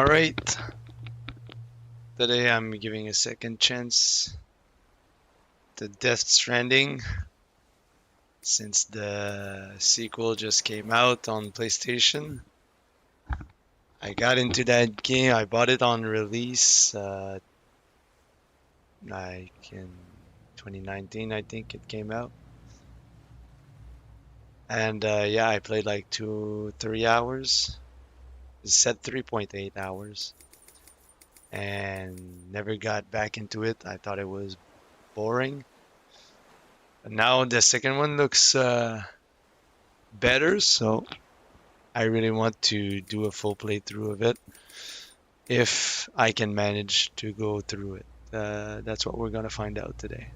Alright, today I'm giving a second chance to Death Stranding since the sequel just came out on PlayStation. I got into that game, I bought it on release like in 2019, I think it came out. And yeah, I played like 3 hours. It said 3.8 hours. And never got back into it. I thought it was boring. But now the second one looks better, so I really want to do a full playthrough of it if I can manage to go through it. That's what we're gonna find out today.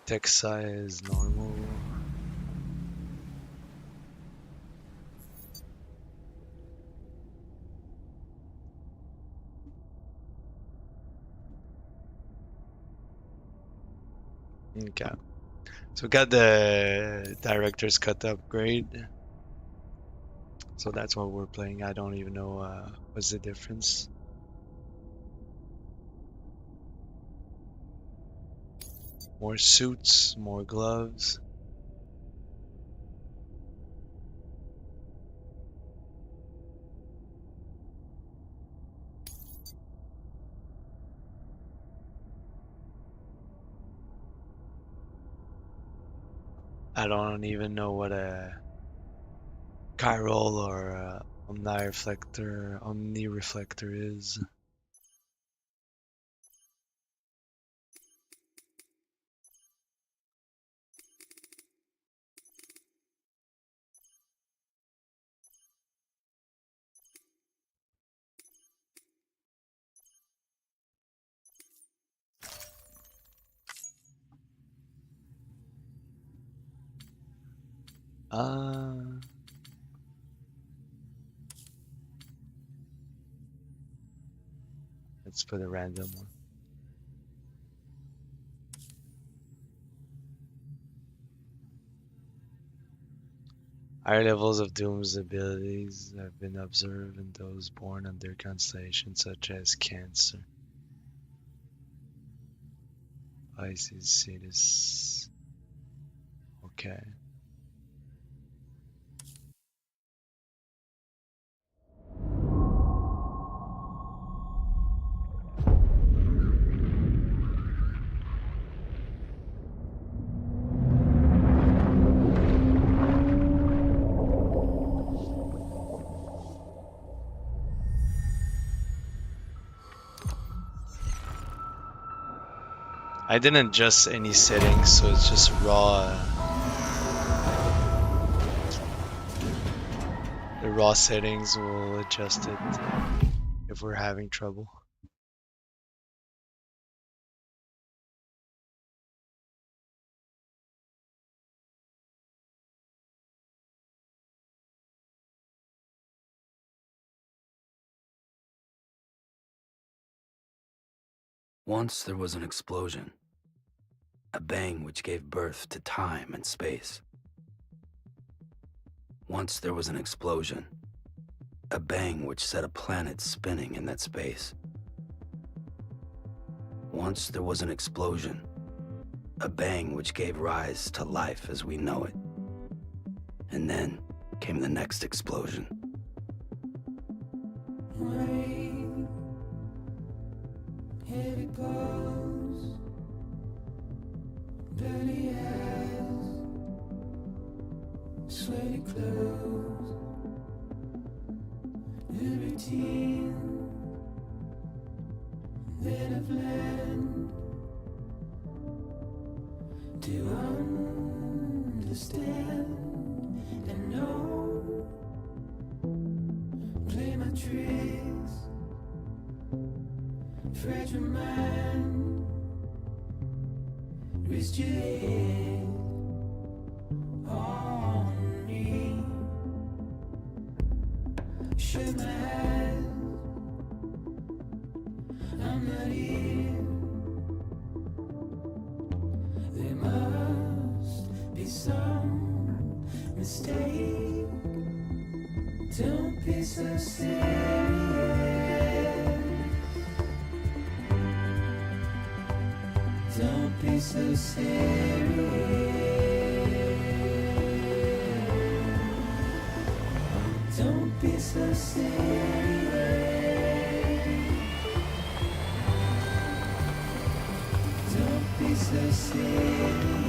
Text size normal. Okay. So we got the director's cut upgrade. So that's what we're playing. I don't even know what's the difference. More suits, more gloves. I don't even know what a chiral or omni reflector is. Let's put a random one. Higher levels of Doom's abilities have been observed in those born under constellations such as Cancer, Pisces, Cetus. Okay. I didn't adjust any settings, so it's just raw. The raw settings will adjust it if we're having trouble. Once there was an explosion, a bang which gave birth to time and space. Once there was an explosion, a bang which set a planet spinning in that space. Once there was an explosion, a bang which gave rise to life as we know it. And then came the next explosion. Rain, heavy blows, dirty eyes, sweaty clothes, the routine, then I've learned to understand and know, play my tricks, fragile mind, rest your head on me, shut my eyes, I'm not here. some mistake. Don't be so serious. Don't be so serious. Don't be so serious. Don't be so serious.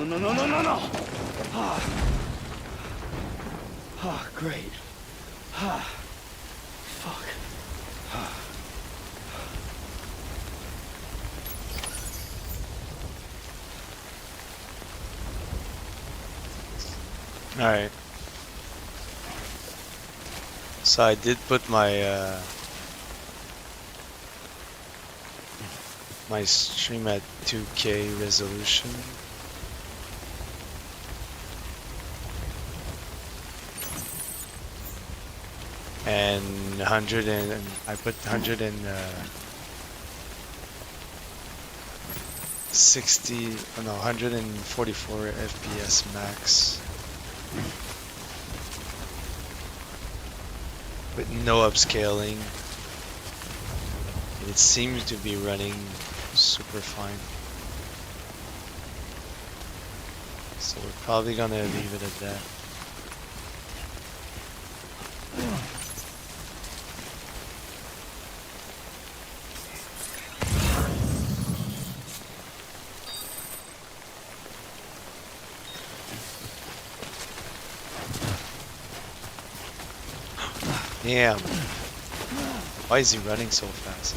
No. Great. Fuck. Alright. So I did put my my stream at 2K resolution. And 100 and I put 144 FPS max with no upscaling. It seems to be running super fine. So we're probably gonna leave it at that. Damn. Why is he running so fast?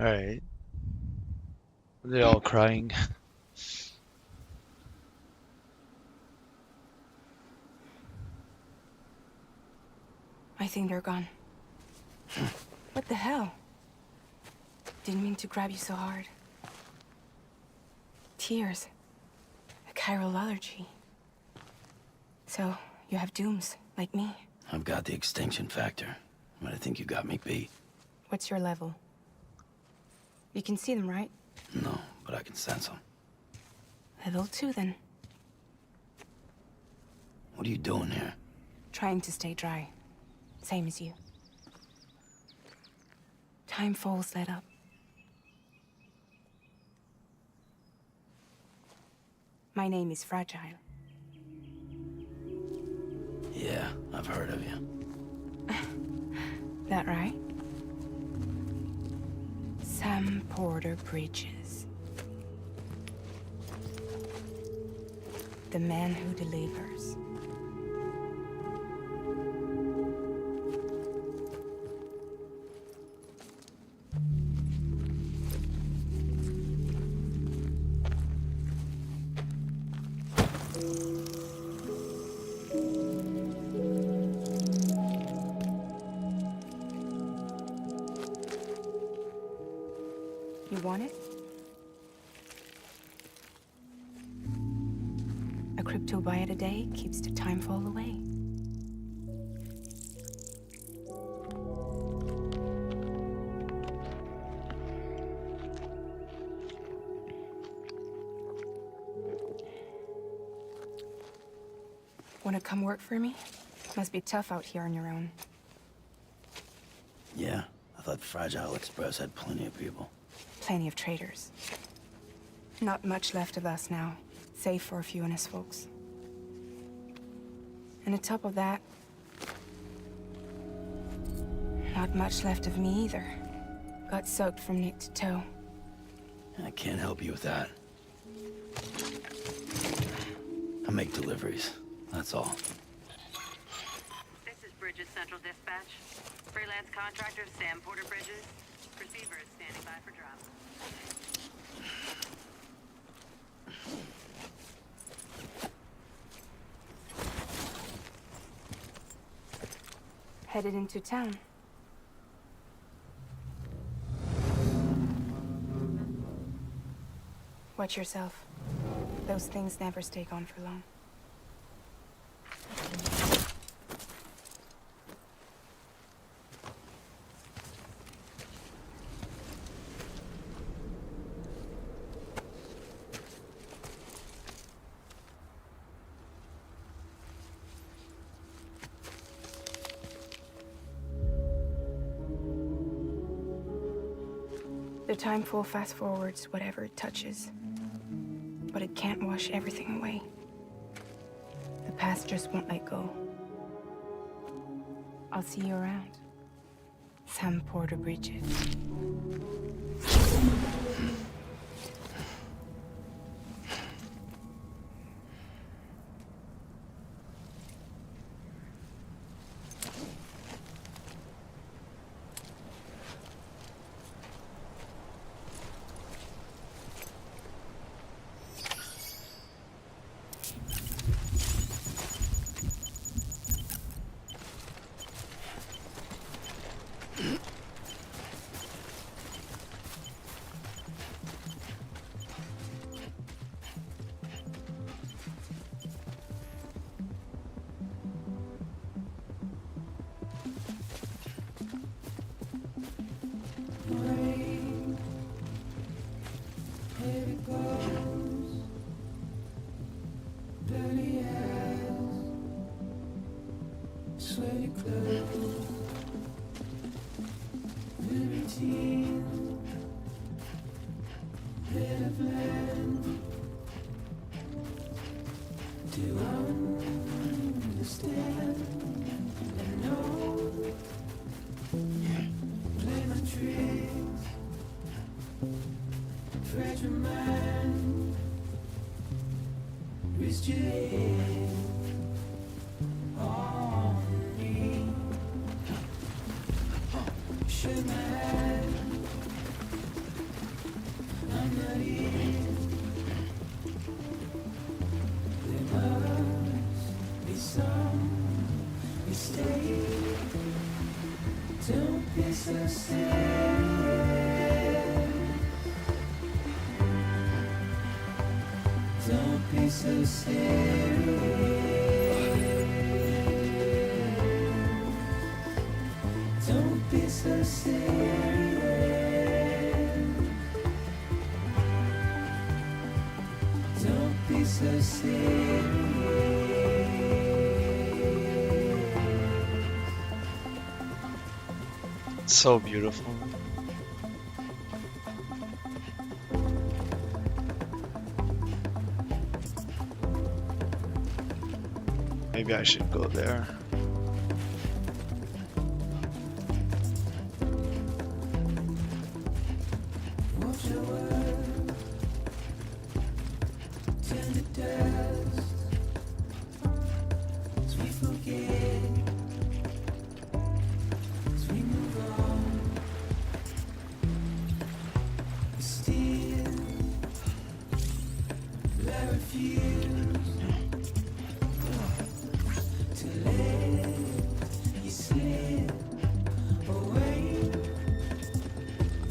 All right. They're all crying. I think they're gone. What the hell? Didn't mean to grab you so hard. Tears. A chiral allergy. So, you have dooms, like me. I've got the extinction factor, but I think you got me beat. What's your level? You can see them, right? No, but I can sense them. Level 2, then. What are you doing here? Trying to stay dry. Same as you. Time falls let up. My name is Fragile. Yeah, I've heard of you. That right? Sam Porter Bridges. The man who delivers. You want it? A crypto byte a day keeps the time fall away. Wanna come work for me? Must be tough out here on your own. Yeah, I thought Fragile Express had plenty of people. Plenty of traitors. Not much left of us now, save for a few honest folks. And on top of that, not much left of me either. Got soaked from neck to toe. I can't help you with that. I make deliveries, that's all. This is Bridges Central Dispatch. Freelance contractor Sam Porter Bridges. Receiver is standing by for drop. Headed into town. Watch yourself. Those things never stay gone for long. The timeful fast forwards whatever it touches. But it can't wash everything away. The past just won't let go. I'll see you around. Sam Porter Bridges. Here it goes, dirty eyes, sweaty clothes, routine, bit of land. Do I understand? I know. Play my tricks, fragile mind, risk your head on me. Shut my eyes, Don't be so serious. Don't be so serious. Don't be so serious. Don't be so serious. So beautiful. Maybe I should go there. Watch your words turn to dust as we forget, as we move on. Still, I refuse to let you slip away.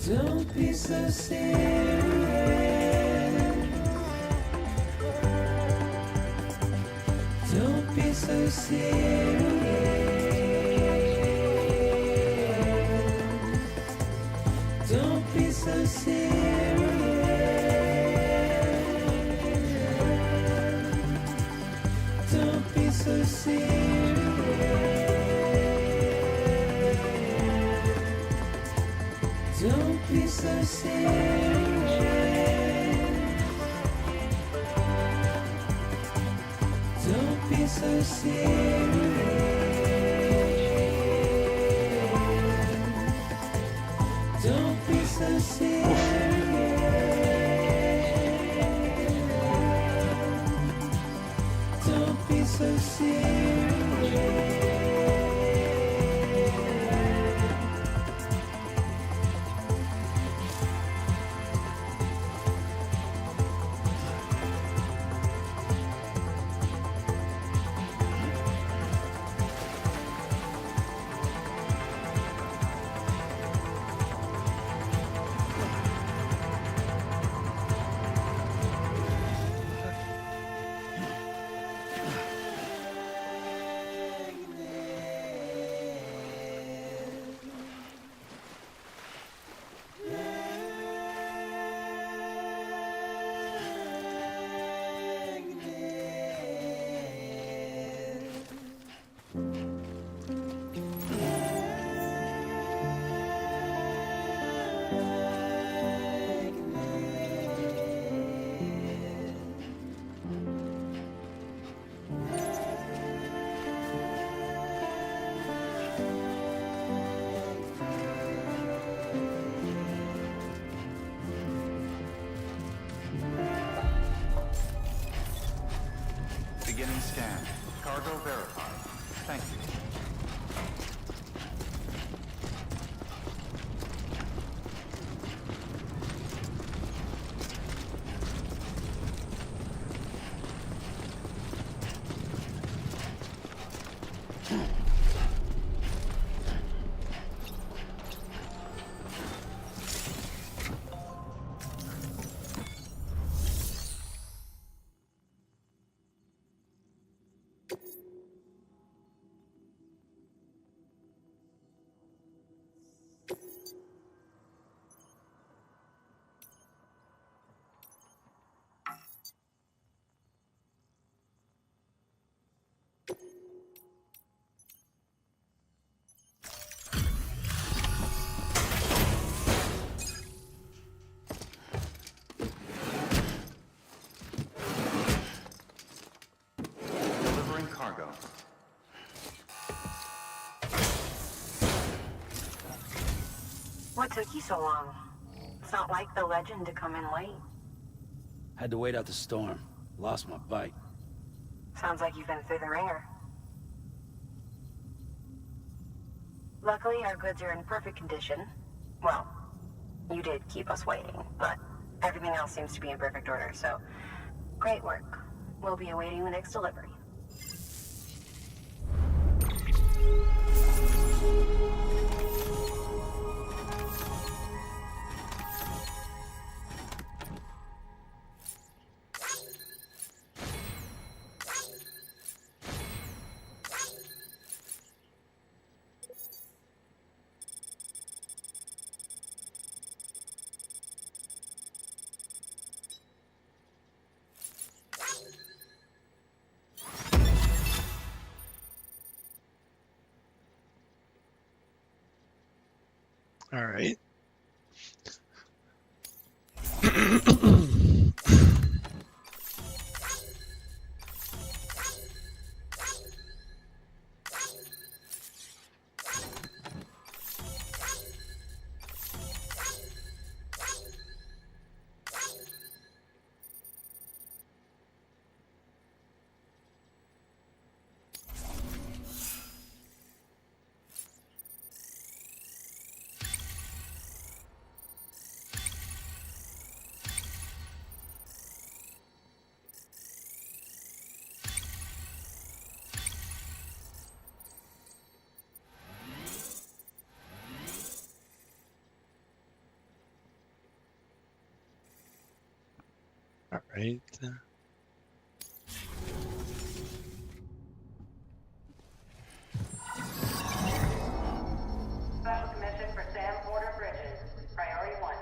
Don't be so serious. Don't be so serious. Don't be so serious. Don't be so serious. Don't be so serious. Don't be so serious. Don't be so serious. Don't be so serious. Beginning scan. Cargo verified. Thank you. Delivering cargo. What took you so long? It's not like the legend to come in late. Had to wait out the storm. Lost my bike. Sounds like you've been through the ringer. Luckily, our goods are in perfect condition. Well, you did keep us waiting, but everything else seems to be in perfect order, so great work. We'll be awaiting the next delivery. All right. All right. Special commission for Sam Porter Bridges. Priority 1.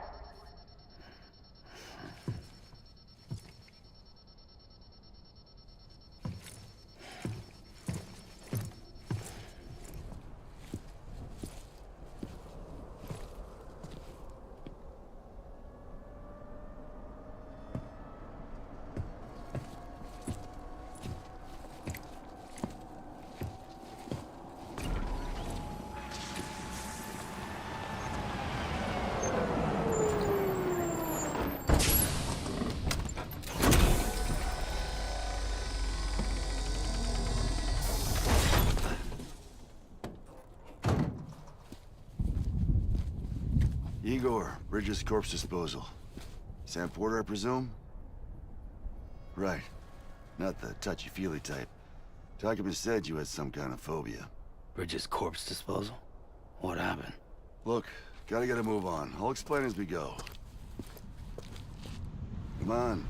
Igor, Bridges Corpse Disposal. Sam Porter, I presume? Right. Not the touchy-feely type. Document said you had some kind of phobia. Bridges corpse disposal? What happened? Look, gotta get a move on. I'll explain as we go. Come on.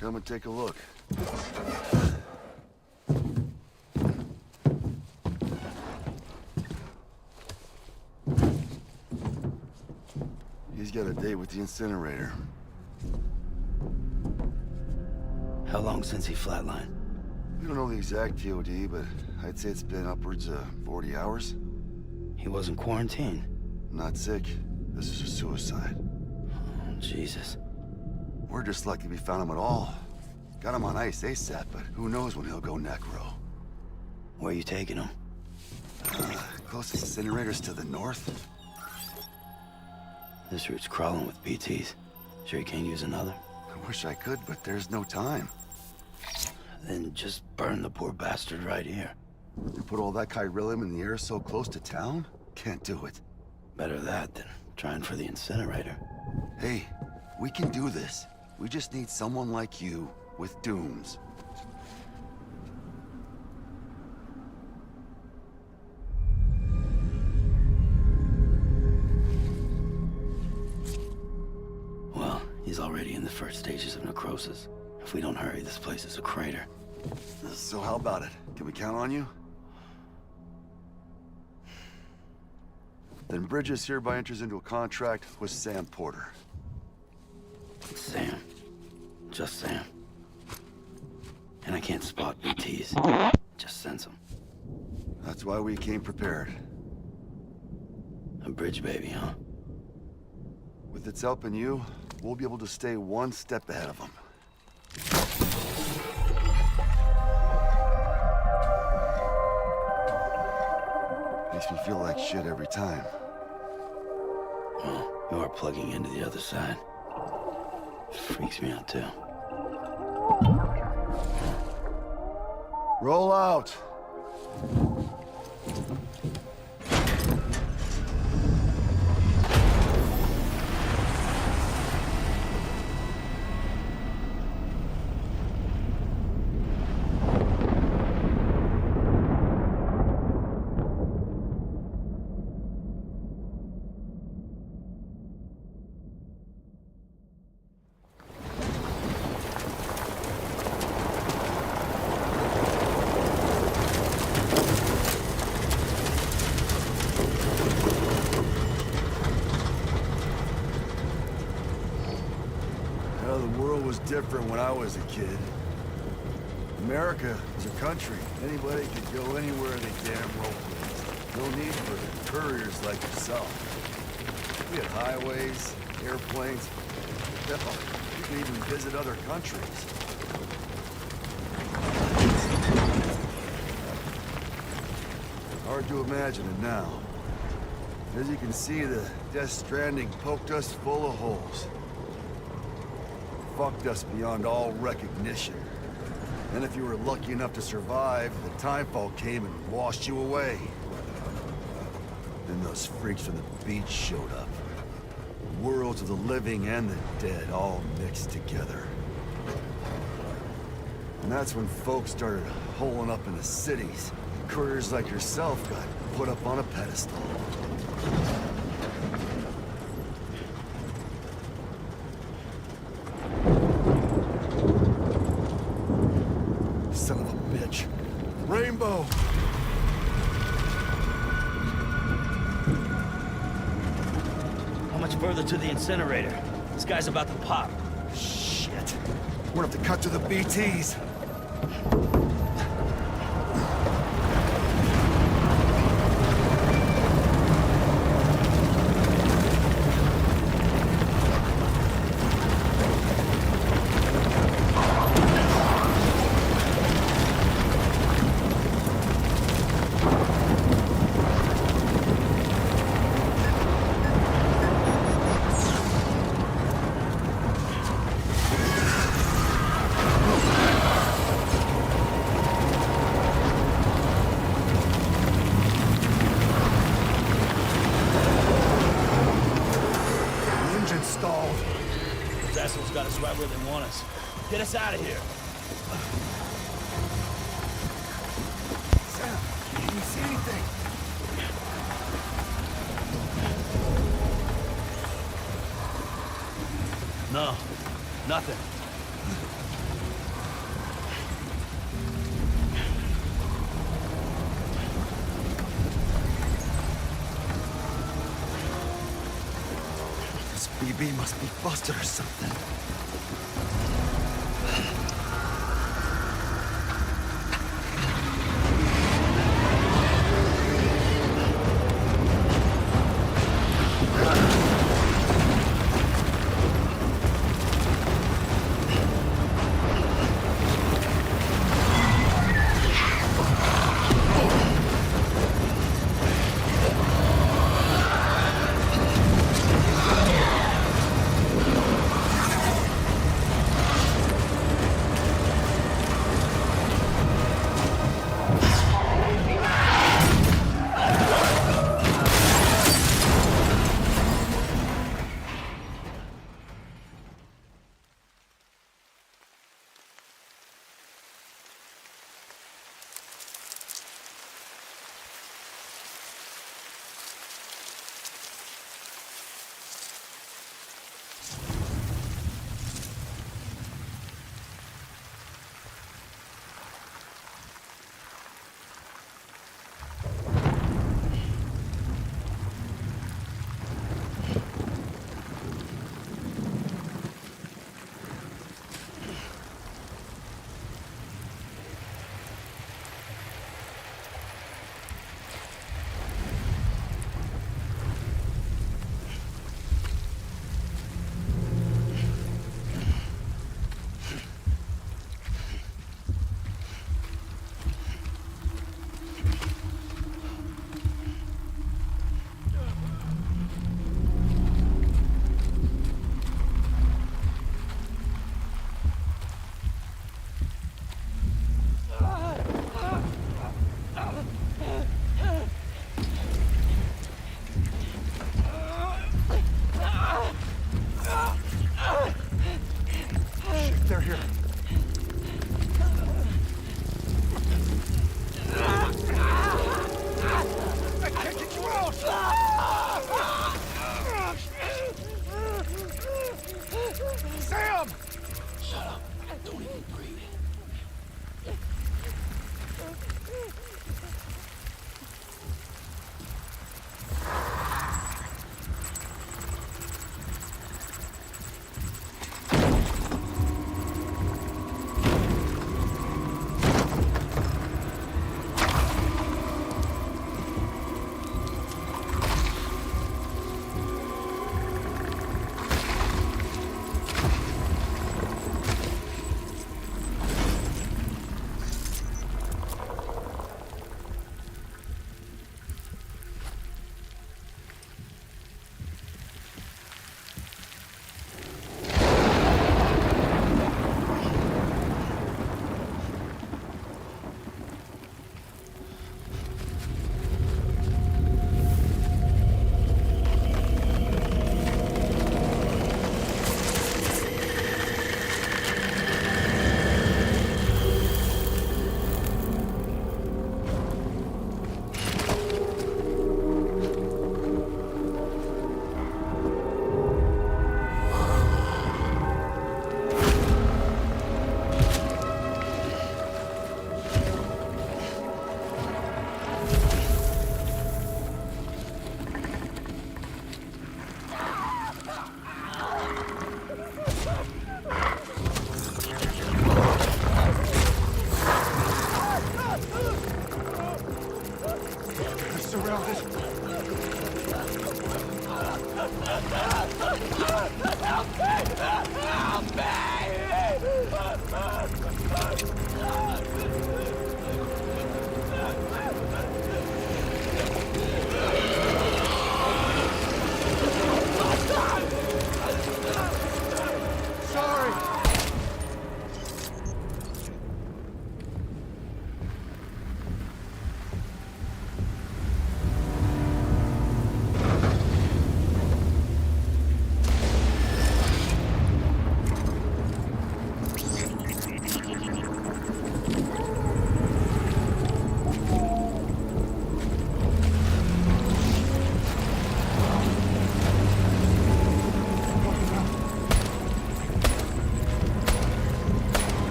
Come and take a look. He's got a date with the incinerator. How long since he flatlined? We don't know the exact TOD, but I'd say it's been upwards of 40 hours. He wasn't quarantined. Not sick. This is a suicide. Oh, Jesus. We're just lucky we found him at all. Got him on ice ASAP, but who knows when he'll go necro. Where you taking him? Closest incinerator's to the north. This route's crawling with BTs. Sure you can't use another? I wish I could, but there's no time. Then just burn the poor bastard right here. You put all that chiralium in the air so close to town? Can't do it. Better that than trying for the incinerator. Hey, we can do this. We just need someone like you with dooms. Well, he's already in the first stages of necrosis. If we don't hurry, this place is a crater. So how about it? Can we count on you? Then Bridges hereby enters into a contract with Sam Porter. Sam. Just Sam. And I can't spot BTs. Just sense them. That's why we came prepared. A bridge baby, huh? With its help and you, we'll be able to stay one step ahead of them. Makes me feel like shit every time. Well, you are plugging into the other side. Freaks me out too. Roll out! Well, the world was different when I was a kid. America is a country. Anybody could go anywhere they damn well please. No need for couriers like yourself. We had highways, airplanes. Hell, you could even visit other countries. Hard to imagine it now. As you can see, the Death Stranding poked us full of holes. Fucked us beyond all recognition. And if you were lucky enough to survive, the timefall came and washed you away. Then those freaks from the beach showed up. Worlds of the living and the dead all mixed together. And that's when folks started holing up in the cities. Couriers like yourself got put up on a pedestal. Son of a bitch. Rainbow! How much further to the incinerator? This guy's about to pop. Shit. We're gonna have to cut to the BTs. Stalled. Those assholes got us right where they want us. Get us out of here. Sam, can you see anything? No, nothing. This BB must be busted or something.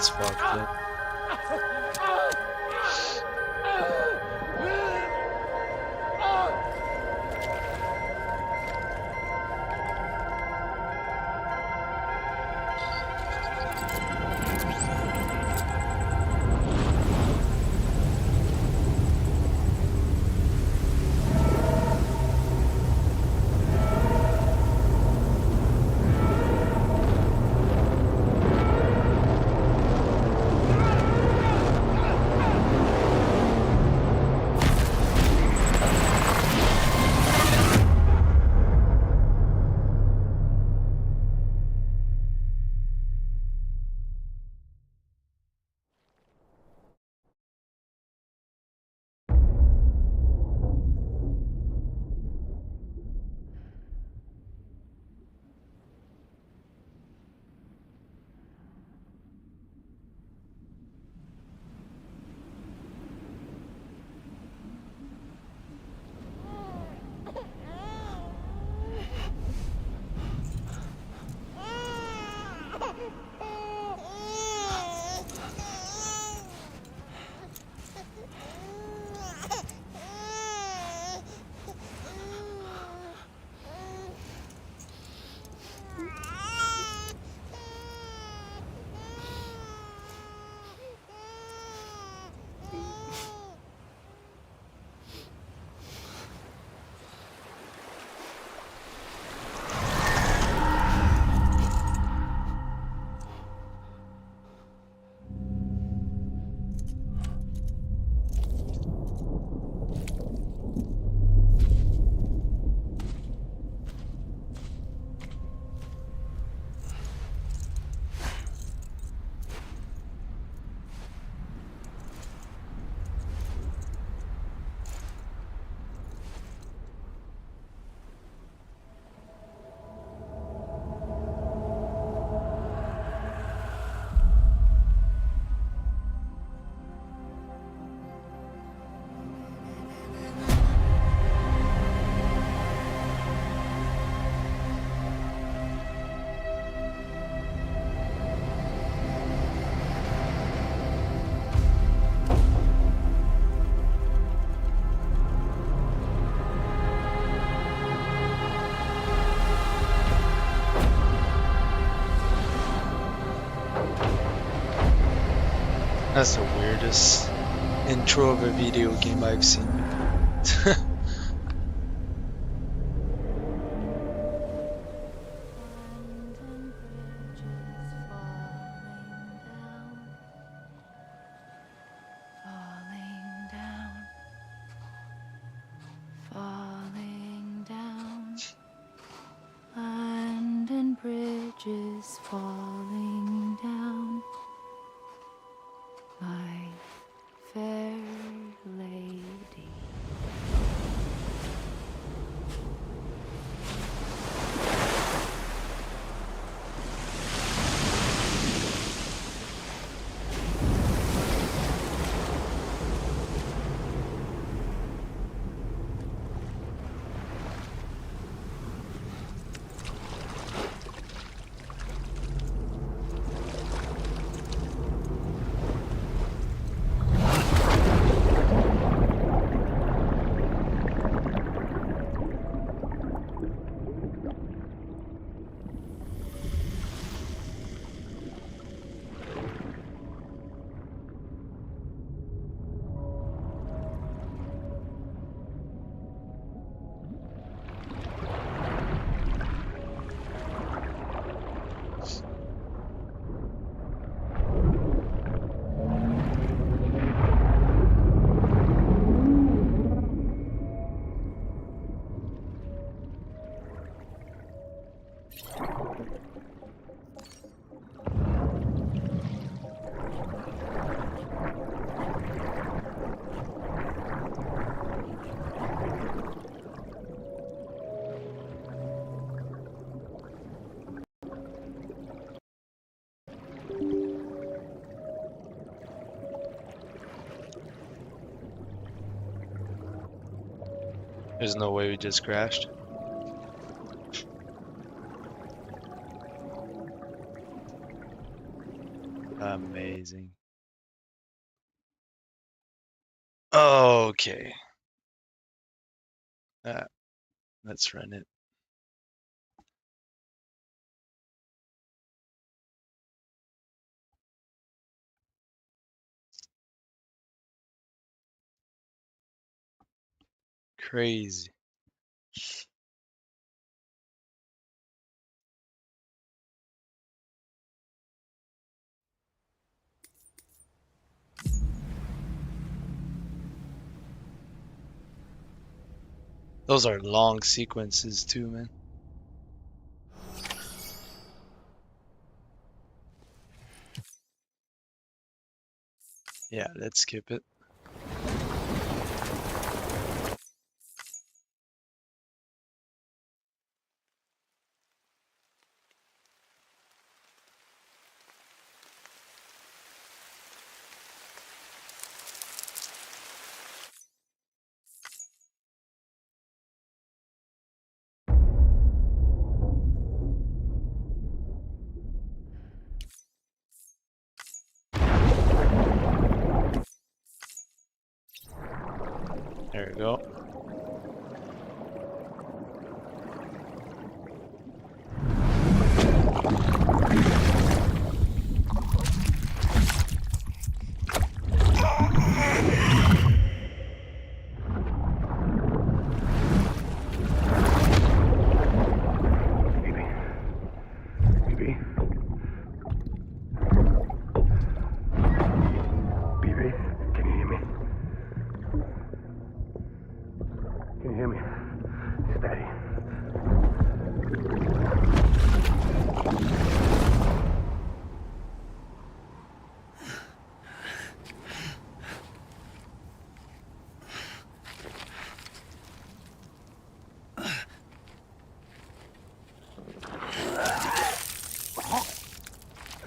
That's fucked up. That's the weirdest intro of a video game I've seen. Falling down, London Bridge is falling down, my fair lady. There's no way we just crashed. Amazing. Okay. Let's run it. Crazy. Those are long sequences too, man. Yeah, let's skip it. There we go.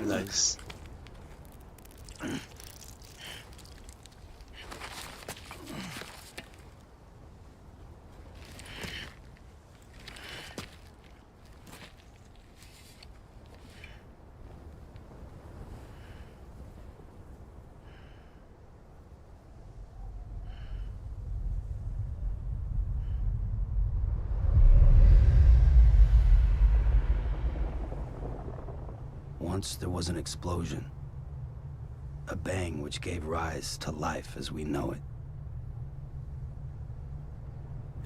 Nice. Once there was an explosion. A bang which gave rise to life as we know it.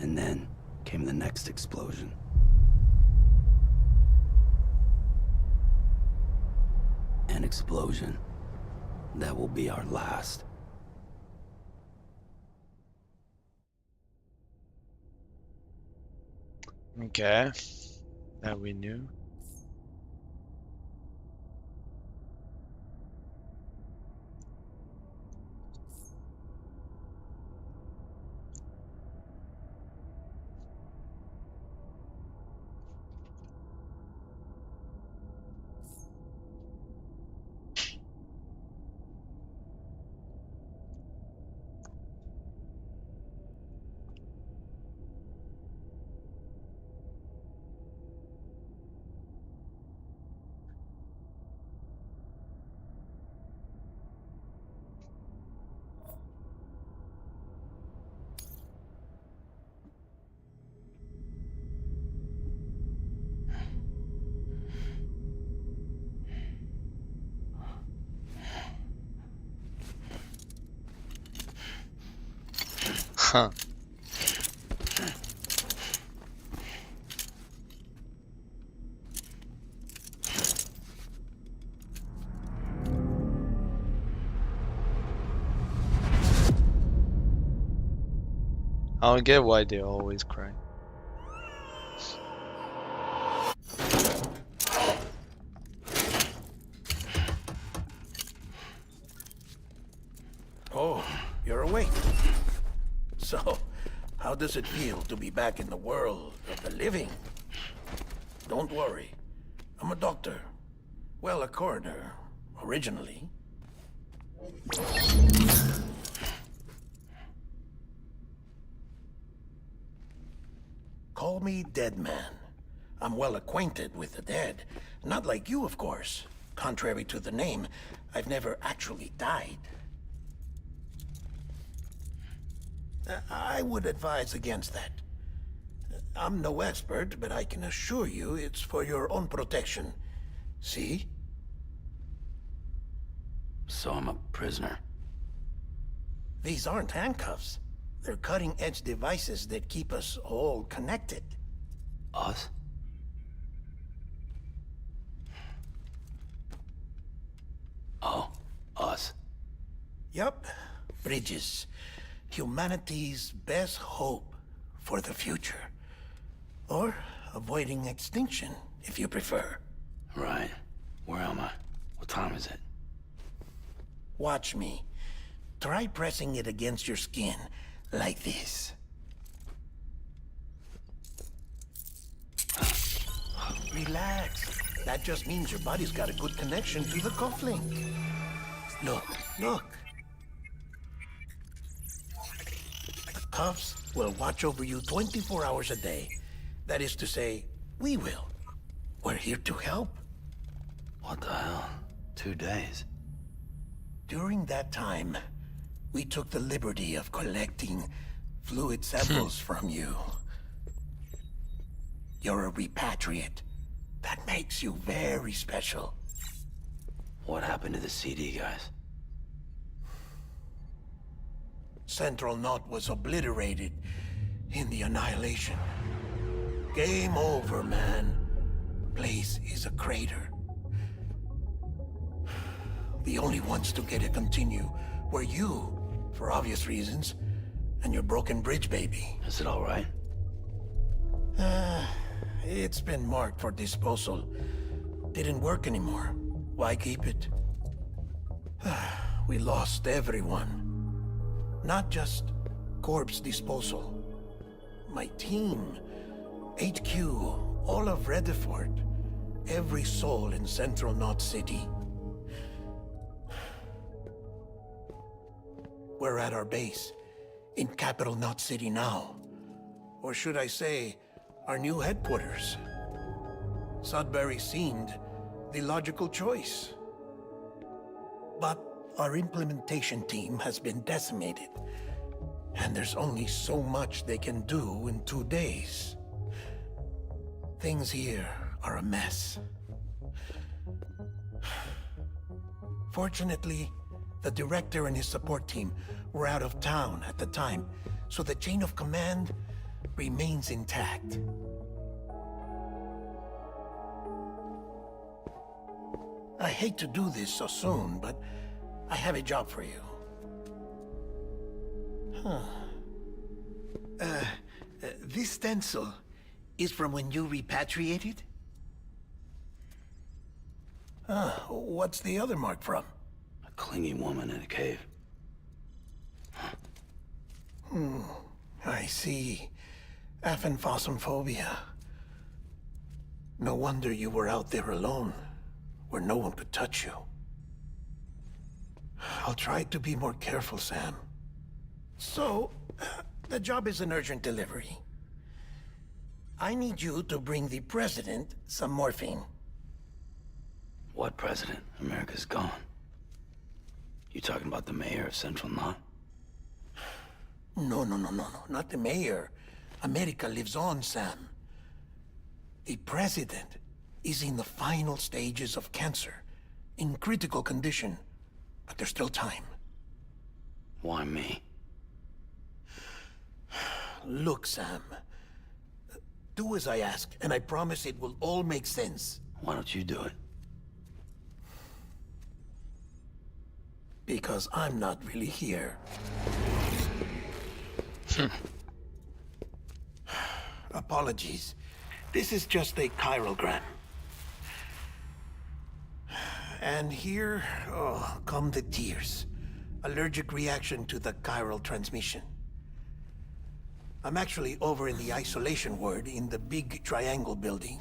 And then came the next explosion. An explosion that will be our last. Okay. That we knew. Huh. I don't get why they always cry. Oh, you're awake. So, how does it feel to be back in the world of the living? Don't worry. I'm a doctor. Well, a coroner, originally. Call me Dead Man. I'm well acquainted with the dead. Not like you, of course. contrary to the name, I've never actually died. I would advise against that. I'm no expert, but I can assure you it's for your own protection. See? So I'm a prisoner. These aren't handcuffs. They're cutting-edge devices that keep us all connected. Us? Oh, us. Yup. Bridges. Humanity's best hope for the future. Or avoiding extinction, if you prefer. Right. Where am I? What time is it? Watch me. Try pressing it against your skin, like this. Relax. That just means your body's got a good connection to the cufflink. Look, look. The cuffs will watch over you 24 hours a day. That is to say, we will. We're here to help. What the hell? 2 days? During that time, we took the liberty of collecting fluid samples from you. You're a repatriate. That makes you very special. What happened to the CD guys? Central Knot was obliterated in the Annihilation. Game over, man. Place is a crater. The only ones to get to continue were you, for obvious reasons, and your broken bridge baby. Is it all right? It's been marked for disposal. Didn't work anymore. Why keep it? We lost everyone. Not just corpse disposal. My team, HQ, all of Redefort, every soul in Central Knot City. We're at our base, in Capital Knot City now. Or should I say, our new headquarters. Sudbury seemed the logical choice. But our implementation team has been decimated, and there's only so much they can do in 2 days. Things here are a mess. Fortunately, the director and his support team were out of town at the time, so the chain of command remains intact. I hate to do this so soon, but I have a job for you. This stencil is from when you repatriated? What's the other mark from? A clingy woman in a cave. I see. Aphenphosmphobia. No wonder you were out there alone, where no one could touch you. I'll try to be more careful, Sam. So, the job is an urgent delivery. I need you to bring the president some morphine. What president? America's gone. You talking about the mayor of Central Knot? No, not the mayor. America lives on, Sam. The president is in the final stages of cancer, in critical condition, but there's still time. Why me? Look, Sam. Do as I ask, and I promise it will all make sense. Why don't you do it? Because I'm not really here. Apologies. This is just a chiralgram. And here, come the tears. Allergic reaction to the chiral transmission. I'm actually over in the isolation ward in the big triangle building.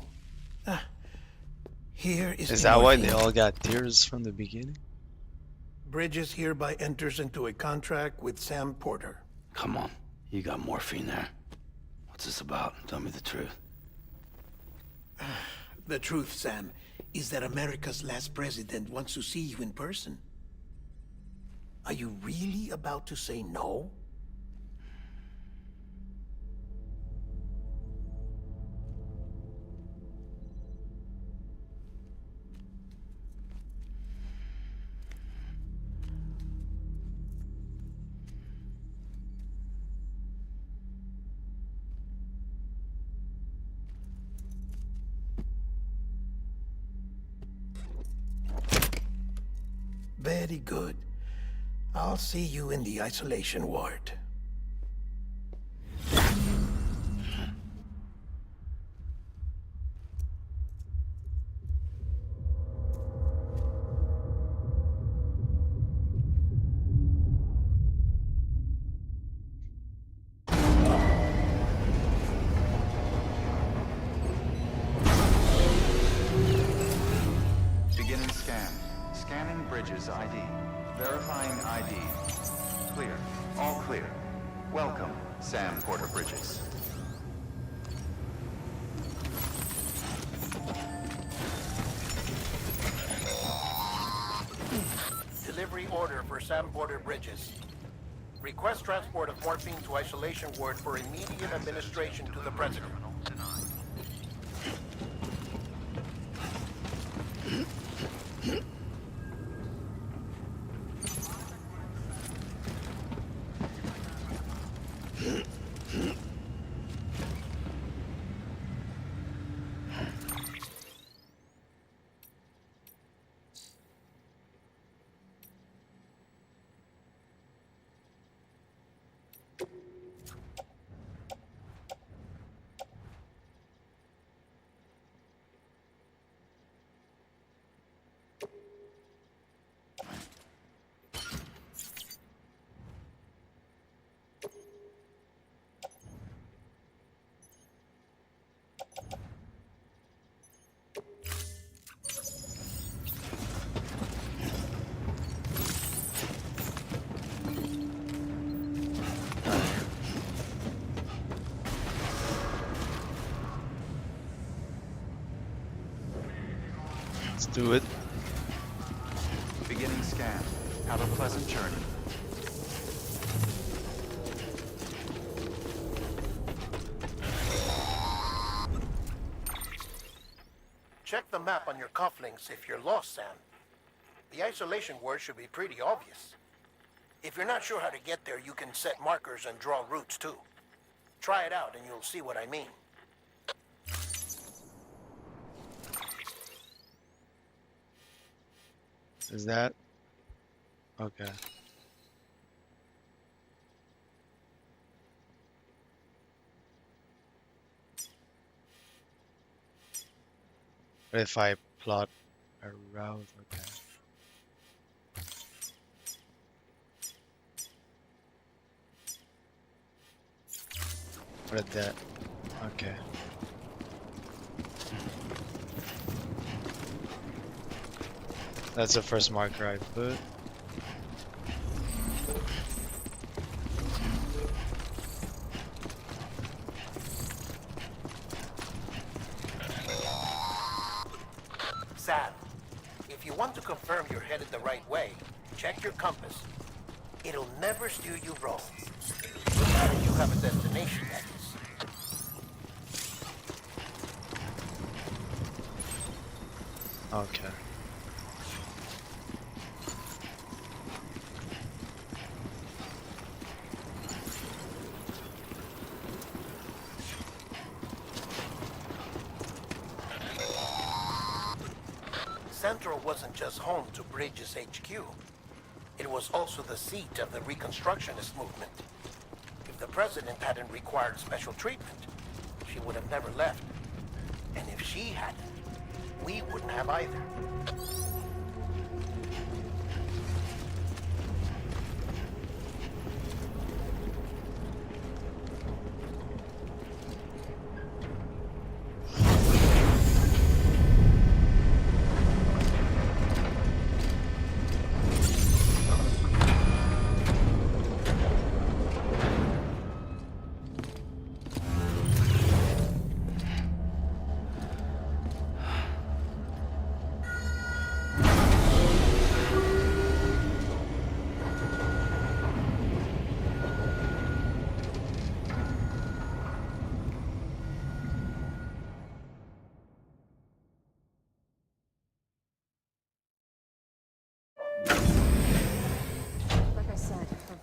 Here is Is the that why morphine. they all got tears from the beginning? Bridges hereby enters into a contract with Sam Porter. Come on. You got morphine there. What's this about? Tell me the truth. The truth, Sam, is that America's last president wants to see you in person. Are you really about to say no? Very good. I'll see you in the isolation ward. Beginning scan. Scanning Bridges ID. Verifying ID. Clear. All clear. Welcome, Sam Porter Bridges. Delivery order for Sam Porter Bridges. Request transport of morphine to isolation ward for immediate administration to the president. Let's do it. Beginning scan. Have a pleasant journey. Check the map on your cufflinks if you're lost, Sam. The isolation word should be pretty obvious. If you're not sure how to get there, you can set markers and draw routes too. Try it out and you'll see what I mean. Is that? Okay. What if I plot a route? Okay. What at that? Okay. That's the first marker I put. Sam, if you want to confirm you're headed the right way, check your compass. It'll never steer you wrong. Provided you have a destination, that is. Okay. Central wasn't just home to Bridges HQ. It was also the seat of the Reconstructionist movement. If the president hadn't required special treatment, she would have never left. And if she hadn't, we wouldn't have either.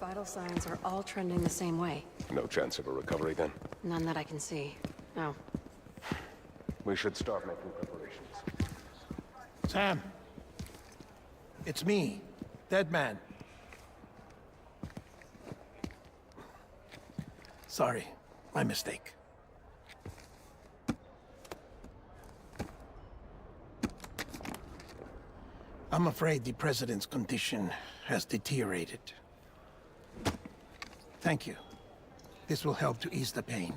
vital signs are all trending the same way. No chance of a recovery then? None that I can see. No. We should start making preparations. Sam! It's me, Dead Man. Sorry, my mistake. I'm afraid the President's condition has deteriorated. Thank you. This will help to ease the pain.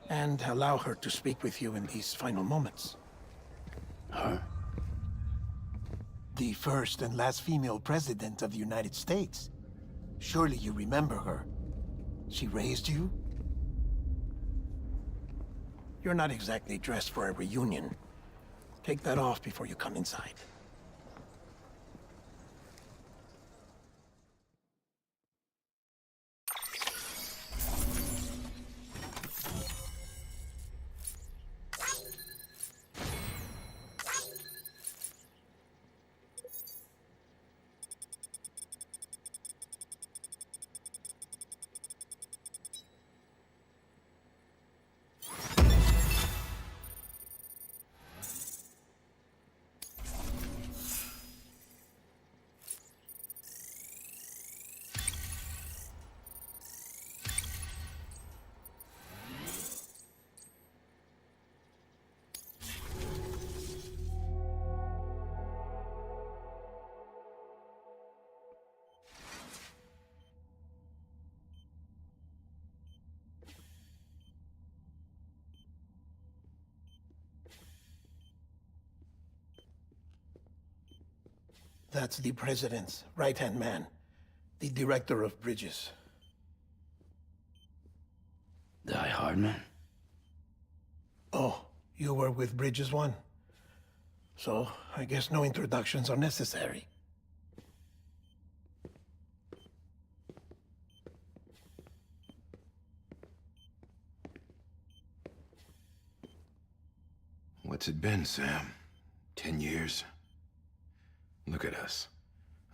And allow her to speak with you in these final moments. Her? The first and last female president of the United States. Surely you remember her. She raised you? You're not exactly dressed for a reunion. Take that off before you come inside. That's the President's right-hand man, the Director of Bridges. Die Hardman? Oh, you were with Bridges 1? So, I guess no introductions are necessary. What's it been, Sam? 10 years? Look at us.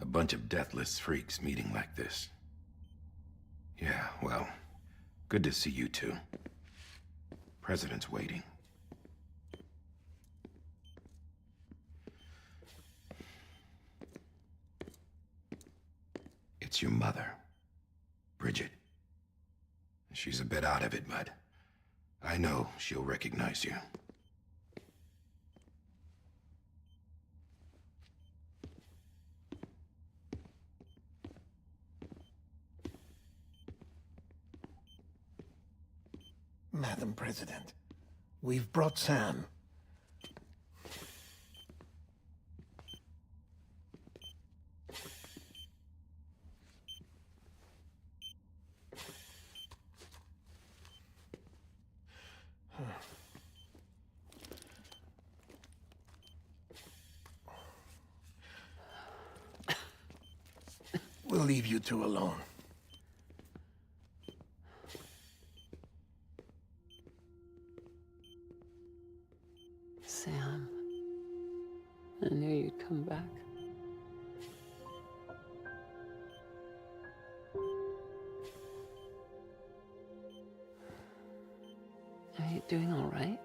A bunch of deathless freaks meeting like this. Yeah, well, good to see you two. President's waiting. It's your mother, Bridget. She's a bit out of it, but I know she'll recognize you. Madam President, we've brought Sam. We'll leave you two alone. Sam, I knew you'd come back. Are you doing all right?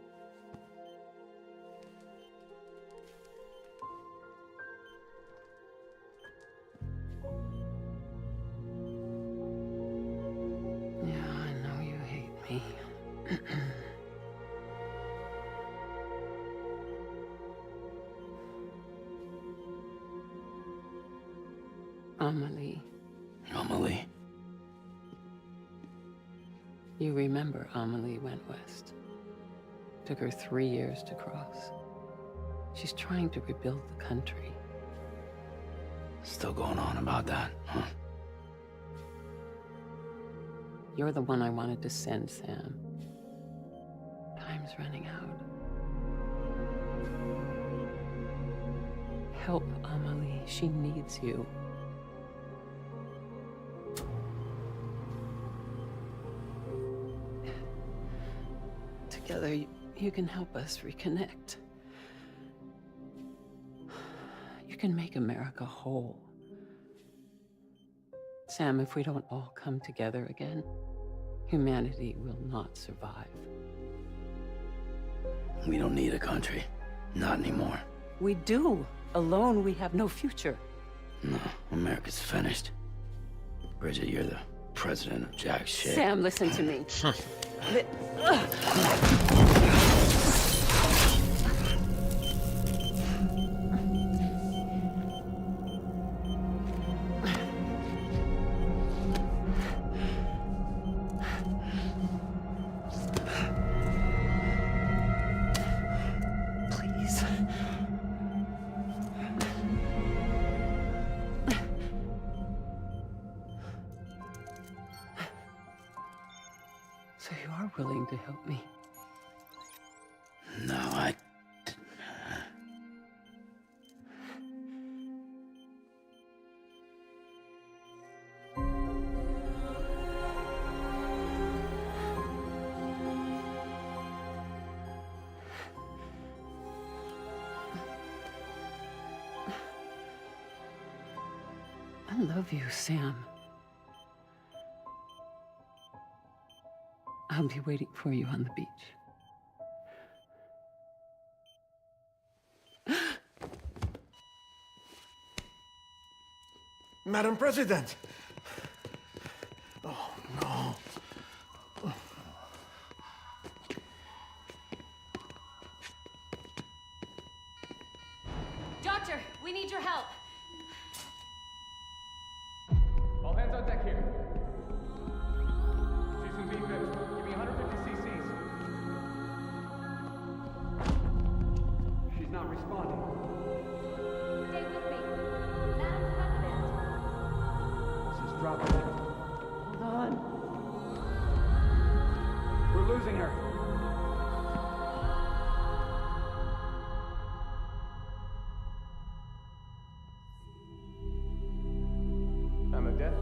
Yeah, I know you hate me. Amelie. Amelie? You remember Amelie went west. Took her 3 years to cross. She's trying to rebuild the country. Still going on about that, huh? You're the one I wanted to send, Sam. Time's running out. Help Amelie. She needs you. Together, you can help us reconnect. You can make America whole. Sam, if we don't all come together again, humanity will not survive. We don't need a country. Not anymore. We do. Alone, we have no future. No, America's finished. Bridget, you're the president of jack shit. Sam, listen to me. Please. So you are willing to help me? No, I... I love you, Sam. I'll be waiting for you on the beach. Madam President! Oh, no. Doctor, we need your help. All hands on deck here. She's in B-50. Give me 150 cc's. She's not responding. Stay with me. Madam President. This is dropping. Hold on. We're losing her. I'm a death.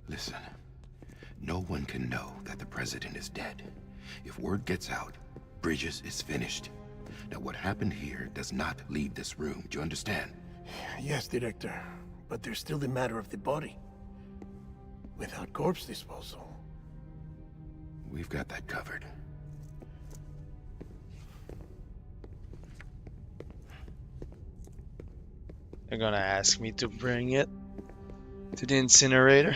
Listen, no one can know that the president is dead. If word gets out, Bridges is finished. Now, what happened here does not leave this room. Do you understand? Yes, Director. But there's still the matter of the body. Without corpse disposal. We've got that covered. They're gonna ask me to bring it to the incinerator.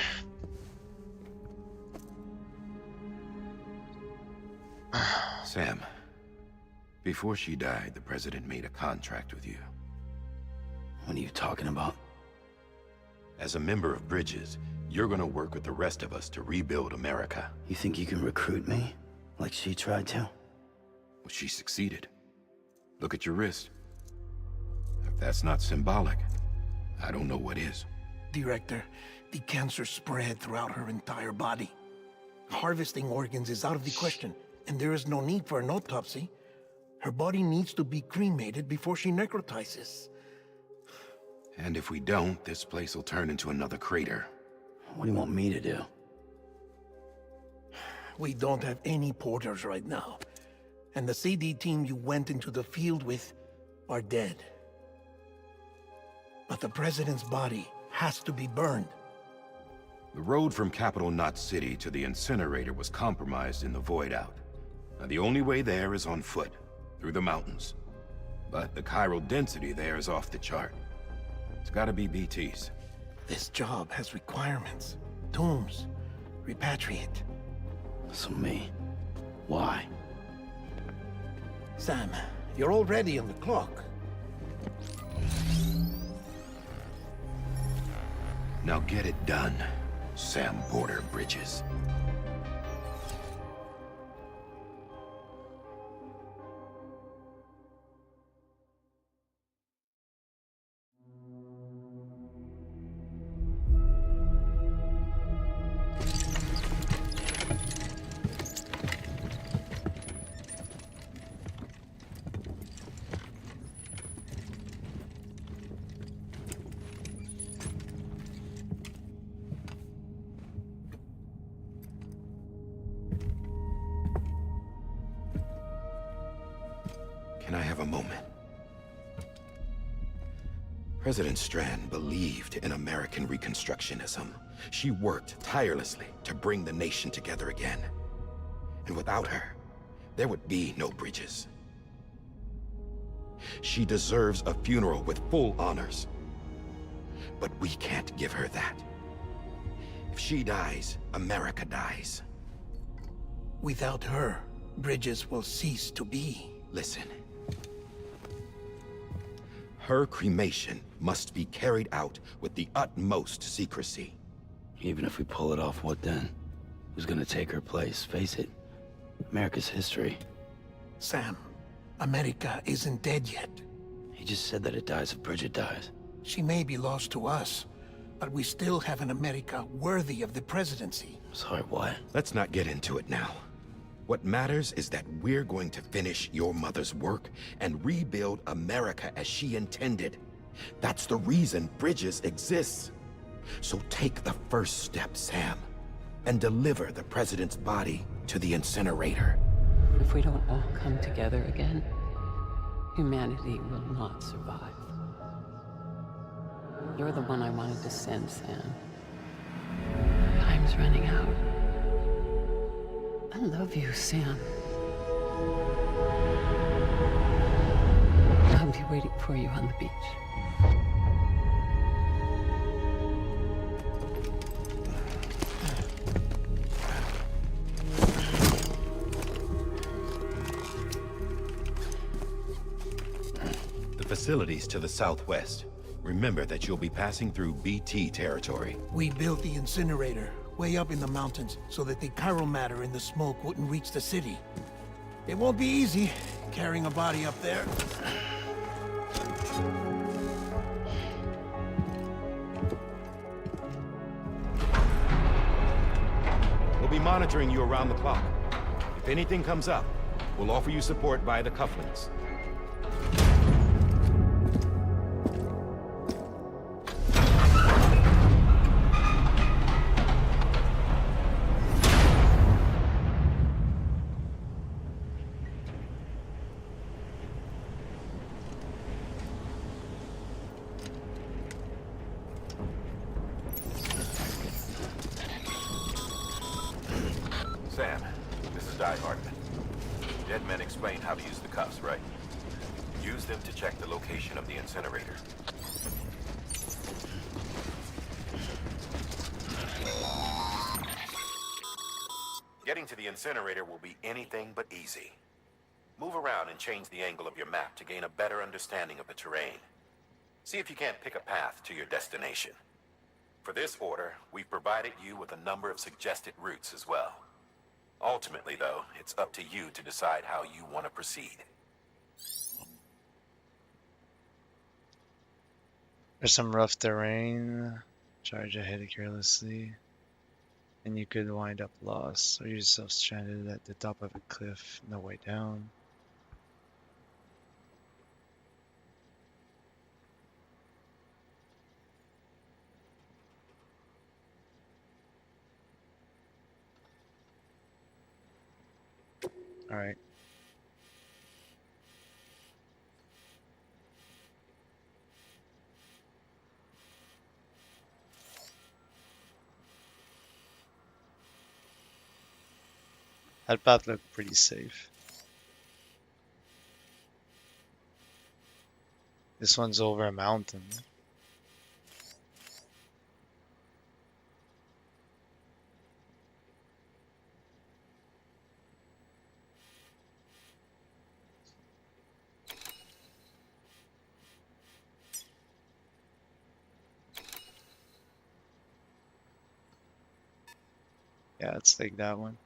Sam, before she died, the president made a contract with you. What are you talking about? As a member of Bridges, you're gonna work with the rest of us to rebuild America. You think you can recruit me? Like she tried to? Well, she succeeded. Look at your wrist. If that's not symbolic, I don't know what is. Director, the cancer spread throughout her entire body. Harvesting organs is out of the question, and there is no need for an autopsy. Her body needs to be cremated before she necrotizes. And if we don't, this place will turn into another crater. What do you want me to do? We don't have any porters right now. And the CD team you went into the field with are dead. But the president's body has to be burned. The road from Capital Knot City to the incinerator was compromised in the void out. Now, the only way there is on foot, through the mountains. But the chiral density there is off the chart. It's gotta be BTs. This job has requirements. Tombs. Repatriate. So me. Why? Sam, you're already on the clock. Now get it done, Sam Porter Bridges. Can I have a moment? President Strand believed in American Reconstructionism. She worked tirelessly to bring the nation together again. And without her, there would be no Bridges. She deserves a funeral with full honors. But we can't give her that. If she dies, America dies. Without her, Bridges will cease to be. Listen. Her cremation must be carried out with the utmost secrecy. Even if we pull it off, what then? Who's gonna take her place? Face it, America's history. Sam, America isn't dead yet. He just said that it dies if Bridget dies. She may be lost to us, but we still have an America worthy of the presidency. Sorry, what? Let's not get into it now. What matters is that we're going to finish your mother's work and rebuild America as she intended. That's the reason Bridges exists. So take the first step, Sam, and deliver the president's body to the incinerator. If we don't all come together again, humanity will not survive. You're the one I wanted to send, Sam. Time's running out. I love you, Sam. I'll be waiting for you on the beach. The facilities to the southwest. Remember that you'll be passing through BT territory. We built the incinerator way up in the mountains so that the chiral matter in the smoke wouldn't reach the city. It won't be easy carrying a body up there. We'll be monitoring you around the clock. If anything comes up, we'll offer you support via the cufflinks. Sam, this is Die Hard. Dead men explained how to use the cuffs, right? Use them to check the location of the incinerator. Getting to the incinerator will be anything but easy. Move around and change the angle of your map to gain a better understanding of the terrain. See if you can't pick a path to your destination. For this order, we've provided you with a number of suggested routes as well. Ultimately, though, it's up to you to decide how you want to proceed. There's some rough terrain. Charge ahead carelessly, and you could wind up lost or yourself stranded at the top of a cliff, no way down. All right. That path looked pretty safe. This one's over a mountain. Yeah, let's take that one.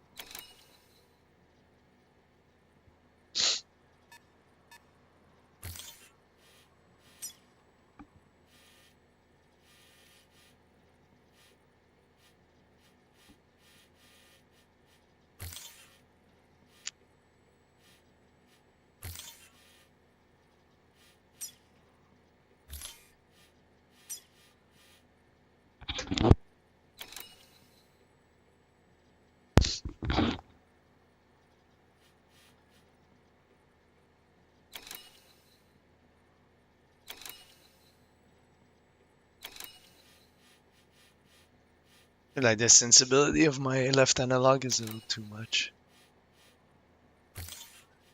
I feel like the sensibility of my left analog is a little too much.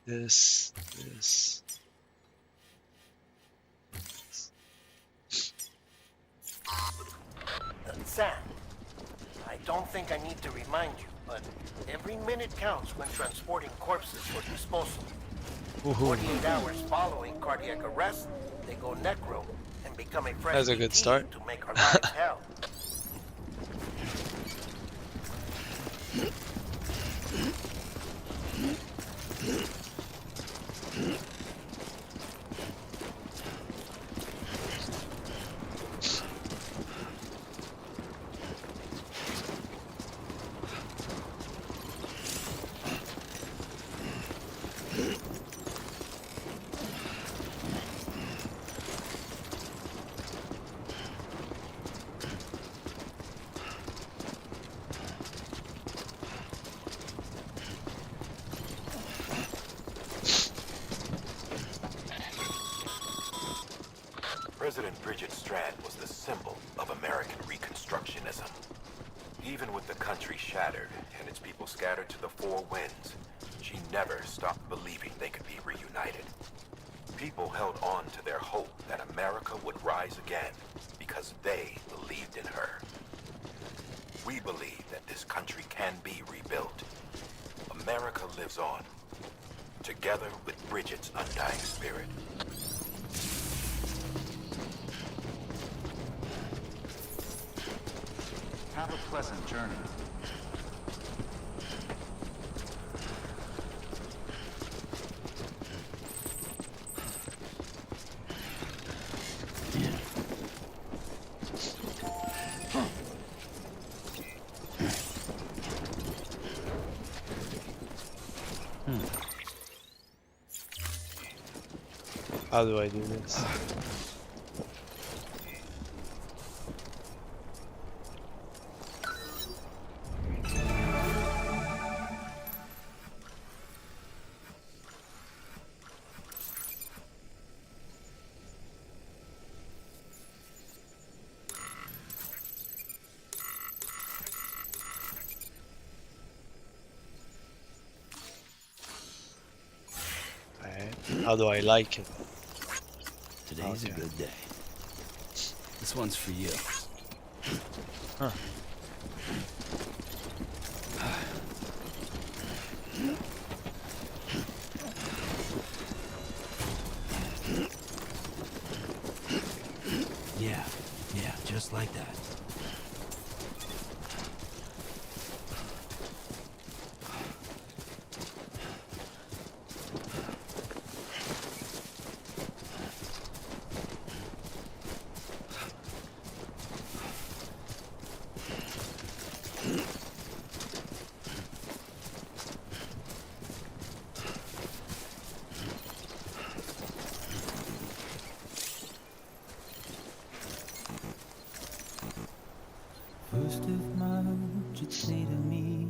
This. Sam, I don't think I need to remind you, but every minute counts when transporting corpses for disposal. 48 hours following cardiac arrest, they go necro and become a fresh That's a good start. to make our lives hell. President Bridget Strand was the symbol of American Reconstructionism. Even with the country shattered and its people scattered to the four winds, she never stopped believing they could be reunited. People held on to their hope that America would rise again because they believed in her. We believe that this country can be rebuilt. America lives on, together with Bridget's undying spirit. Have a pleasant journey. How do I do this? How do I like it? Today's a good day. This one's for you. Huh. Yeah, just like that. First of March, you'd say to me,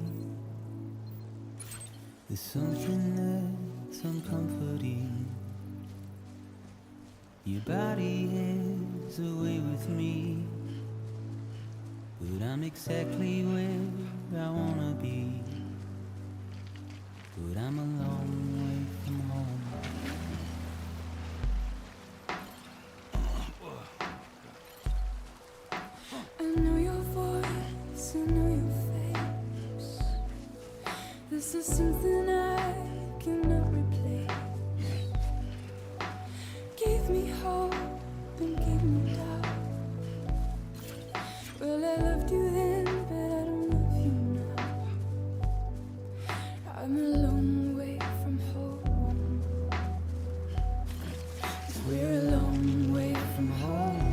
there's something that's uncomforting. Your body is away with me, but I'm exactly where I wanna be. But I'm a long way from home. I know your voice, I know your face. This is something I cannot replace. Gave me hope and gave me doubt. Well, I loved you then, but I don't love you now. a long way from home. We're a long way from home.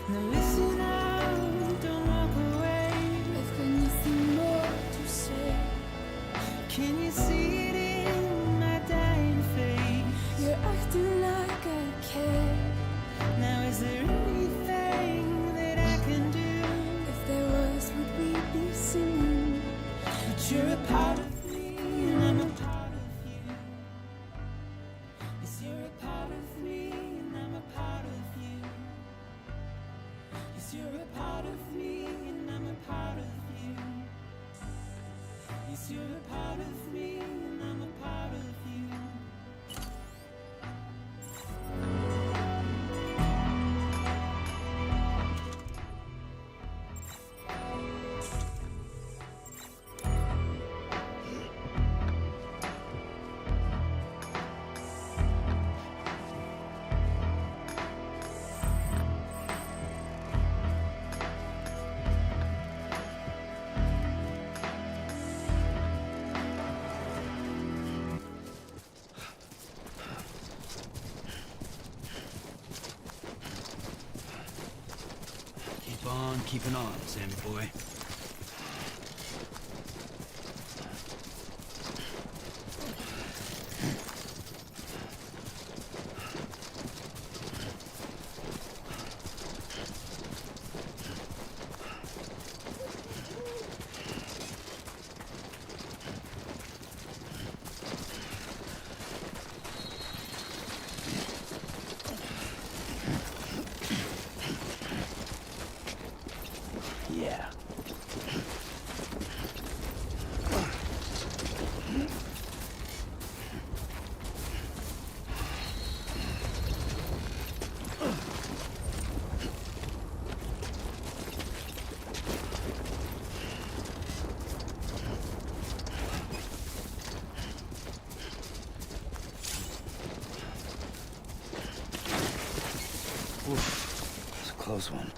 Now listen out, don't walk away. I've got nothing more to say. Can you see it in my dying face? You're acting like I care. Now is there anything that I can do? If there was, would we be singing? But you're a part of me, and I'm a part of you. Yes, you're a part of me, and I'm a part of you. Yes, you're a part of me, and I'm a part of you. Yes, you're a part of me, and I'm a part of you. Keep on keeping on, Sammy boy. Yeah. Oof, that's a close one.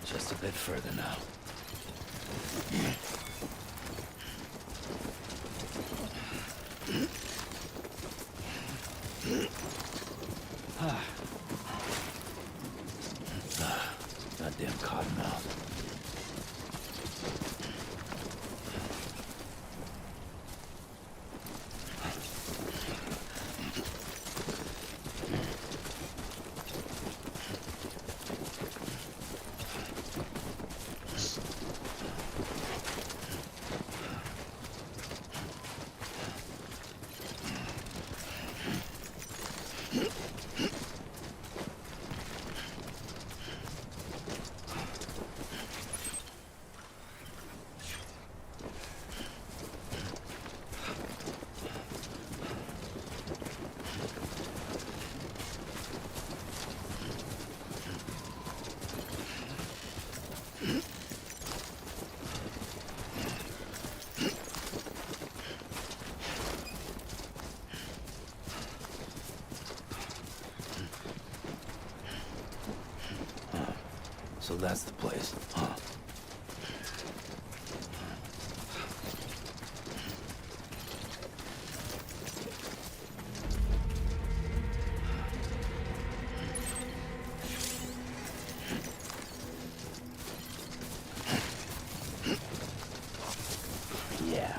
Just a bit further now. Goddamn cottonmouth. So that's the place, huh? Yeah.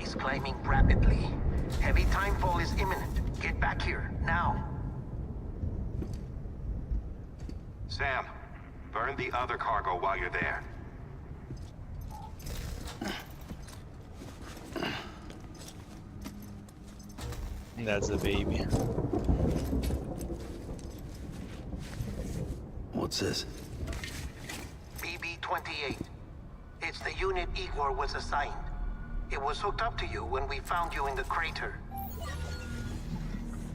Is climbing rapidly. Heavy timefall is imminent. Get back here, now. Sam, burn the other cargo while you're there. That's a baby. What's this? BB-28. It's the unit Igor was assigned. It was hooked up to you when we found you in the crater.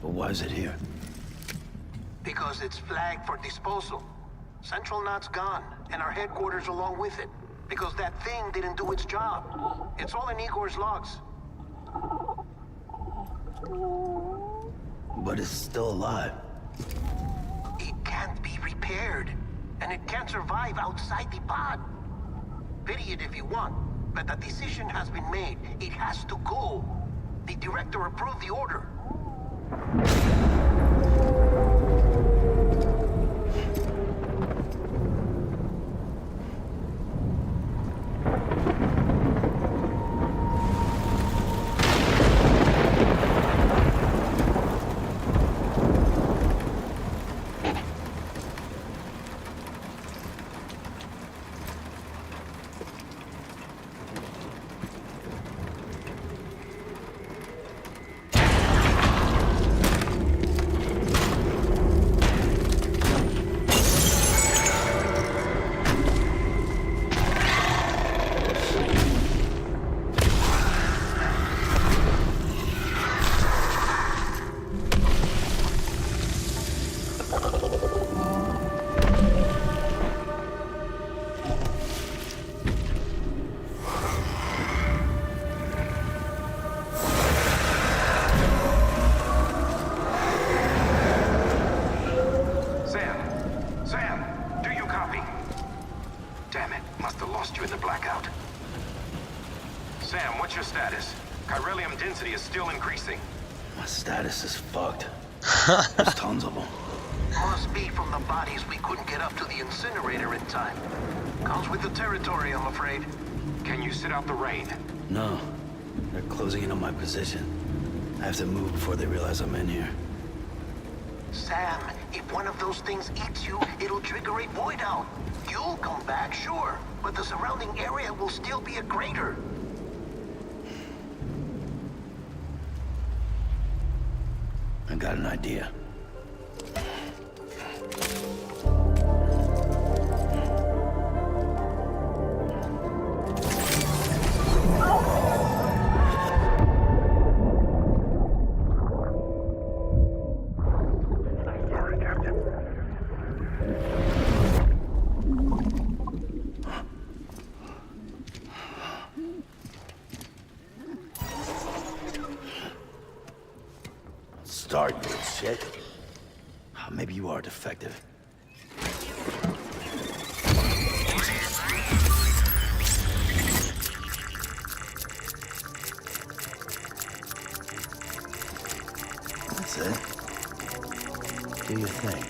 But why is it here? Because it's flagged for disposal. Central Knot's gone, and our headquarters along with it. Because that thing didn't do its job. It's all in Igor's logs. But it's still alive. It can't be repaired. And it can't survive outside the pod. Pity it if you want. But the decision has been made. It has to go. The director approved the order. Status is fucked. There's tons of them. Must be from the bodies we couldn't get up to the incinerator in time. Comes with the territory, I'm afraid. Can you sit out the rain? No. They're closing in on my position. I have to move before they realize I'm in here. Sam, if one of those things eats you, it'll trigger a void out. You'll come back, sure, but the surrounding area will still be a crater. I got an idea. Start, you shit. Maybe you are defective. That's it. Do your thing.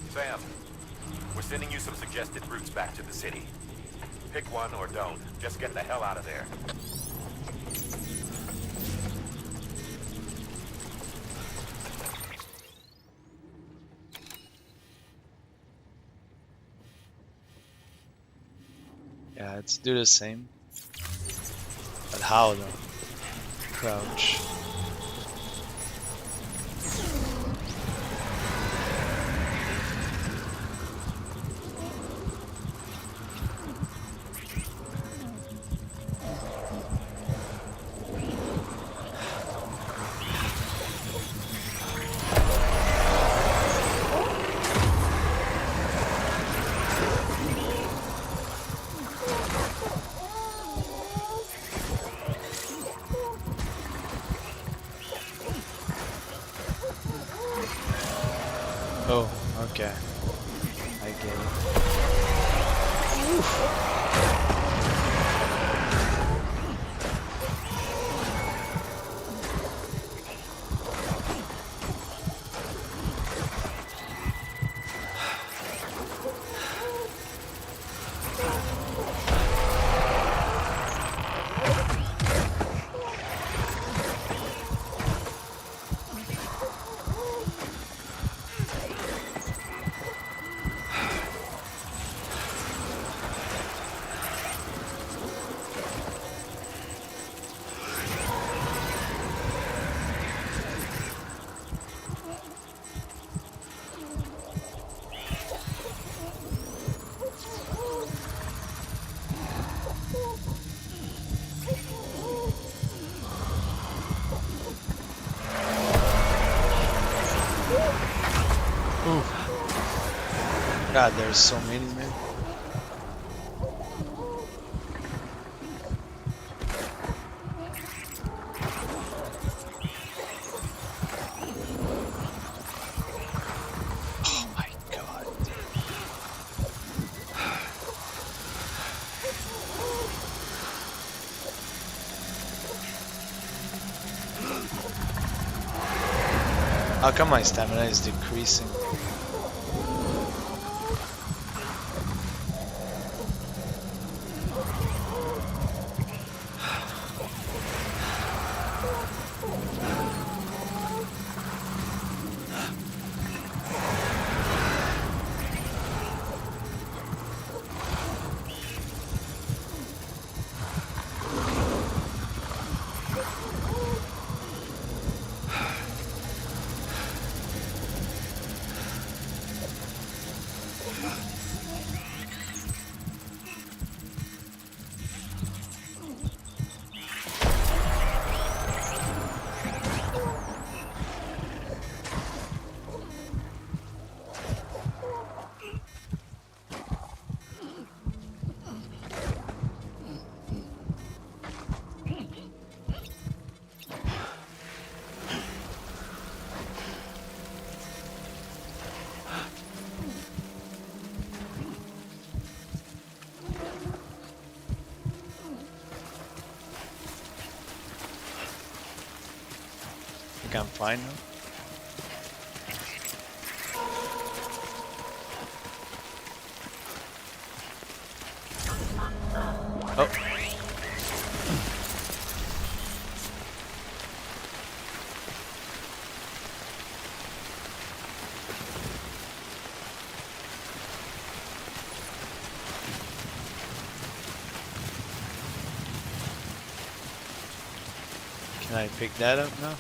Sam, we're sending you some suggested routes back to the city. Pick one or don't. Just get the hell out of there. Yeah, let's do the same. But how though? Crouch. Oh, okay. I get it. God, there's so many, man. Oh my God. How come my stamina is decreasing? think I'm fine now. Oh. Can I pick that up now?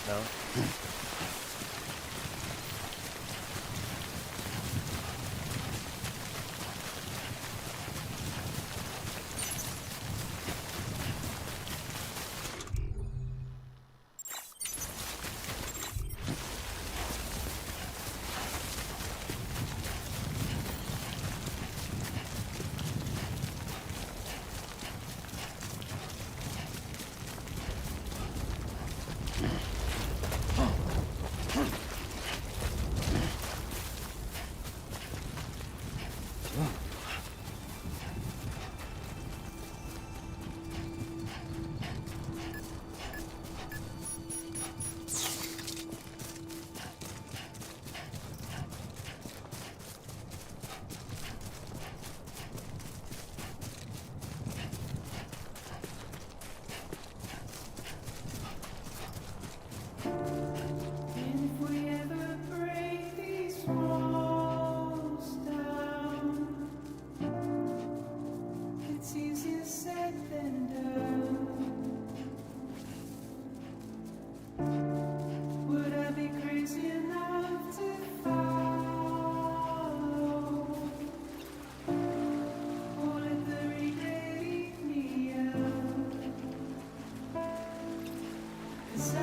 No. If we ever break these walls down, it's easier said than done. Would I be crazy enough to follow? Or let the regret eat me up? 'Cause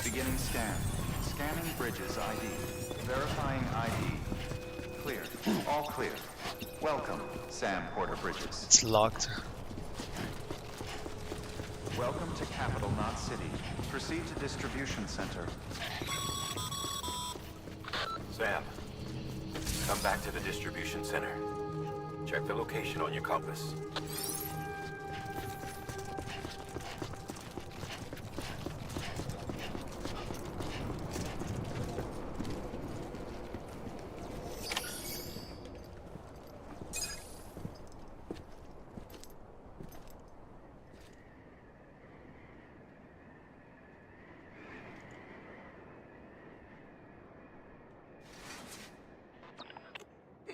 Beginning scan. Scanning bridges ID. Verifying ID. Clear. All clear. Welcome, Sam Porter Bridges. It's locked. Welcome to Capital Knot City. Proceed to distribution center. Sam, come back to the distribution center. Check the location on your compass.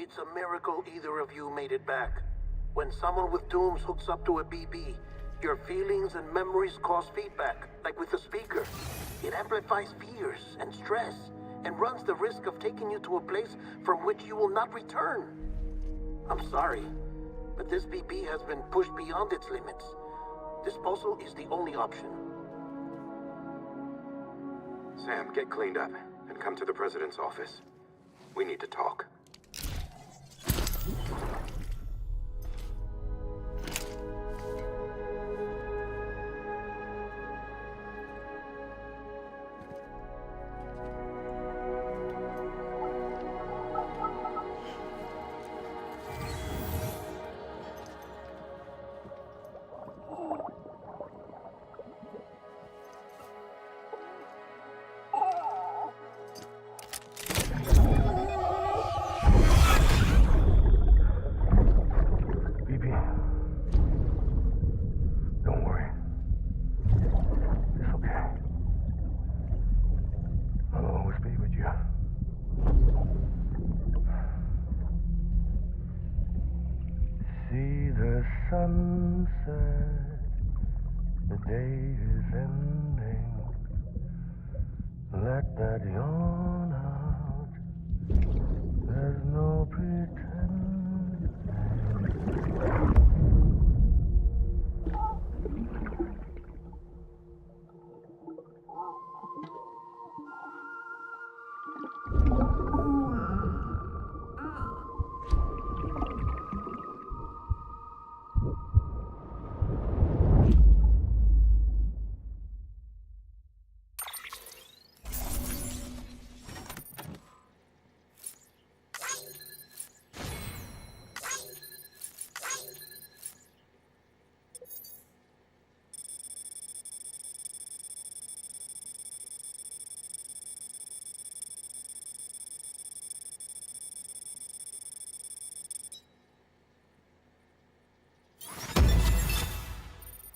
It's a miracle either of you made it back. When someone with dooms hooks up to a BB, your feelings and memories cause feedback, like with a speaker. It amplifies fears and stress, and runs the risk of taking you to a place from which you will not return. I'm sorry, but this BB has been pushed beyond its limits. Disposal is the only option. Sam, get cleaned up and come to the president's office. We need to talk. be with you. See the sunset, the day is ending. Let that yawn out. There's no pretending.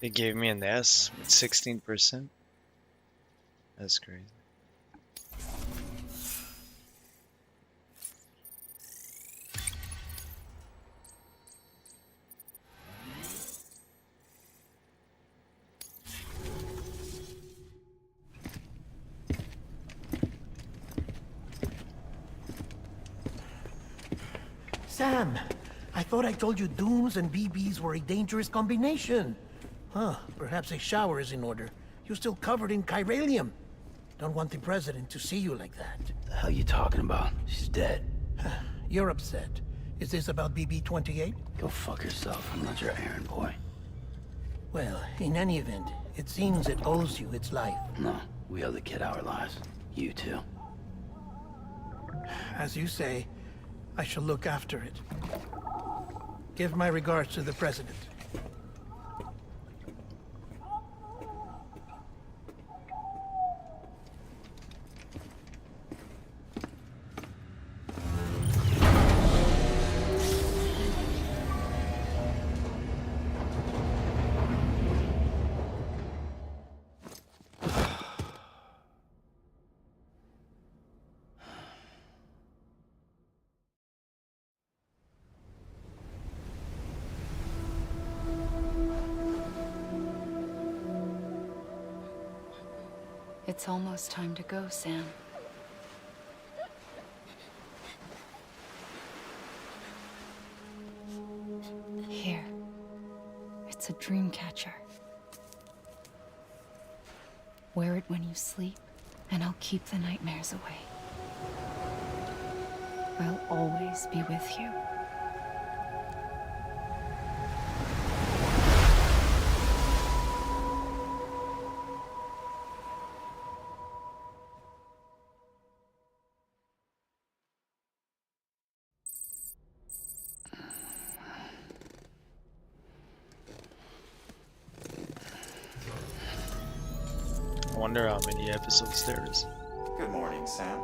They gave me an S with 16%. That's crazy. Sam, I thought I told you dooms and BBs were a dangerous combination. Huh, perhaps a shower is in order. You're still covered in chiralium. Don't want the president to see you like that. The hell you talking about? She's dead. You're upset. Is this about BB-28? Go fuck yourself. I'm not your errand boy. Well, in any event, it seems it owes you its life. No, we owe the kid our lives. You too. As you say, I shall look after it. Give my regards to the president. It's almost time to go, Sam. Here. It's a dream catcher. Wear it when you sleep, and I'll keep the nightmares away. I'll always be with you. I wonder how many episodes there is. Good morning, Sam.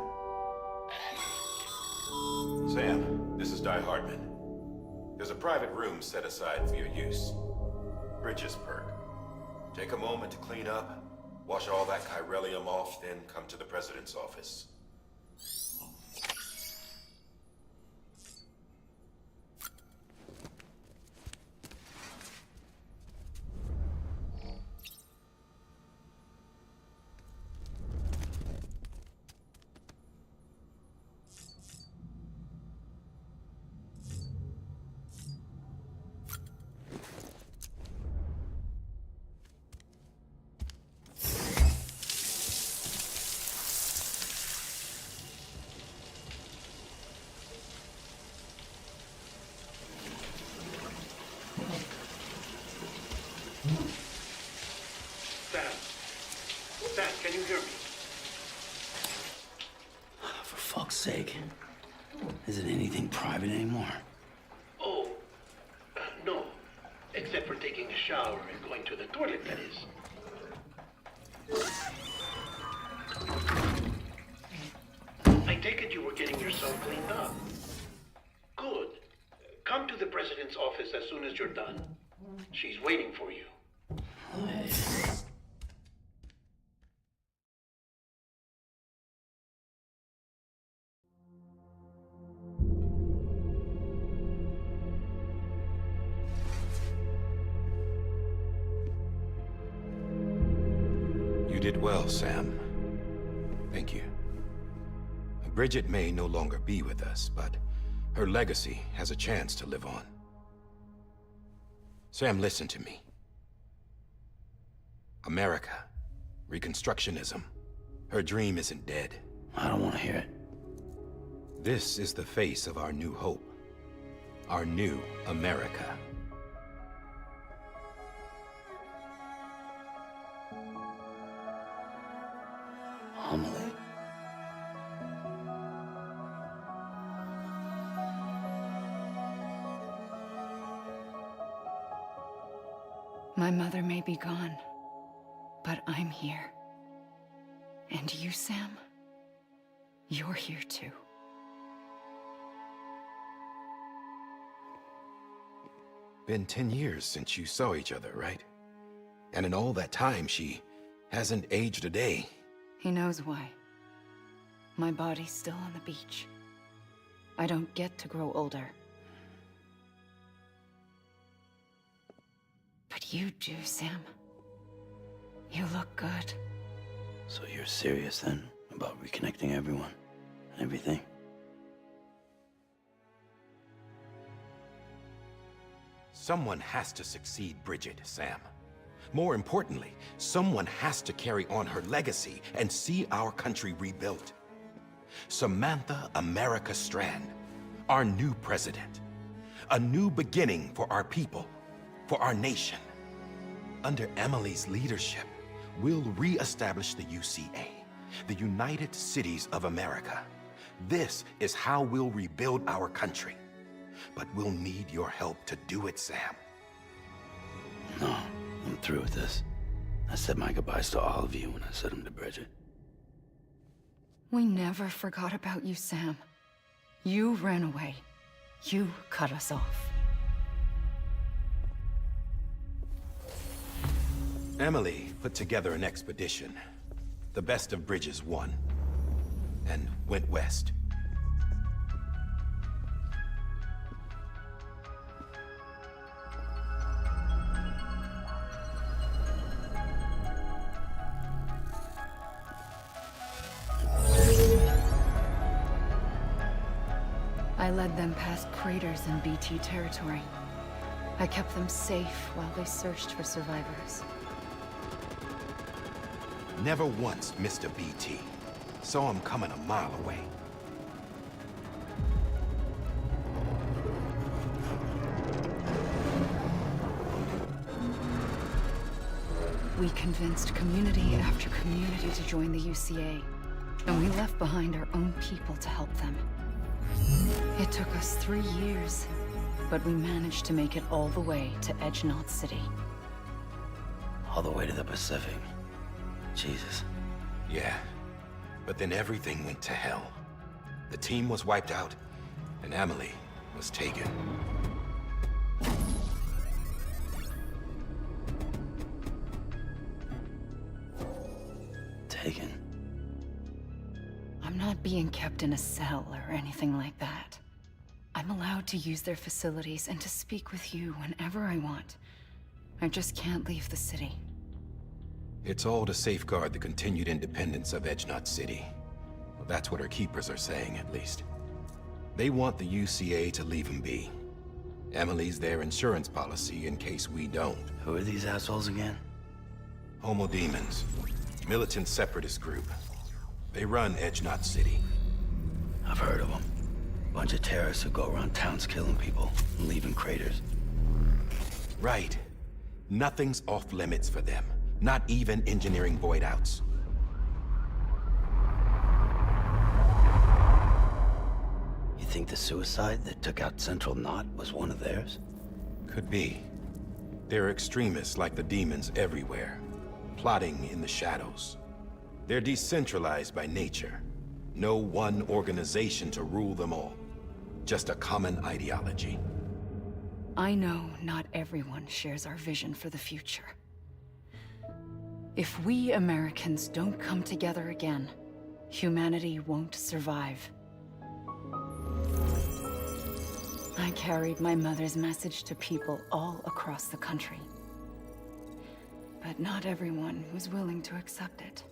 Sam, this is Di Hartman. There's a private room set aside for your use. Bridges perk. Take a moment to clean up, wash all that chiralium off, then come to the president's office. Sam, can you hear me? For fuck's sake. Is it anything private anymore? Oh, no. Except for taking a shower and going to the toilet, that is. I take it you were getting yourself cleaned up. Good. Come to the president's office as soon as you're done. She's waiting for you. did well, Sam. Thank you. Bridget may no longer be with us, but her legacy has a chance to live on. Sam, listen to me. America, Reconstructionism, her dream isn't dead. I don't want to hear it. This is the face of our new hope. Our new America. Amelie. My mother may be gone, but I'm here. And you, Sam, you're here too. Been 10 years since you saw each other, right? And in all that time, she hasn't aged a day. He knows why. My body's still on the beach. I don't get to grow older. But you do, Sam. You look good. So you're serious then about reconnecting everyone and everything? Someone has to succeed Bridget, Sam. More importantly, someone has to carry on her legacy and see our country rebuilt. Samantha America Strand, our new president. A new beginning for our people, for our nation. Under Emily's leadership, we'll re-establish the UCA, the United Cities of America. This is how we'll rebuild our country. But we'll need your help to do it, Sam. No, I'm through with this. I said my goodbyes to all of you when I said them to Bridget. We never forgot about you, Sam. You ran away. You cut us off. Emily put together an expedition. The best of Bridges won. And went west. I led them past craters in BT territory. I kept them safe while they searched for survivors. Never once missed a BT. Saw him coming a mile away. We convinced community after community to join the UCA, and we left behind our own people to help them. It took us 3 years, but we managed to make it all the way to Edge Knot City. All the way to the Pacific. Jesus. Yeah, but then everything went to hell. The team was wiped out, and Emily was taken. Taken? I'm not being kept in a cell or anything like that. I'm allowed to use their facilities and to speak with you whenever I want. I just can't leave the city. It's all to safeguard the continued independence of Edge Knot City. Well, that's what our keepers are saying, at least. They want the UCA to leave them be. Emily's their insurance policy in case we don't. Who are these assholes again? Homo Demons. Militant separatist group. They run Edge Knot City. I've heard of them. Bunch of terrorists who go around towns killing people and leaving craters. Right. Nothing's off limits for them. Not even engineering void outs. You think the suicide that took out Central Knot was one of theirs? Could be. There are extremists like the demons everywhere, plotting in the shadows. They're decentralized by nature. No one organization to rule them all. Just a common ideology. I know not everyone shares our vision for the future. If we Americans don't come together again, humanity won't survive. I carried my mother's message to people all across the country. But not everyone was willing to accept it.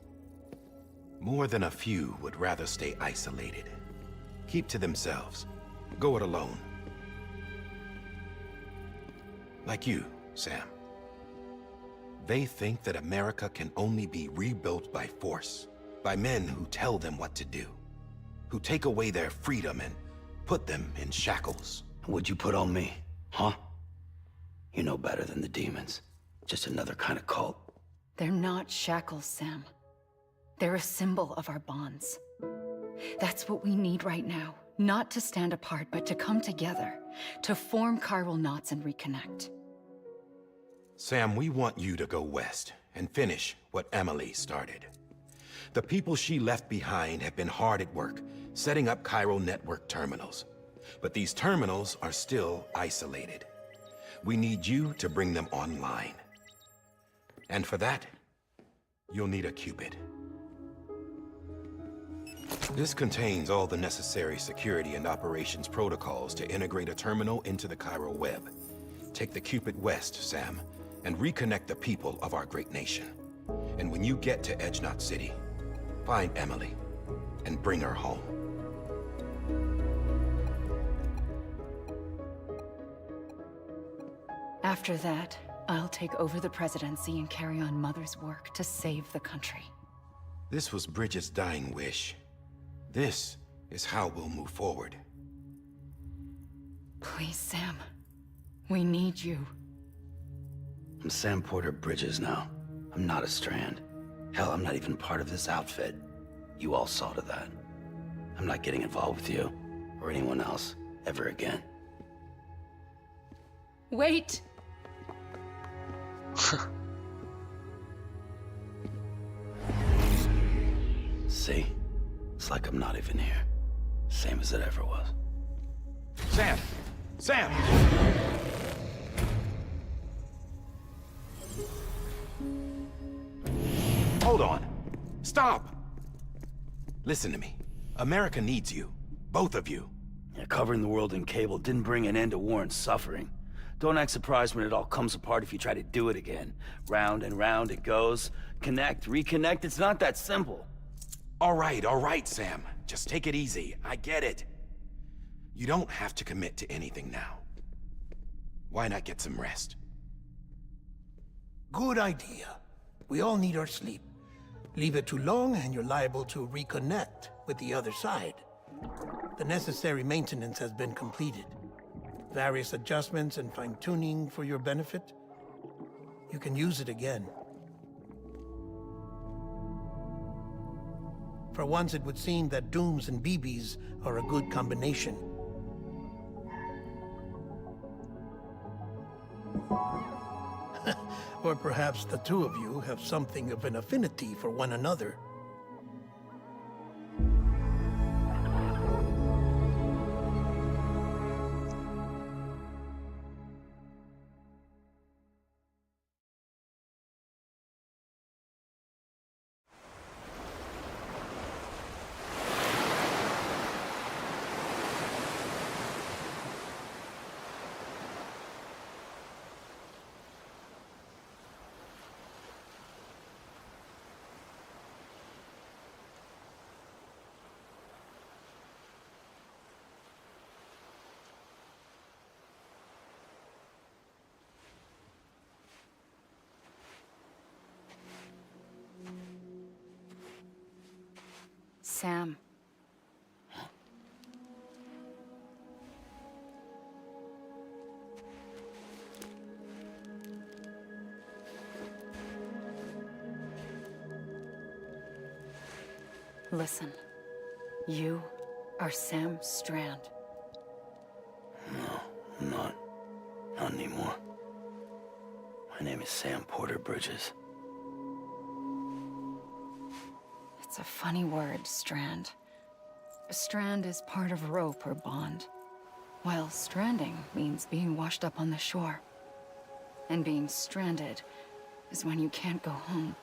More than a few would rather stay isolated. Keep to themselves. Go it alone. Like you, Sam. They think that America can only be rebuilt by force, by men who tell them what to do, who take away their freedom and put them in shackles. What'd you put on me, huh? You know better than the demons. Just another kind of cult. They're not shackles, Sam. They're a symbol of our bonds. That's what we need right now. Not to stand apart, but to come together. To form chiral knots and reconnect. Sam, we want you to go west and finish what Emily started. The people she left behind have been hard at work, setting up chiral network terminals. But these terminals are still isolated. We need you to bring them online. And for that, you'll need a Cupid. This contains all the necessary security and operations protocols to integrate a terminal into the chiral web. Take the Cupid west, Sam, and reconnect the people of our great nation. And when you get to Edge Knot City, find Emily and bring her home. After that, I'll take over the presidency and carry on Mother's work to save the country. This was Bridget's dying wish. This is how we'll move forward. Please, Sam. We need you. I'm Sam Porter Bridges now. I'm not a Strand. Hell, I'm not even part of this outfit. You all saw to that. I'm not getting involved with you, or anyone else, ever again. Wait! See? It's like I'm not even here. Same as it ever was. Sam! Sam! Hold on. Stop! Listen to me. America needs you. Both of you. Yeah, covering the world in cable didn't bring an end to war and suffering. Don't act surprised when it all comes apart if you try to do it again. Round and round it goes. Connect, reconnect, it's not that simple. All right, Sam. Just take it easy. I get it. You don't have to commit to anything now. Why not get some rest? Good idea. We all need our sleep. Leave it too long and you're liable to reconnect with the other side. The necessary maintenance has been completed. Various adjustments and fine-tuning for your benefit. You can use it again. For once, it would seem that Dooms and BBs are a good combination. Or perhaps the two of you have something of an affinity for one another. Sam. Listen. You are Sam Strand. No, I'm not. Not anymore. My name is Sam Porter Bridges. It's a funny word, strand. A strand is part of rope or bond, while stranding means being washed up on the shore. And being stranded is when you can't go home.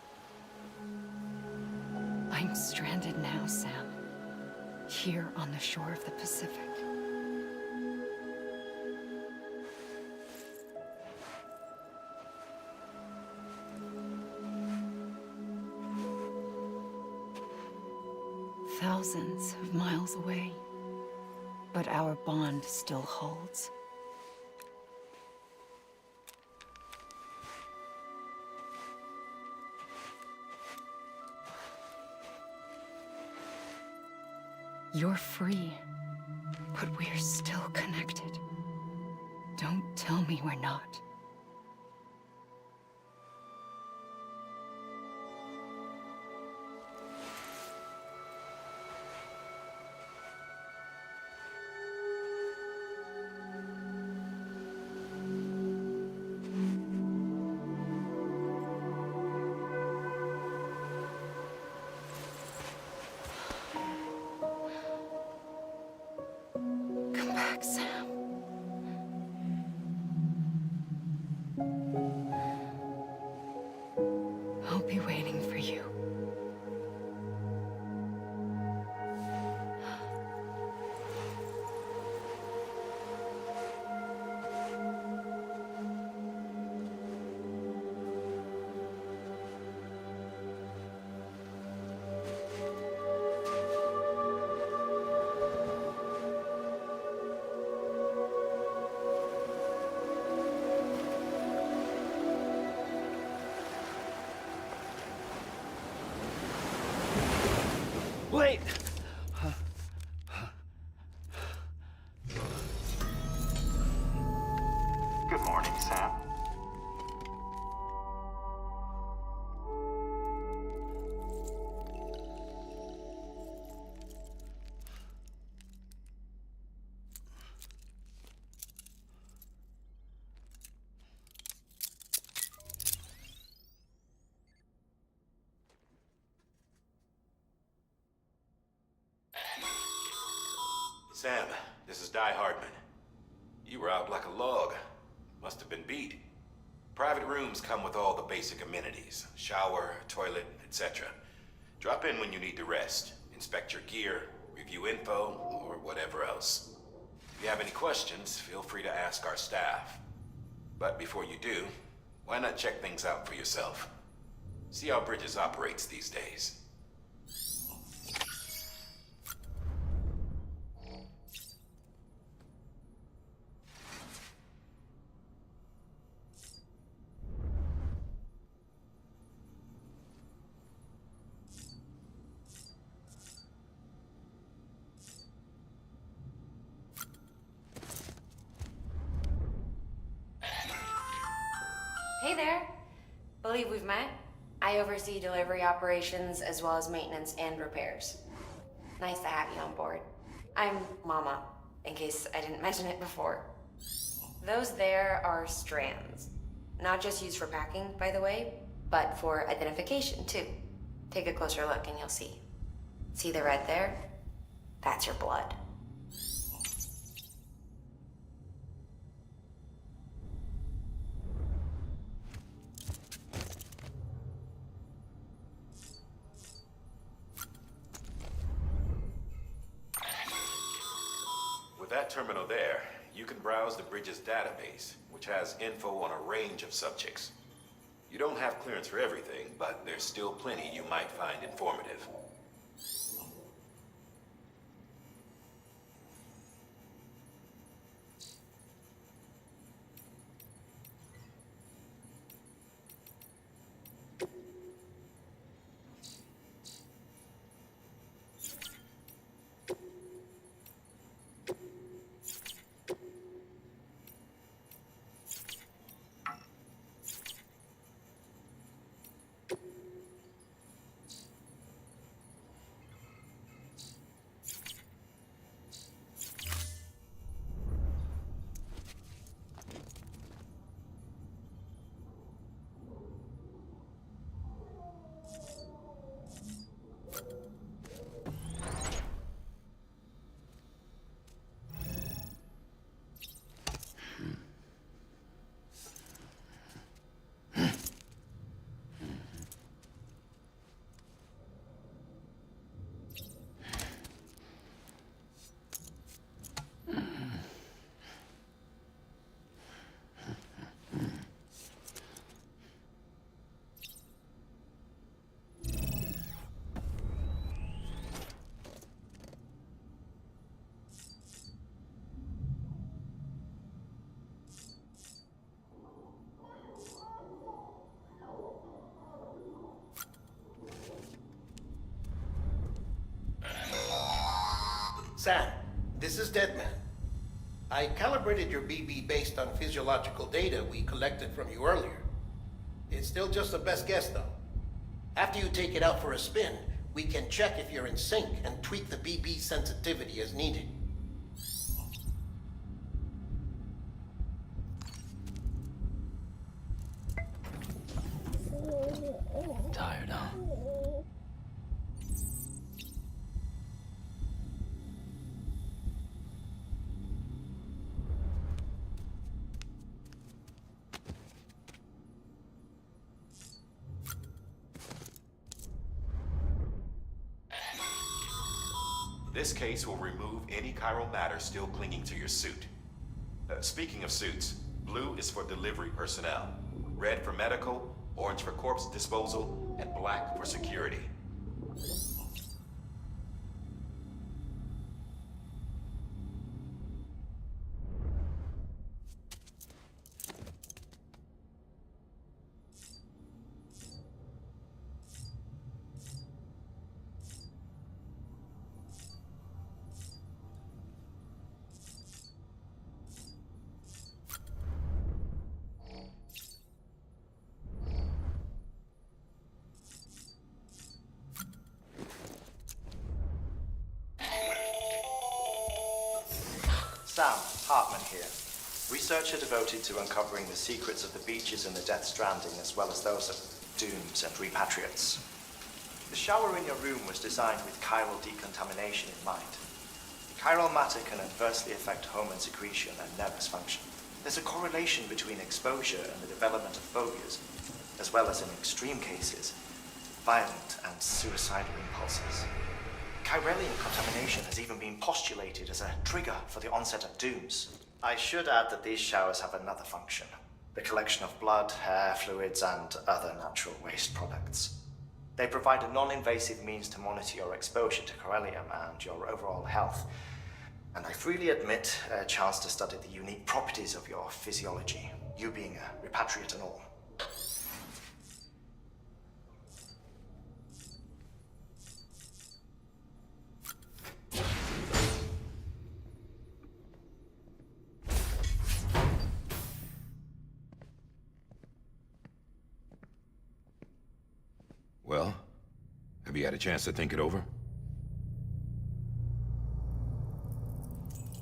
I'm stranded now, Sam. Here on the shore of the Pacific. thousands of miles away, but our bond still holds. You're free, but we're still connected. Don't tell me we're not. Come back, Sam. I'll be waiting for you. Wait! Good morning, Sam. Sam, this is Di Hardman. You were out like a log. Must have been beat. Private rooms come with all the basic amenities. Shower, toilet, etc. Drop in when you need to rest. Inspect your gear, review info, or whatever else. If you have any questions, feel free to ask our staff. But before you do, why not check things out for yourself? See how Bridges operates these days. Hey there. Believe we've met. I oversee delivery operations as well as maintenance and repairs. Nice to have you on board. I'm Mama, in case I didn't mention it before. Those there are strands. Not just used for packing, by the way, but for identification too. Take a closer look and you'll see. See the red there? That's your blood. With that terminal there, you can browse the Bridges database, which has info on a range of subjects. You don't have clearance for everything, but there's still plenty you might find informative. Sam, this is Deadman. I calibrated your BB based on physiological data we collected from you earlier. It's still just a best guess, though. After you take it out for a spin, we can check if you're in sync and tweak the BB sensitivity as needed. Tired, huh? This case will remove any chiral matter still clinging to your suit. Speaking of suits, blue is for delivery personnel, red for medical, orange for corpse disposal, and black for security. Sam, Hartman here. Researcher devoted to uncovering the secrets of the beaches in the Death Stranding, as well as those of dooms and repatriates. The shower in your room was designed with chiral decontamination in mind. Chiral matter can adversely affect hormone secretion and nervous function. There's a correlation between exposure and the development of phobias, as well as in extreme cases, violent and suicidal impulses. Chiralian contamination has even been postulated as a trigger for the onset of dooms. I should add that these showers have another function: the collection of blood, hair, fluids, and other natural waste products. They provide a non-invasive means to monitor your exposure to chiralium and your overall health. And I freely admit a chance to study the unique properties of your physiology, you being a repatriate and all. Well, have you had a chance to think it over?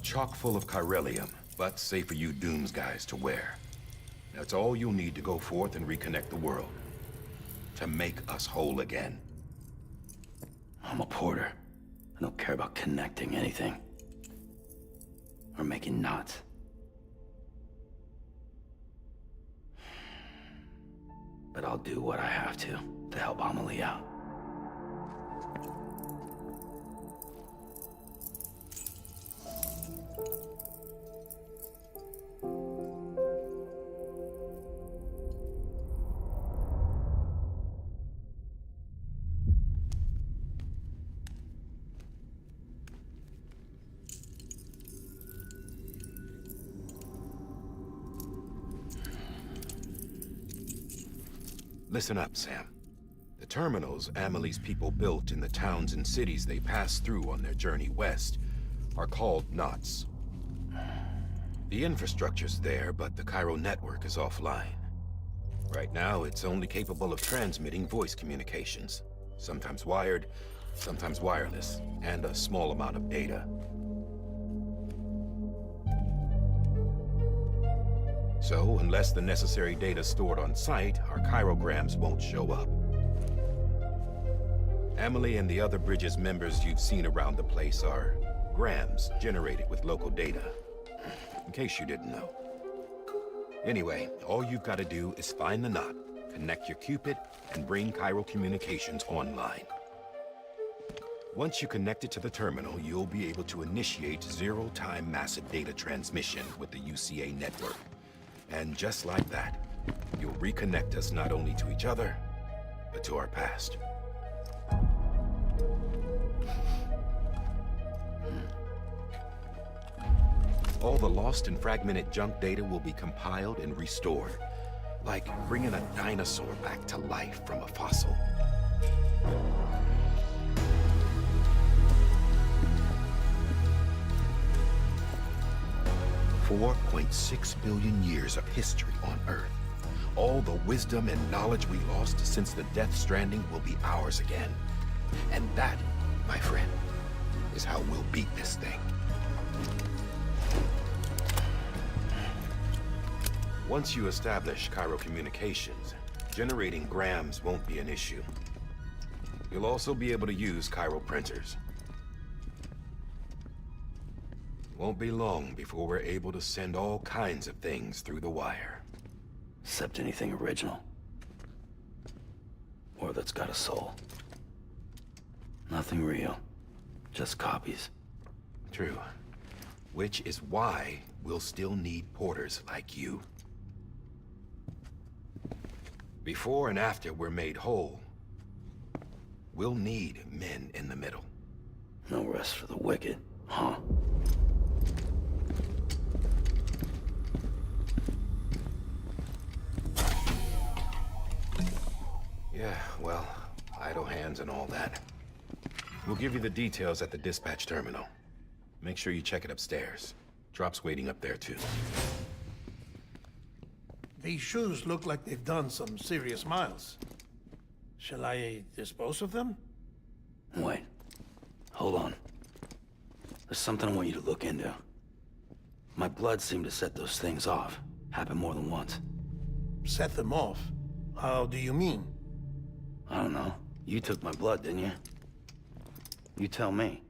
Chock full of chiralium, but safe for you Dooms guys to wear. That's all you'll need to go forth and reconnect the world. To make us whole again. I'm a porter. I don't care about connecting anything. Or making knots. But I'll do what I have to help Amelie out. Listen up, Sam. The terminals Amelie's people built in the towns and cities they passed through on their journey west are called knots. The infrastructure's there, but the chiral network is offline. Right now, it's only capable of transmitting voice communications. Sometimes wired, sometimes wireless, and a small amount of data. So, unless the necessary data's stored on site, our chirograms won't show up. Amelie and the other Bridges members you've seen around the place are grams generated with local data. In case you didn't know. Anyway, all you've got to do is find the knot, connect your Cupid, and bring chiral communications online. Once you connect it to the terminal, you'll be able to initiate zero-time massive data transmission with the UCA network. And just like that, you'll reconnect us not only to each other, but to our past. All the lost and fragmented junk data will be compiled and restored, like bringing a dinosaur back to life from a fossil. 4.6 billion years of history on Earth. All the wisdom and knowledge we lost since the Death Stranding will be ours again. And that, my friend, is how we'll beat this thing. Once you establish Cairo communications, generating grams won't be an issue. You'll also be able to use Cairo printers. Won't be long before we're able to send all kinds of things through the wire. Except anything original. Or that's got a soul. Nothing real. Just copies. True. Which is why we'll still need porters like you. Before and after we're made whole, we'll need men in the middle. No rest for the wicked, huh? Yeah, well, idle hands and all that. We'll give you the details at the dispatch terminal. Make sure you check it upstairs. Drop's waiting up there, too. These shoes look like they've done some serious miles. Shall I dispose of them? Wait. Hold on. There's something I want you to look into. My blood seemed to set those things off. Happened more than once. Set them off? How do you mean? I don't know. You took my blood, didn't you? You tell me.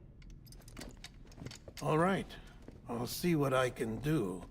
All right. I'll see what I can do.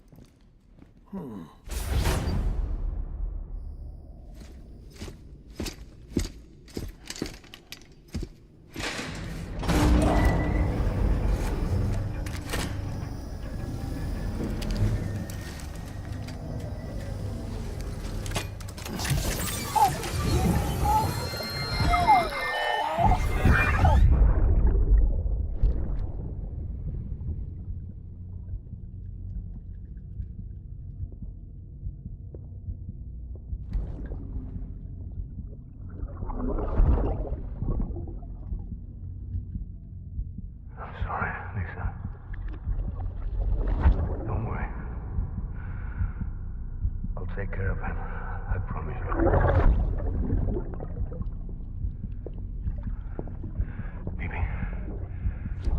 Take care of him. I promise you. Baby.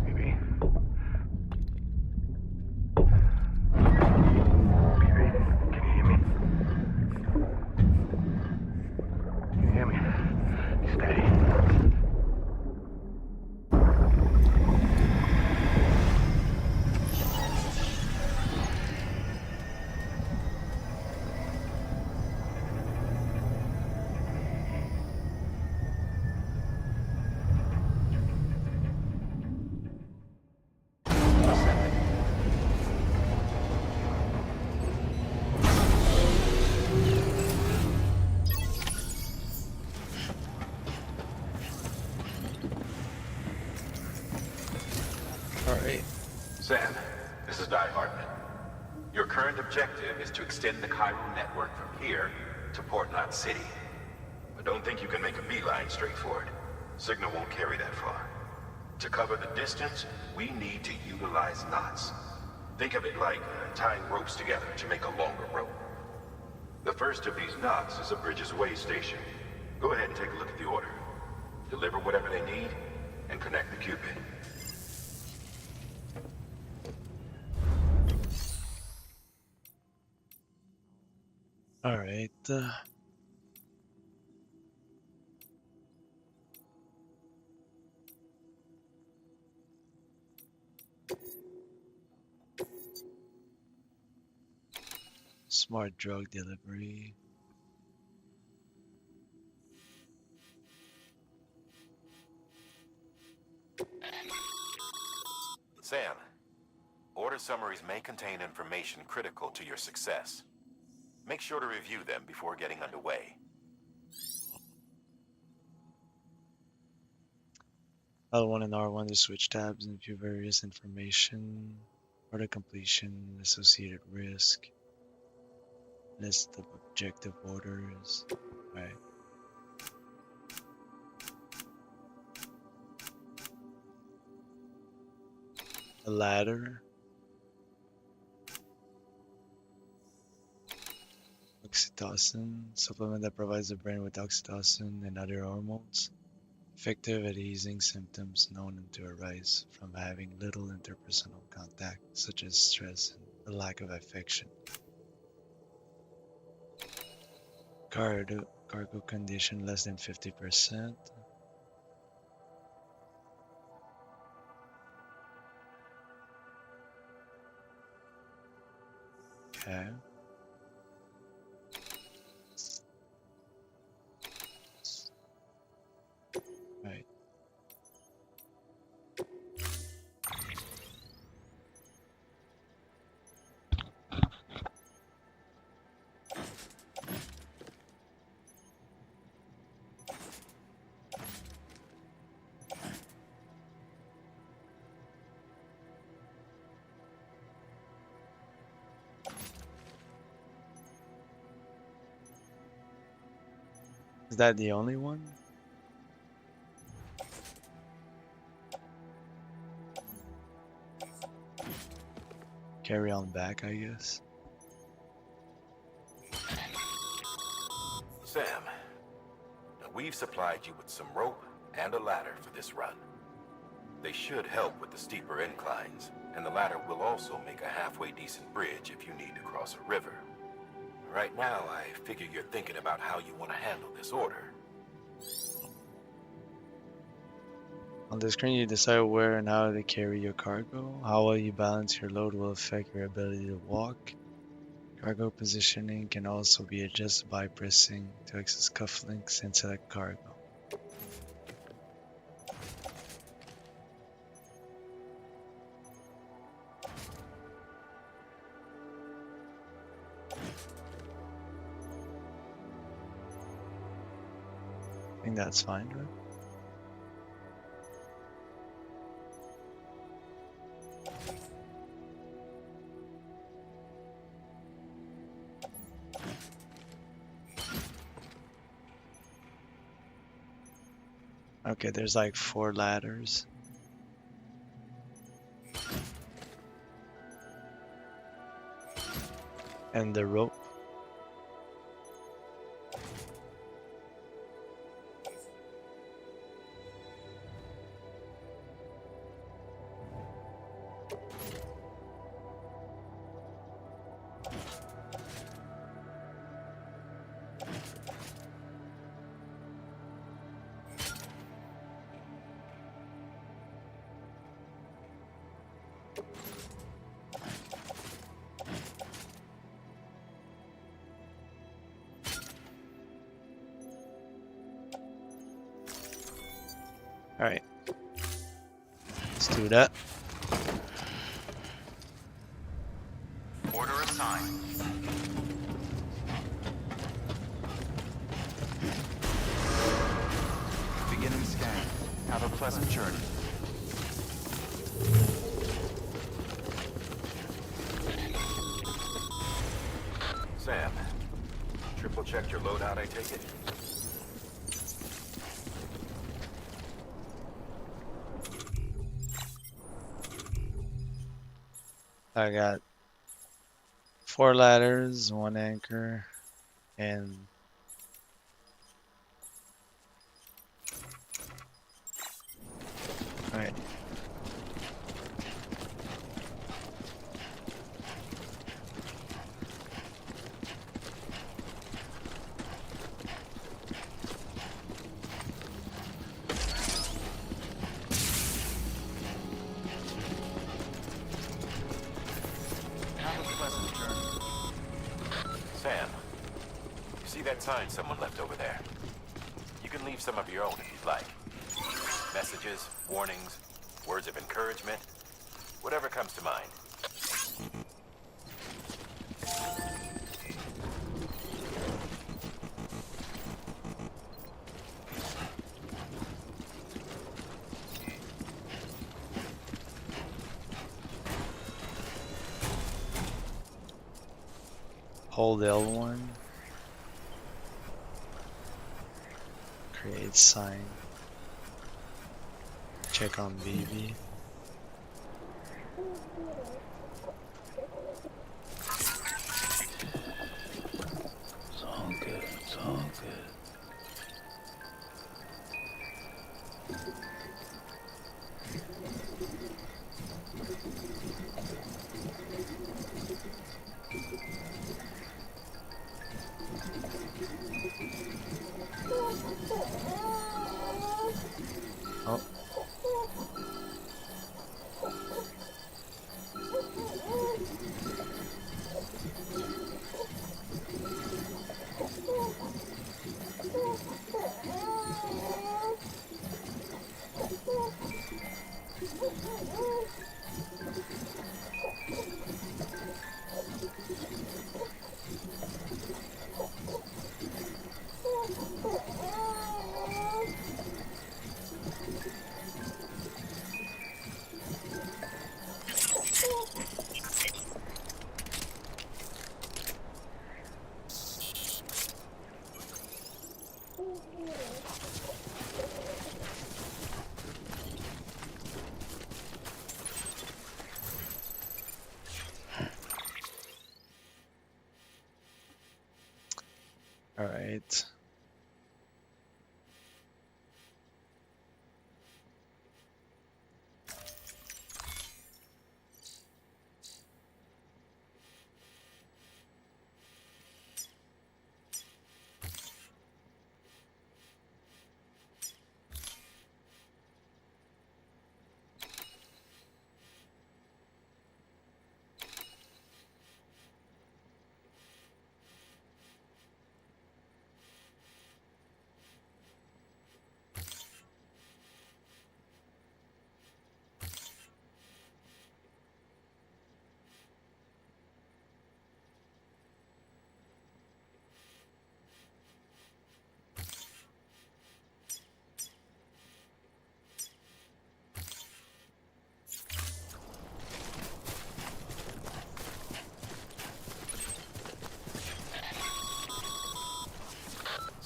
Baby. Baby, can you hear me? Can you hear me? Steady. Sam, this is Di Hartman. Your current objective is to extend the Cairo network from here to Port Knot City. But don't think you can make a beeline straight for it. Signal won't carry that far. To cover the distance, we need to utilize knots. Think of it like tying ropes together to make a longer rope. The first of these knots is a Bridges Way station. Go ahead and take a look at the order. Deliver whatever they need, and connect the Cupid. All right. Smart drug delivery. Sam, order summaries may contain information critical to your success. Make sure to review them before getting underway. L1 and R1 to switch tabs and view various information. Order completion, associated risk. List of objective orders. Alright. A ladder. oxytocin, supplement that provides the brain with oxytocin and other hormones, effective at easing symptoms known to arise from having little interpersonal contact, such as stress and the lack of affection. Cargo condition less than 50%. Okay. Right. Is that the only one? Carry on back, I guess. Sam, now we've supplied you with some rope and a ladder for this run. They should help with the steeper inclines, and the ladder will also make a halfway decent bridge if you need to cross a river. Right now, I figure you're thinking about how you want to handle this order. On the screen, you decide where and how to carry your cargo. How well you balance your load will affect your ability to walk. Cargo positioning can also be adjusted by pressing to access cufflinks and select cargo. I think that's fine, right? Okay, there's like 4 ladders. And the rope. Alright. Let's do that. Order assigned. Beginning scan. Have a pleasant journey. Sam, triple checked your loadout, I take it? I got 4 ladders, 1 anchor, and alright. Sam, you see that sign someone left over there? You can leave some of your own if you'd like. Messages, warnings, words of encouragement, whatever comes to mind. Hold L1. Create sign. Check on BB. So, All right.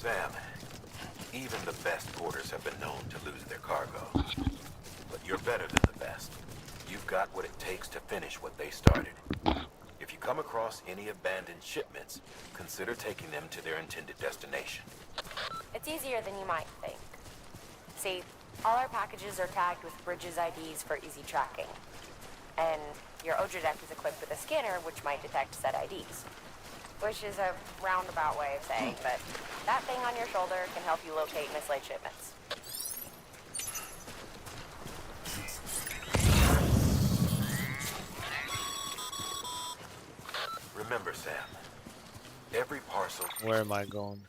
Sam, even the best porters have been known to lose their cargo. But you're better than the best. You've got what it takes to finish what they started. If you come across any abandoned shipments, consider taking them to their intended destination. It's easier than you might think. See, all our packages are tagged with Bridges IDs for easy tracking. And your Odra deck is equipped with a scanner which might detect said IDs. Which is a roundabout way of saying, but that thing on your shoulder can help you locate mislaid shipments. Remember, Sam, every parcel... Where am I going?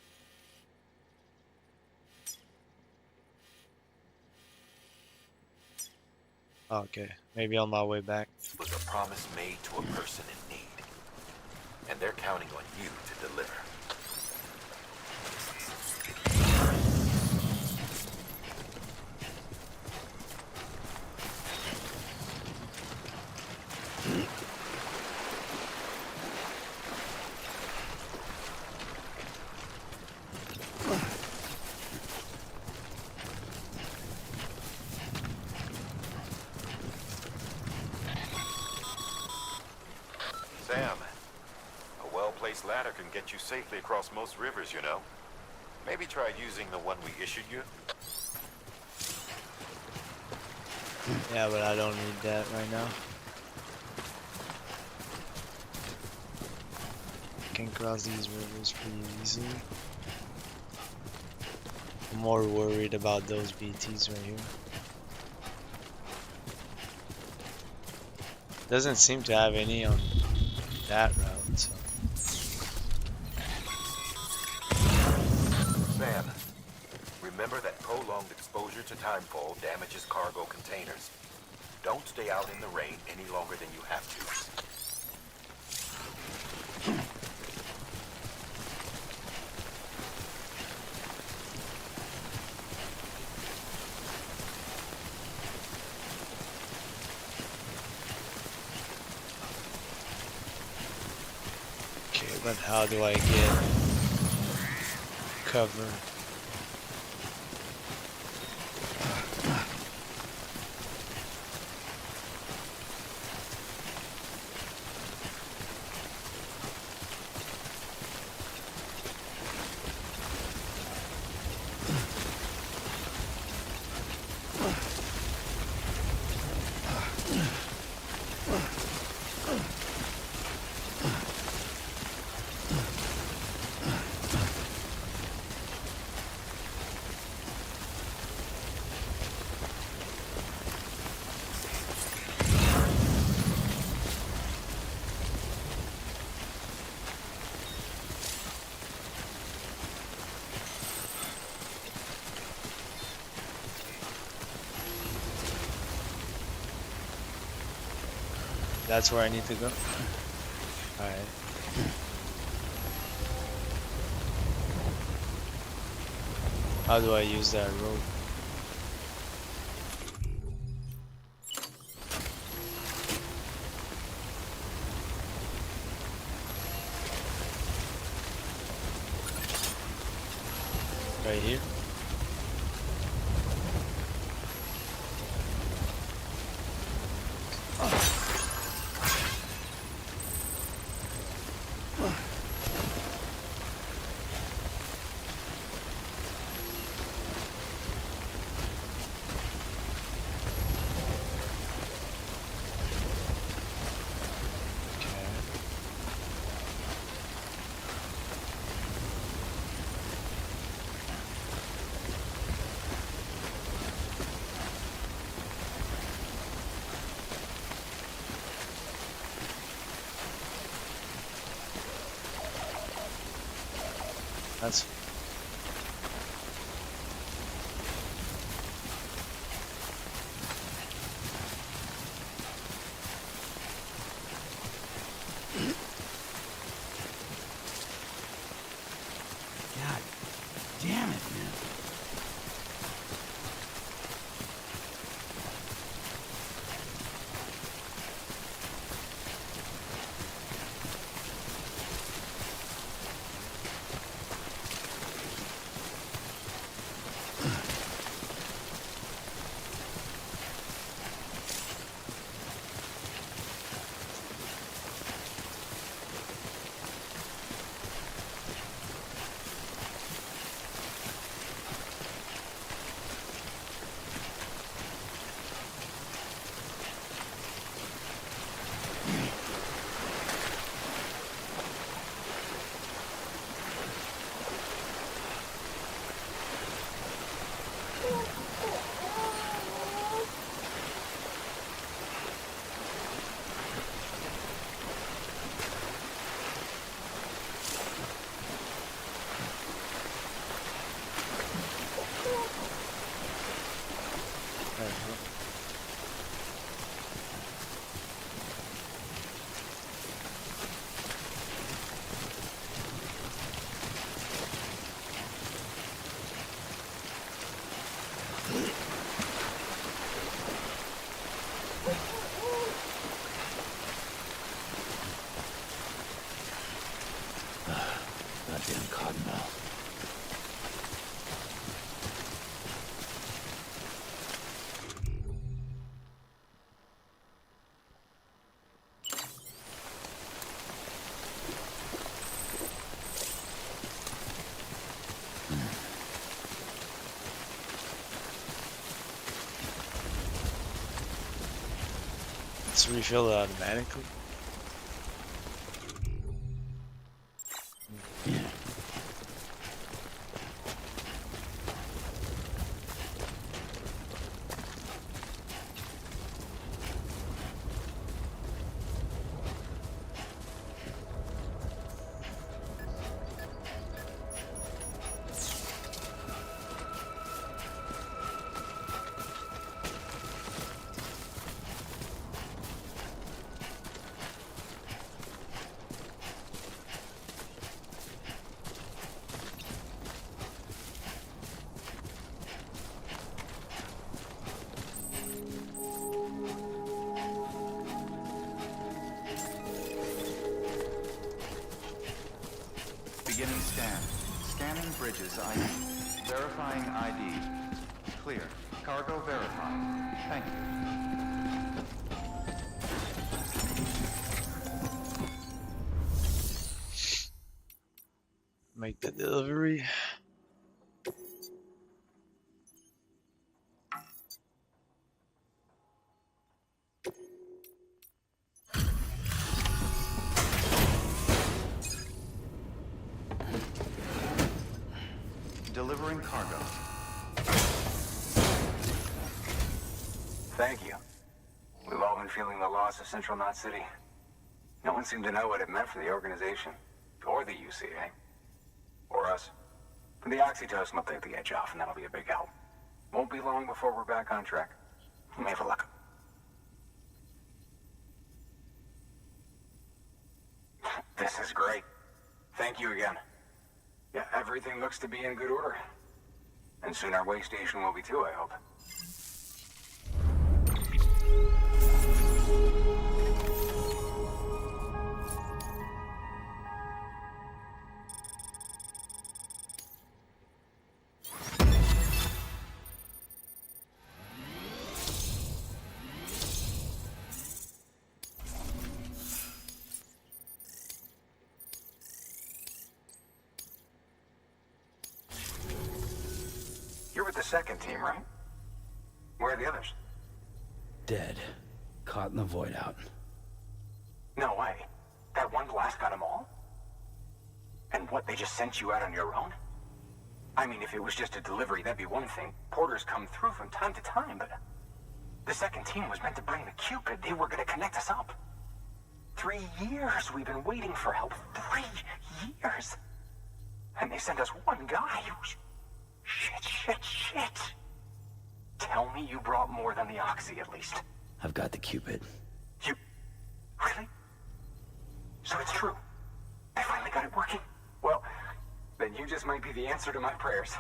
Okay, maybe on my way back. ...was a promise made to a person in need. And they're counting on you to deliver. Sam, a well-placed ladder can get you safely across most rivers, you know. Maybe try using the one we issued you. Yeah, but I don't need that right now. I can cross these rivers pretty easily. I'm more worried about those BTs right here. Doesn't seem to have any on that route, so. Sam, remember that prolonged exposure to timefall damages cargo containers. Don't stay out in the rain any longer than you have to. Okay, but how do I get cover? That's where I need to go? Alright. How do I use that rope? Right here? That's God damn it, man. Goddamn cottonmouth. it's refilled automatically. Beginning scan. Scanning bridges ID. Verifying ID. Clear. Cargo verified. Thank you. Make the delivery. Delivering cargo. Thank you. We've all been feeling the loss of Central Knot City. No one seemed to know what it meant for the organization, or the UCA, or us. The oxytocin will take the edge off, and that'll be a big help. Won't be long before we're back on track. You may have a look. This is great. Thank you again. Yeah, everything looks to be in good order. And soon our way station will be too, I hope. You're with the second team, right? Where are the others? Dead. Caught in the void out. No way. That one blast got them all? And what, they just sent you out on your own? I mean, if it was just a delivery, that'd be one thing. Porters come through from time to time, but... The second team was meant to bring the Cupid. They were gonna connect us up. 3 years we've been waiting for help. 3 years! And they sent us one guy. Shit. Tell me you brought more than the Oxy, at least. I've got the Cupid. You... Really? So it's true. I finally got it working. Well, then you just might be the answer to my prayers.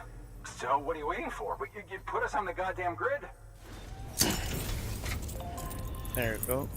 So what are you waiting for? You put us on the goddamn grid. There we go.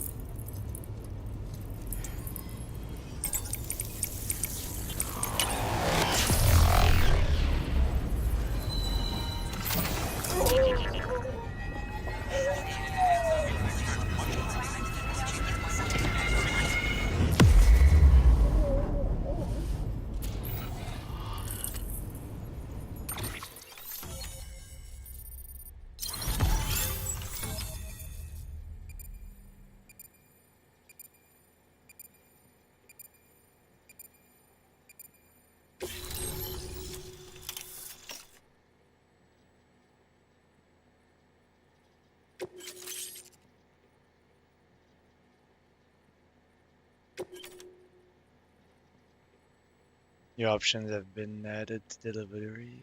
New options have been added to delivery.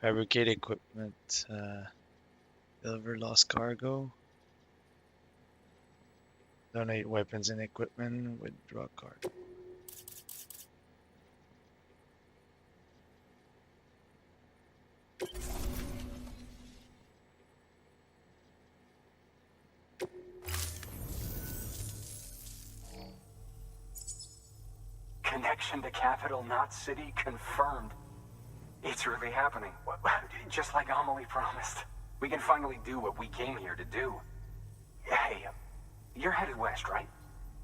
Fabricate equipment. Deliver lost cargo. Donate weapons and equipment. Withdraw cargo. Connection to capital, not city, confirmed. It's really happening. Just like Amelie promised. We can finally do what we came here to do. Hey, you're headed west, right?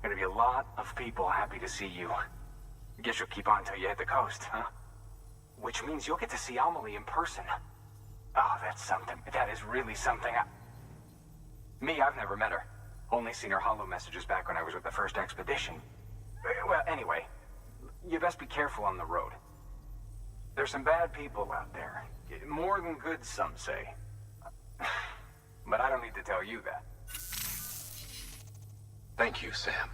Gonna be a lot of people happy to see you. Guess you'll keep on till you hit the coast, huh? Which means you'll get to see Amelie in person. Oh, that's something. That is really something. Me, I've never met her. Only seen her holo messages back when I was with the first expedition. Well, anyway, you best be careful on the road. There's some bad people out there. More than good, some say. But I don't need to tell you that. Thank you, Sam.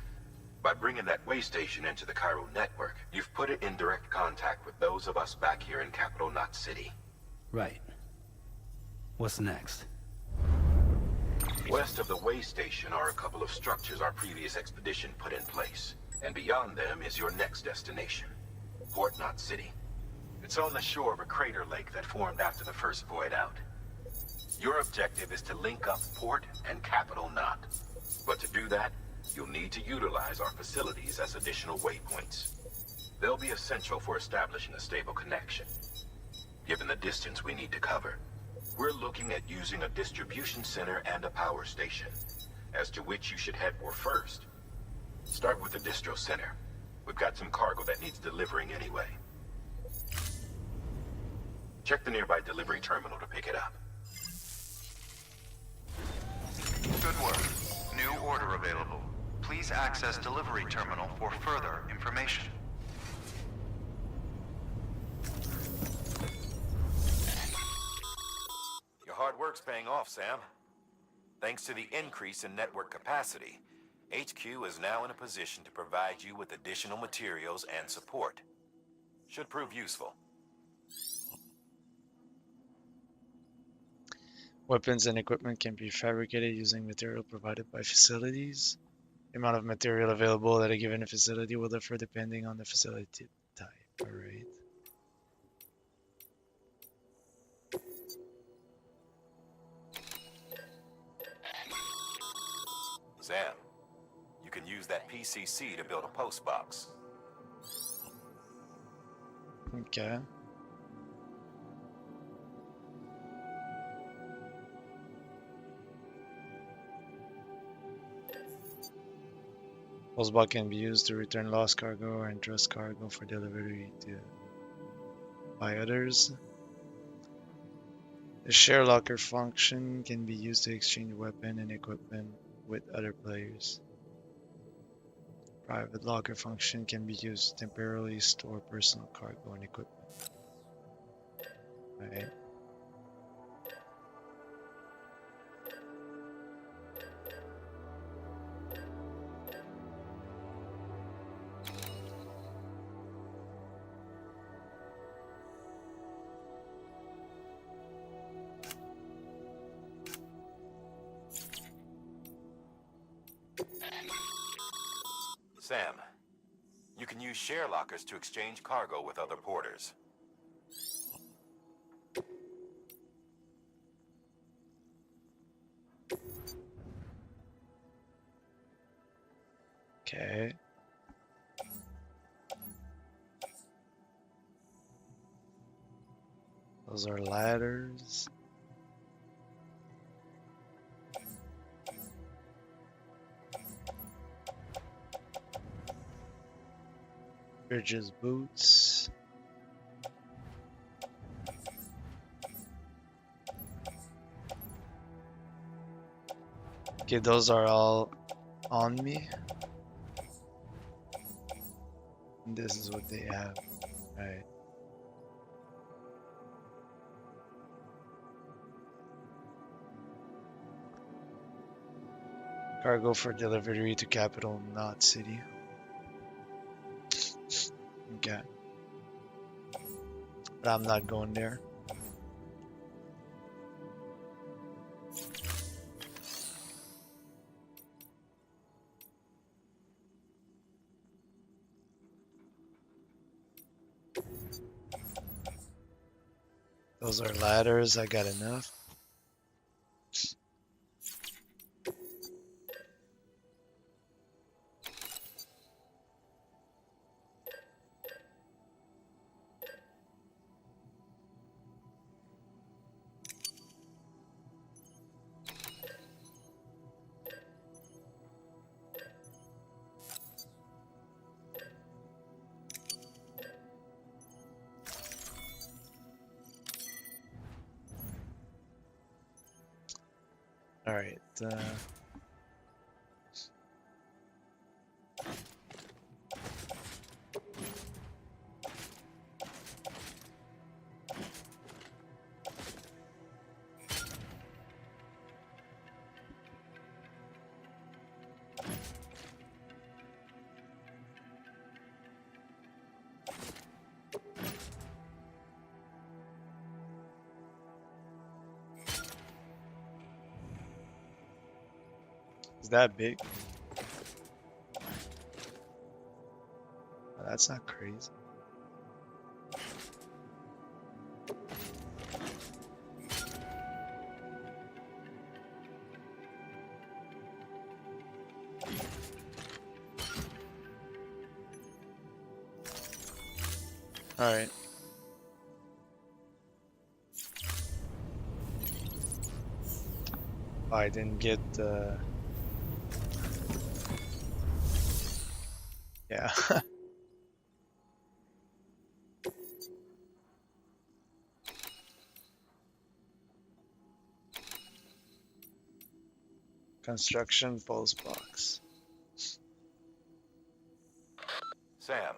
By bringing that way station into the Cairo network, you've put it in direct contact with those of us back here in Capital Knot City. Right. What's next? West of the way station are a couple of structures our previous expedition put in place. And beyond them is your next destination, Port Knot City. It's on the shore of a crater lake that formed after the first void out. Your objective is to link up Port and Capital Knot. But to do that, you'll need to utilize our facilities as additional waypoints. They'll be essential for establishing a stable connection. Given the distance we need to cover, we're looking at using a distribution center and a power station, as to which you should head for first. Start with the distro center. We've got some cargo that needs delivering anyway. Check the nearby delivery terminal to pick it up. Good work. New order available. Please access delivery terminal for further information. Your hard work's paying off, Sam. Thanks to the increase in network capacity, HQ is now in a position to provide you with additional materials and support. Should prove useful. Weapons and equipment can be fabricated using material provided by facilities. The amount of material available at a given facility will differ depending on the facility type. Alright. Sam, you can use that PCC to build a post box. Okay. Postbox can be used to return lost cargo or entrust cargo for delivery to by others. The share locker function can be used to exchange weapon and equipment with other players. Private locker function can be used to temporarily store personal cargo and equipment. Right. Sam, you can use share lockers to exchange cargo with other porters. Okay. Those are ladders. Bridges, boots. Okay, those are all on me. And this is what they have. Right. Cargo for delivery to capital, not city. Okay. But I'm not going there. Those are ladders, I got enough. All right. Is that big? Oh, that's not crazy. All right. I didn't get the. Yeah. Construction post box. Sam,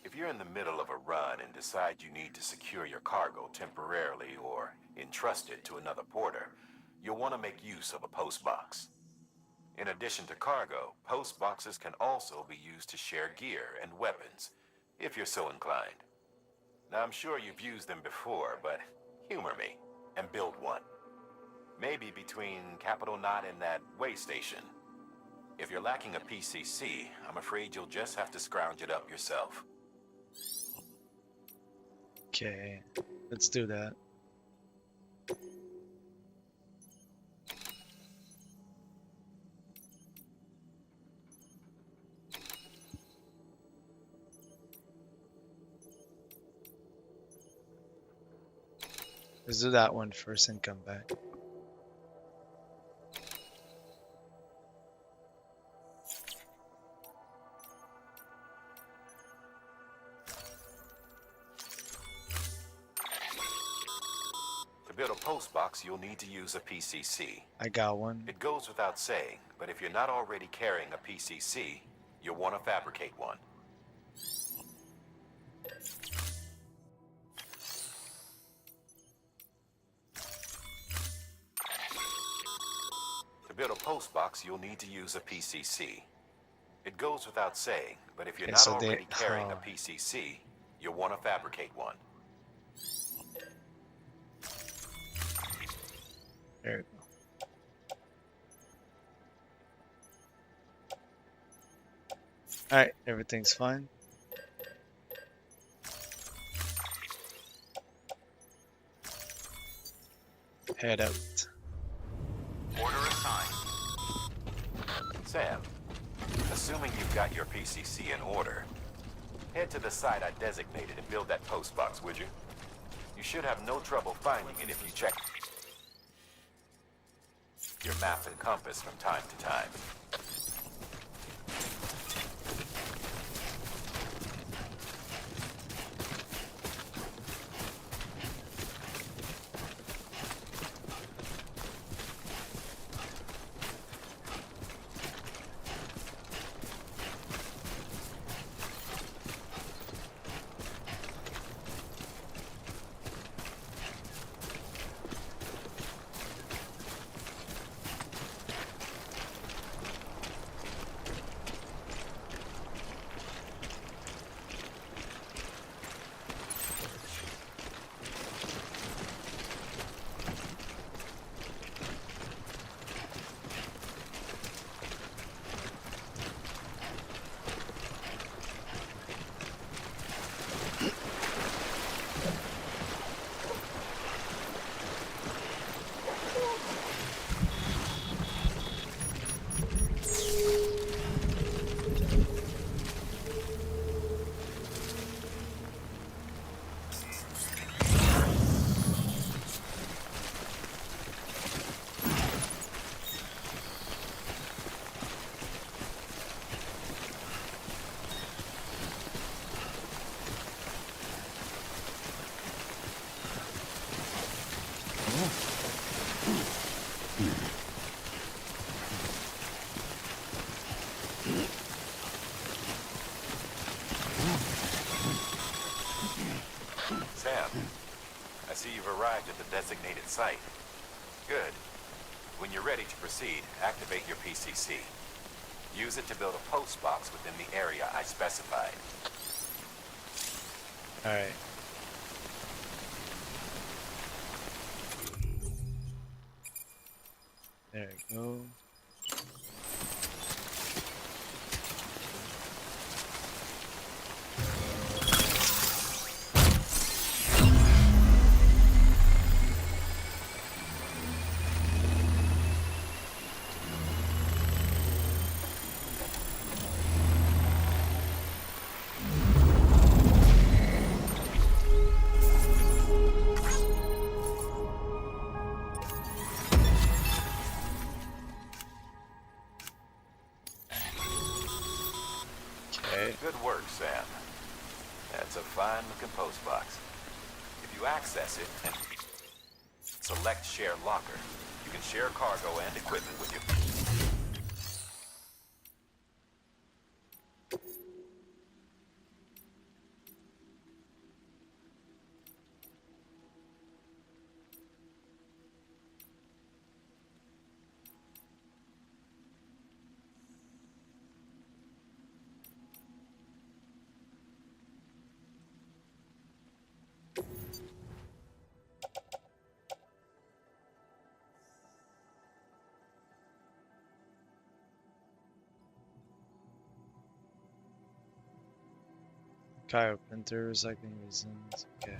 if you're in the middle of a run and decide you need to secure your cargo temporarily or entrust it to another porter, you'll want to make use of a post box. In addition to cargo, post boxes can also be used to share gear and weapons, if you're so inclined. Now, I'm sure you've used them before, but humor me and build one. Maybe between Capital Knot and that way station. If you're lacking a PCC, I'm afraid you'll just have to scrounge it up yourself. Okay, let's do that. Let's do that one first and come back. To build a post box, you'll need to use a PCC. I got one. It goes without saying, but if you're not already carrying a PCC, you'll want to fabricate one. To build a post box, you'll need to use a PCC. It goes without saying, but if you're not already carrying a PCC, you'll want to fabricate one. There we go. Alright, everything's fine. Head out. Order assigned. Sam, assuming you've got your PCC in order, head to the site I designated and build that post box, would you? You should have no trouble finding it if you check your map and compass from time to time. Sam, I see you've arrived at the designated site. Good. When you're ready to proceed, activate your PCC. Use it to build a post box within the area I specified. Alright. There we go. Good work, Sam. That's a fine-looking post box. If you access it and select Share Locker, you can share cargo and equipment with you. Cryo printer, recycling resins. Okay.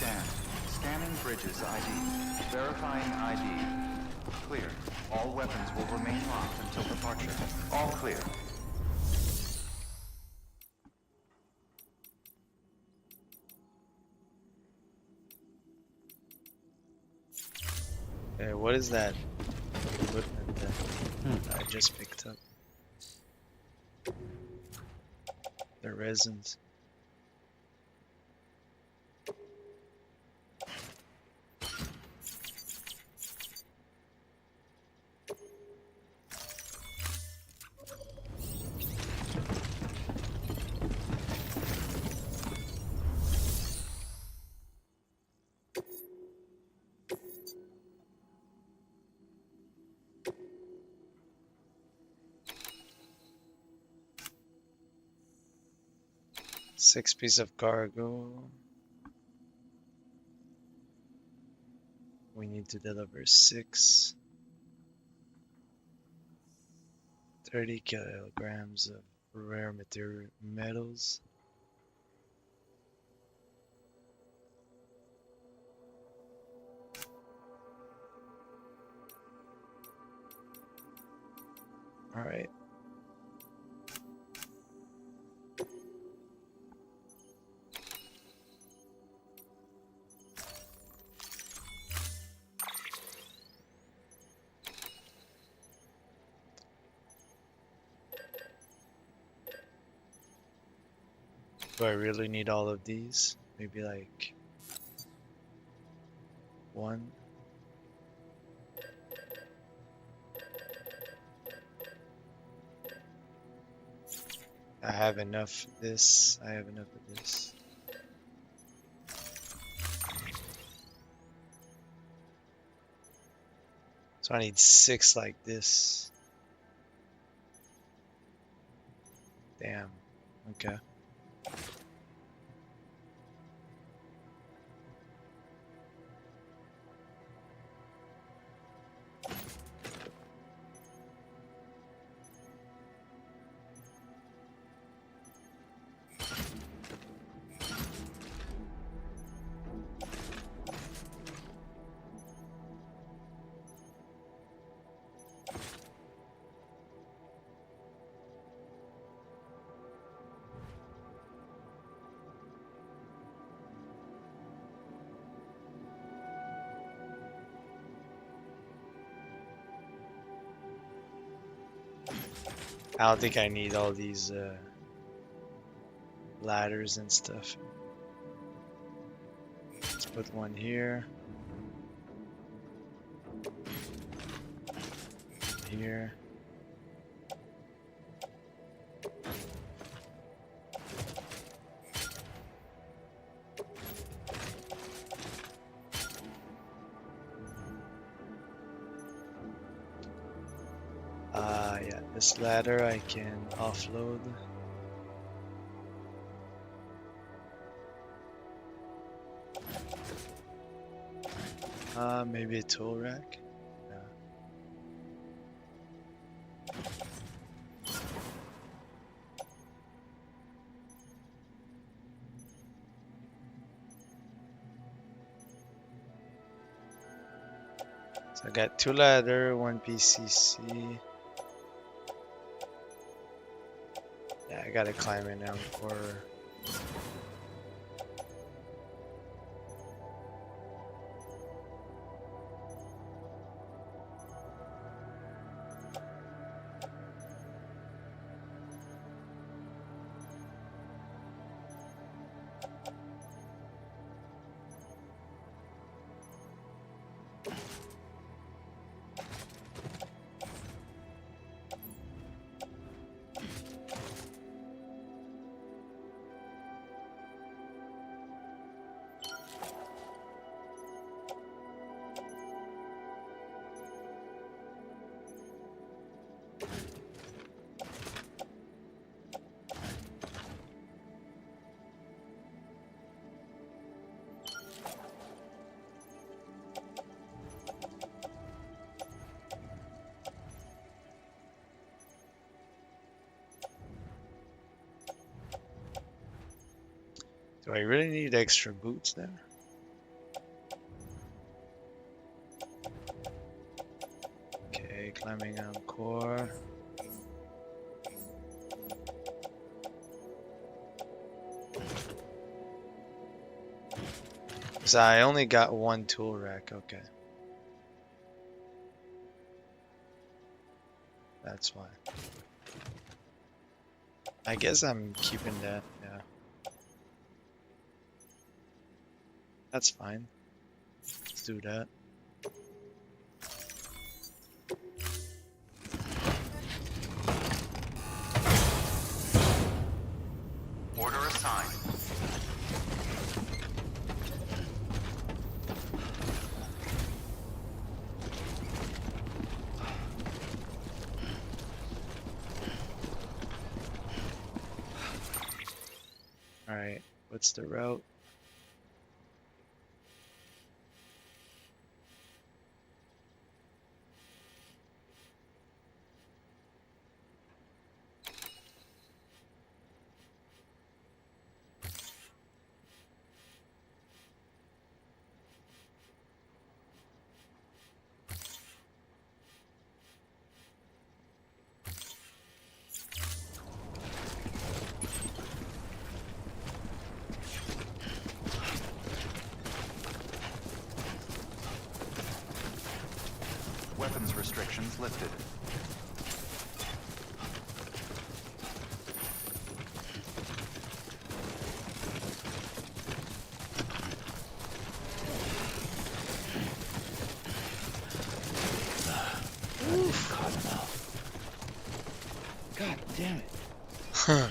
Scanned. Scanning bridges ID. Verifying ID. Clear. All weapons will remain locked until departure. All clear. Okay, what is that equipment that I just picked up? The resins. Six piece of cargo. We need to deliver 6. 30 kilograms of rare metals. All right. Do I really need all of these? Maybe like 1. I have enough of this. I have enough of this. So I need 6 like this. Damn. Okay. I don't think I need all these ladders and stuff. Let's put one here. Here. Yeah, this ladder I can offload. Maybe a tool rack. Yeah. So I got 2 ladder, 1 PCC. Yeah, I gotta climb it now for. Do I really need extra boots there? Climbing on core. So I only got one tool rack, okay. That's why. I guess I'm keeping that, yeah. That's fine. Let's do that. Order assigned. Alright, what's the route? Weapons restrictions lifted. God damn it. Huh.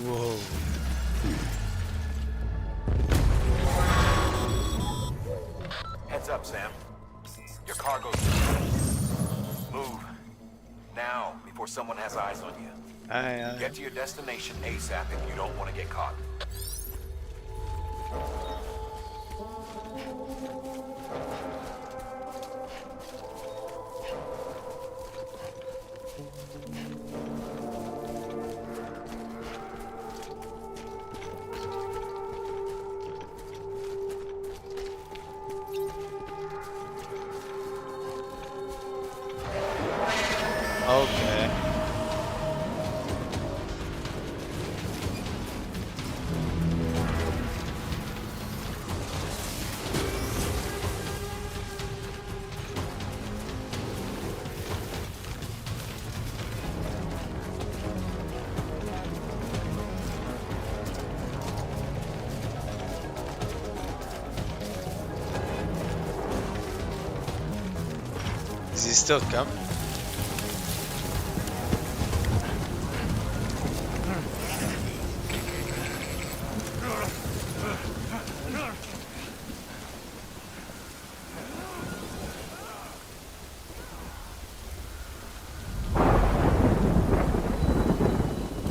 Whoa. Heads up, Sam. Your cargo's... Move. Now, before someone has eyes on you. Aye. Get to your destination ASAP if you don't want to get caught. Okay. Is he still coming?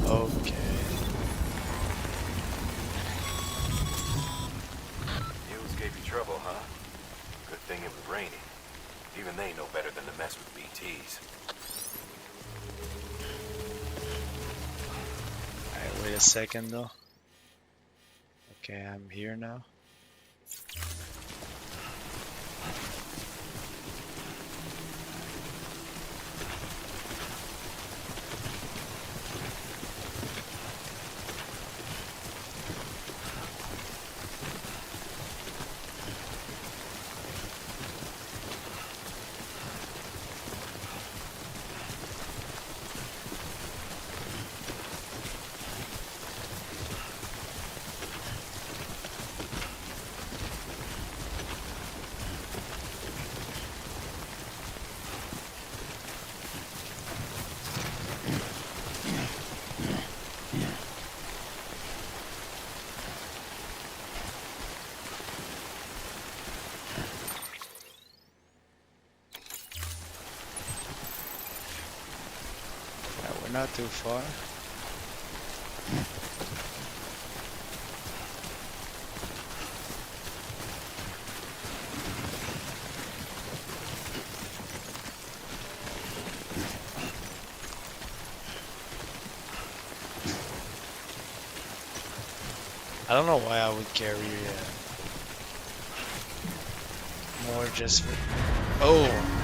Okay. Mules gave you trouble, huh? Good thing it was raining. Even they know better than to mess with BTs. Alright, wait a second though. Okay, I'm here now. We're not too far. I don't know why I would carry more just for... Oh!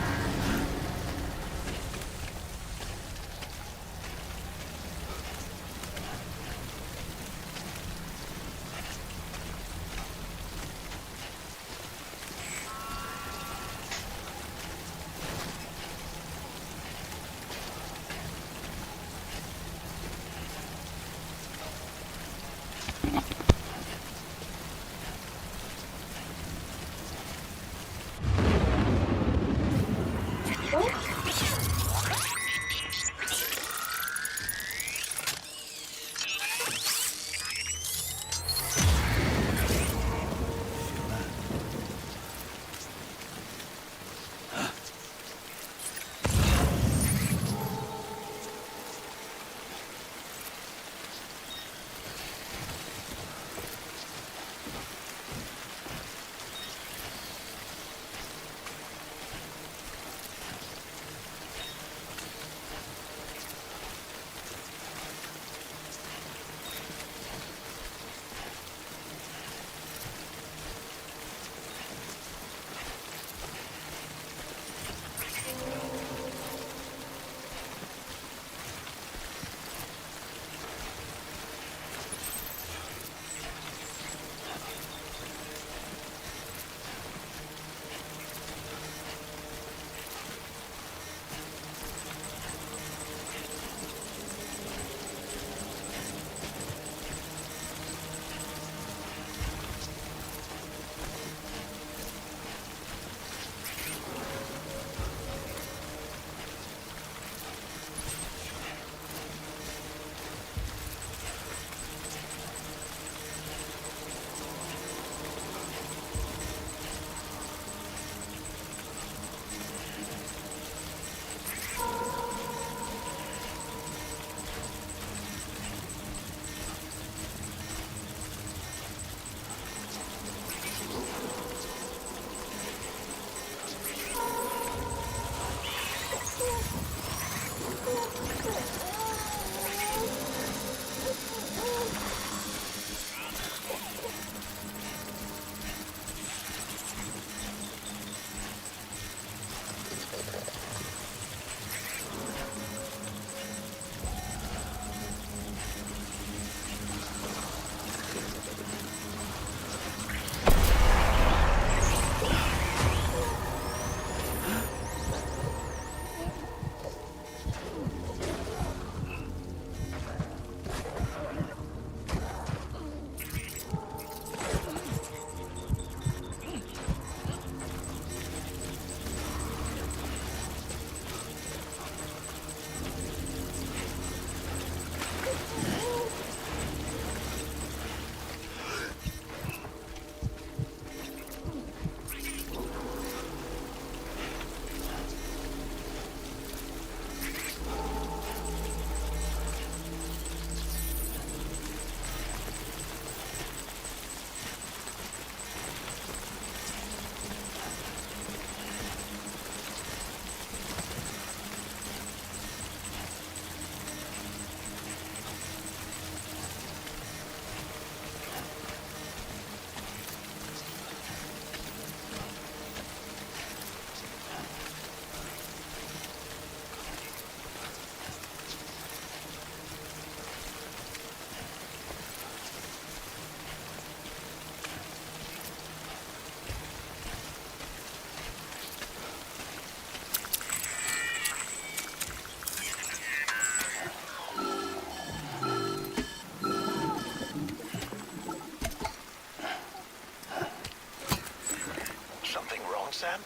Sam?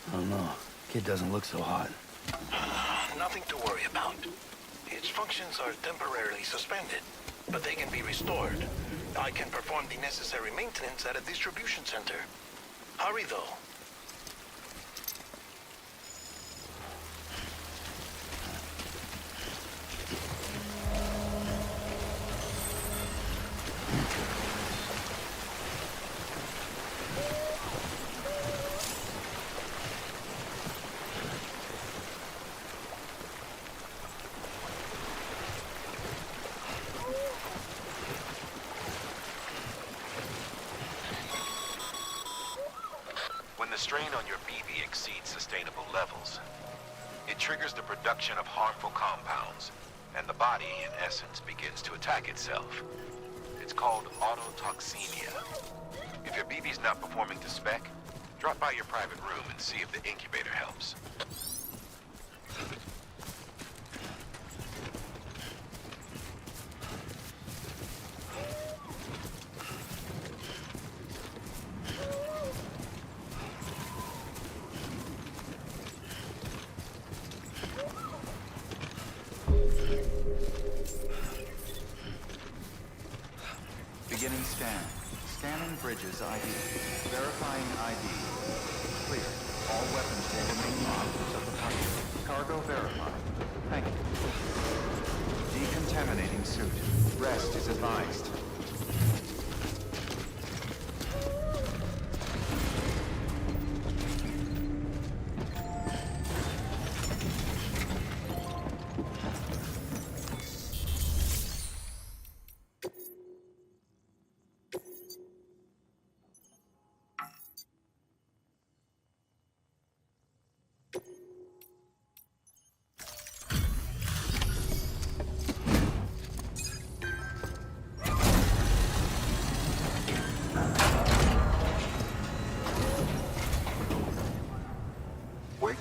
I don't know. Kid doesn't look so hot. Nothing to worry about. Its functions are temporarily suspended, but they can be restored. I can perform the necessary maintenance at a distribution center. Hurry, though. strain on your BB exceeds sustainable levels, it triggers the production of harmful compounds, and the body, in essence, begins to attack itself. It's called autotoxemia. If your BB's not performing to spec, drop by your private room and see if the incubator helps. Beginning scan. Scanning bridges ID. Verifying ID. Clear. All weapons will remain locked until the target. Cargo verified. Thank you. Decontaminating suit. Rest is advised.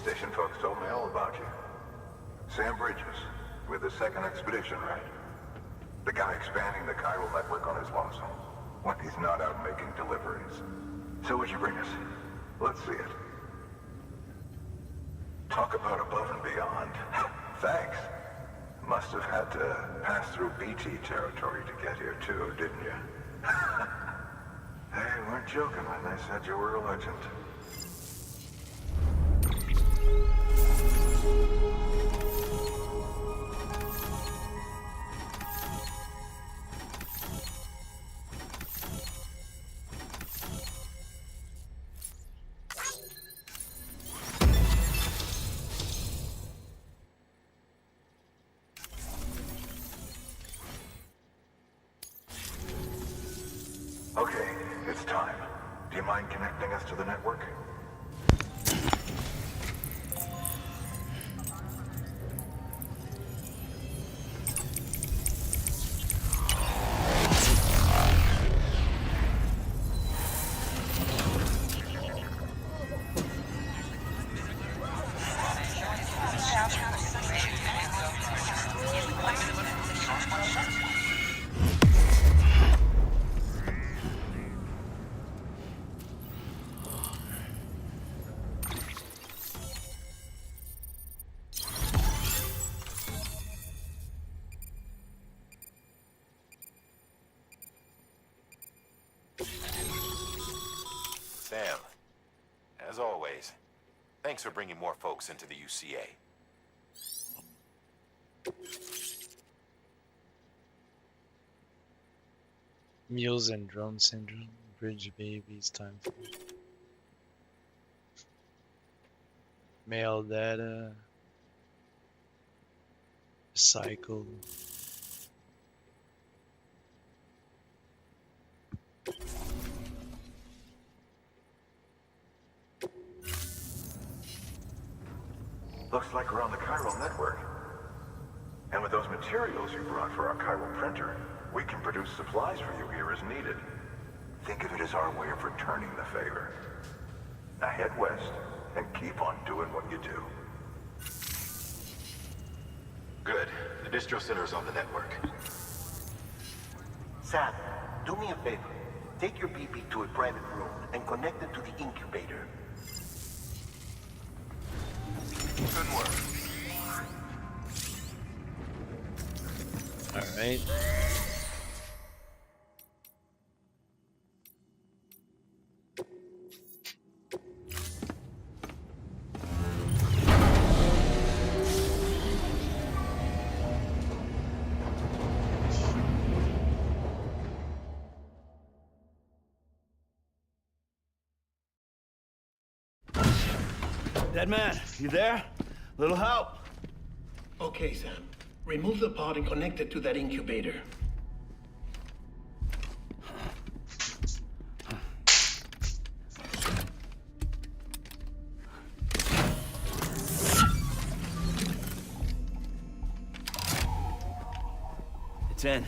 Station folks told me all about you. Sam Bridges, with the second expedition, right? The guy expanding the chiral network on his lonesome. When he's not out making deliveries. So what'd you bring us? Let's see it. Talk about above and beyond. Thanks. Must have had to pass through BT territory to get here too, didn't you? They weren't joking when they said you were a legend. Okay, it's time. Do you mind connecting us to the network? Sam, as always, thanks for bringing more folks into the UCA. Mules and drone syndrome, bridge babies, time for male data, cycle. Looks like we're on the chiral network. And with those materials you brought for our chiral printer, we can produce supplies for you here as needed. Think of it as our way of returning the favor. Now head west and keep on doing what you do. Good. The distro center is on the network. Sam, do me a favor. Take your BB to a private room and connect it to the incubator. Good work. All right. Dead man, you there? Little help? Okay, Sam. Remove the pod and connect it to that incubator. 10.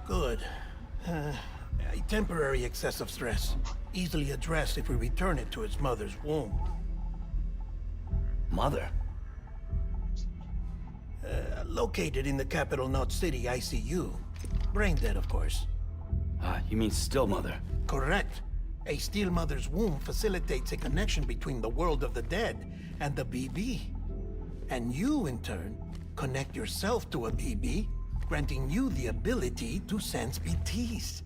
Good. A temporary excess of stress. Easily addressed if we return it to its mother's womb. Mother? Located in the capital Knot City ICU. Brain dead, of course. You mean still mother? Correct. A steel mother's womb facilitates a connection between the world of the dead and the BB. And you, in turn, connect yourself to a BB, granting you the ability to sense BTs.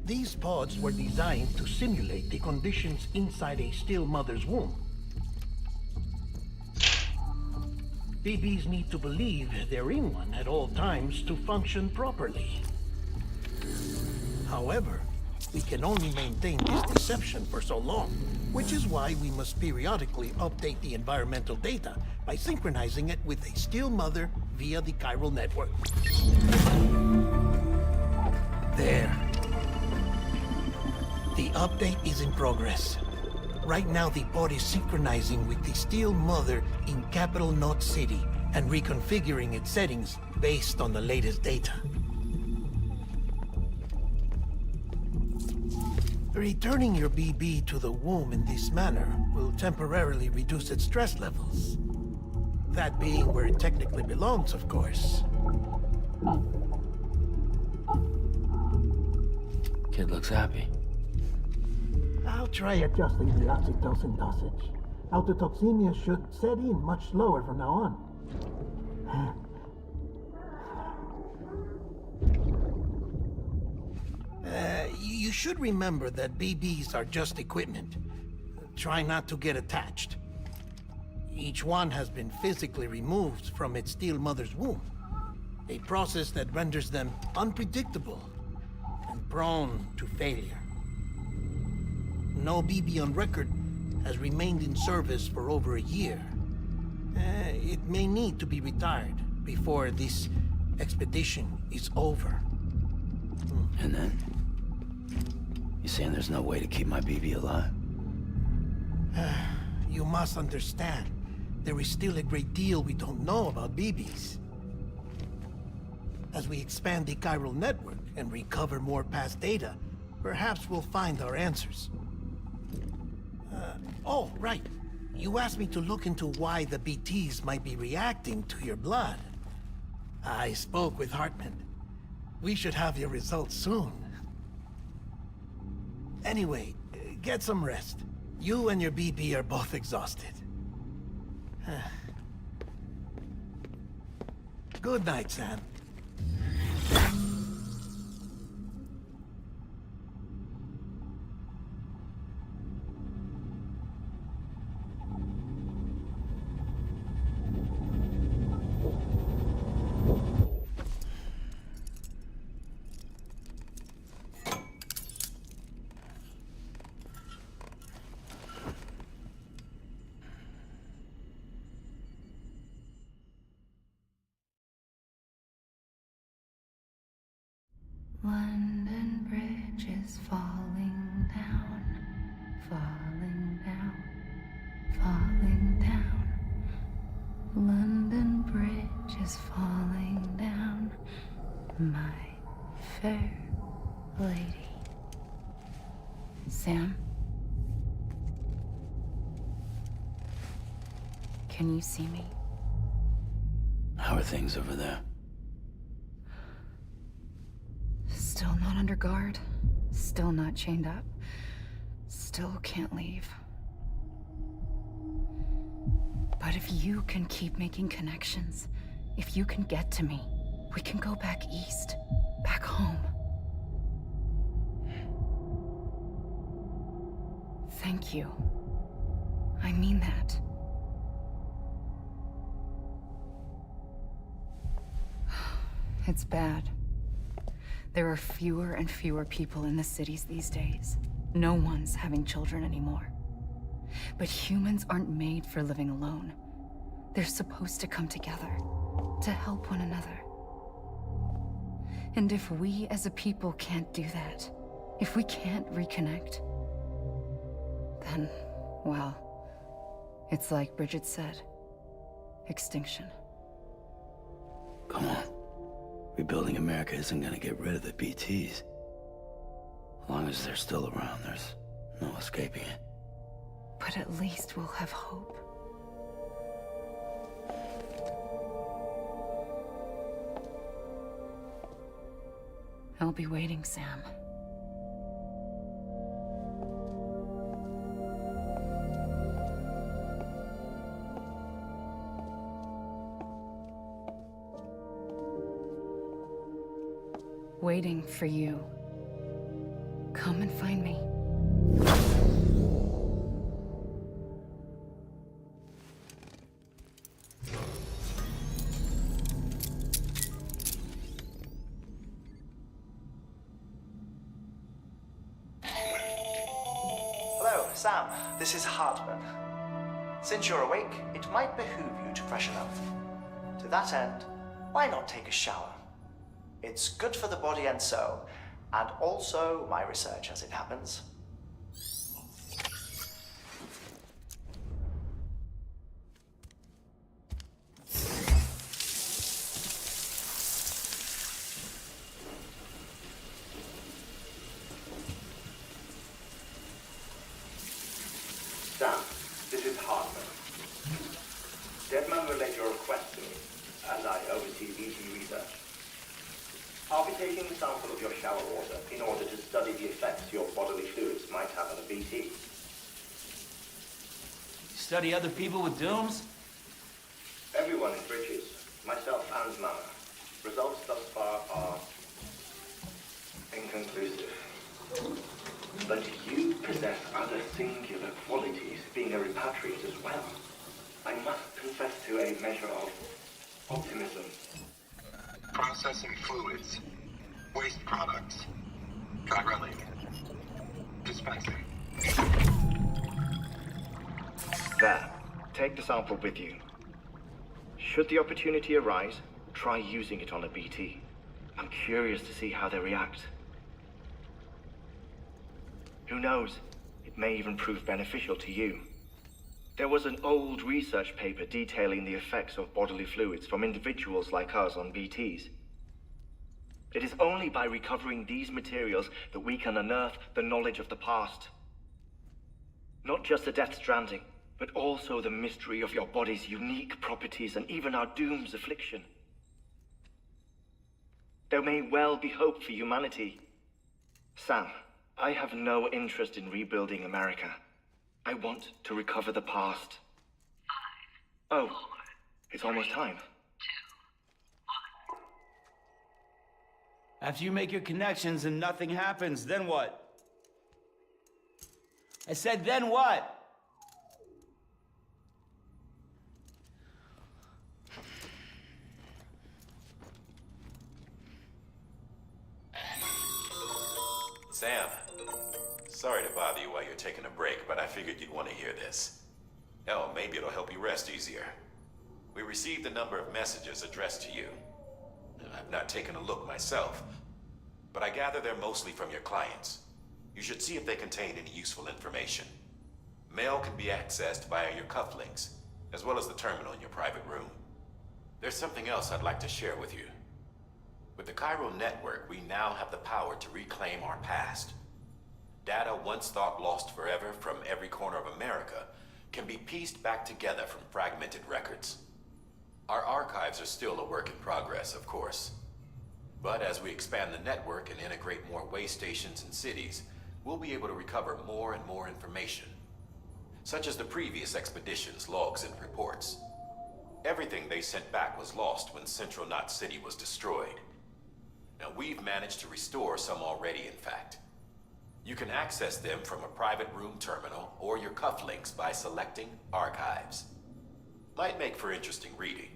These pods were designed to simulate the conditions inside a still mother's womb. BBs need to believe they're in one at all times to function properly. However, we can only maintain this deception for so long, which is why we must periodically update the environmental data by synchronizing it with a still mother via the chiral network. There. The update is in progress. Right now, the pod is synchronizing with the steel mother in capital Knot City and reconfiguring its settings based on the latest data. Returning your BB to the womb in this manner will temporarily reduce its stress levels. That being where it technically belongs, of course. Kid looks happy. I'll try adjusting the oxytocin dosage. Autotoxemia should set in much slower from now on. You should remember that BBs are just equipment. Try not to get attached. Each one has been physically removed from its steel mother's womb. A process that renders them unpredictable and prone to failure. No BB on record has remained in service for over a year. It may need to be retired before this expedition is over. And then? You saying there's no way to keep my BB alive? You must understand, there is still a great deal we don't know about BBs. As we expand the chiral network and recover more past data, perhaps we'll find our answers. Oh, right. You asked me to look into why the BTs might be reacting to your blood. I spoke with Hartman. We should have your results soon. Anyway, get some rest. You and your BB are both exhausted. Good night, Sam. London Bridge is falling down, falling down, falling down. London Bridge is falling down, my fair lady. Sam? Can you see me? How are things over there? Still not under guard. Still not chained up. Still can't leave. But if you can keep making connections, if you can get to me, we can go back east. Back home. Thank you. I mean that. It's bad. There are fewer and fewer people in the cities these days. No one's having children anymore. But humans aren't made for living alone. They're supposed to come together, to help one another. And if we as a people can't do that, if we can't reconnect, then, well, it's like Bridget said. extinction. Come on. Rebuilding America isn't gonna get rid of the BTs. As long as they're still around, there's no escaping it. But at least we'll have hope. I'll be waiting, Sam. Waiting for you. Come and find me. Hello, Sam. This is Hartman. Since you're awake, it might behoove you to freshen up. To that end, why not take a shower? It's good for the body and soul, and also my research as it happens. Sam, this is Hartman. Deadman relayed your request to me, as I oversee BT research. I'll be taking a sample of your shower water in order to study the effects your bodily fluids might have on a BT. Study other people with dooms? Everyone in Bridges, myself and Mama. Results thus far are inconclusive. But you possess other singular qualities, being a repatriate as well. I must confess to a measure of optimism. Processing fluids. Waste products. Chirelling. Dispensing. There. Take the sample with you. Should the opportunity arise, try using it on a BT. I'm curious to see how they react. Who knows? It may even prove beneficial to you. There was an old research paper detailing the effects of bodily fluids from individuals like us on BTs. It is only by recovering these materials that we can unearth the knowledge of the past. Not just the Death Stranding, but also the mystery of your body's unique properties and even our doom's affliction. There may well be hope for humanity. Sam, I have no interest in rebuilding America. I want to recover the past. 5, oh, 4, it's almost time. 2, 1. After you make your connections and nothing happens, then what? I said, then what? Sam, sorry to bother you while you're taking a break, but I figured you'd want to hear this. Hell, maybe it'll help you rest easier. We received a number of messages addressed to you. I've not taken a look myself, but I gather they're mostly from your clients. You should see if they contain any useful information. Mail can be accessed via your cufflinks, as well as the terminal in your private room. There's something else I'd like to share with you. With the Cairo network, we now have the power to reclaim our past. Data once thought lost forever from every corner of America can be pieced back together from fragmented records. Our archives are still a work in progress, of course. But as we expand the network and integrate more way stations and cities, we'll be able to recover more and more information, such as the previous expedition's logs and reports. Everything they sent back was lost when Central Knot City was destroyed. Now, we've managed to restore some already, in fact. You can access them from a private room terminal or your cufflinks by selecting Archives. Might make for interesting reading.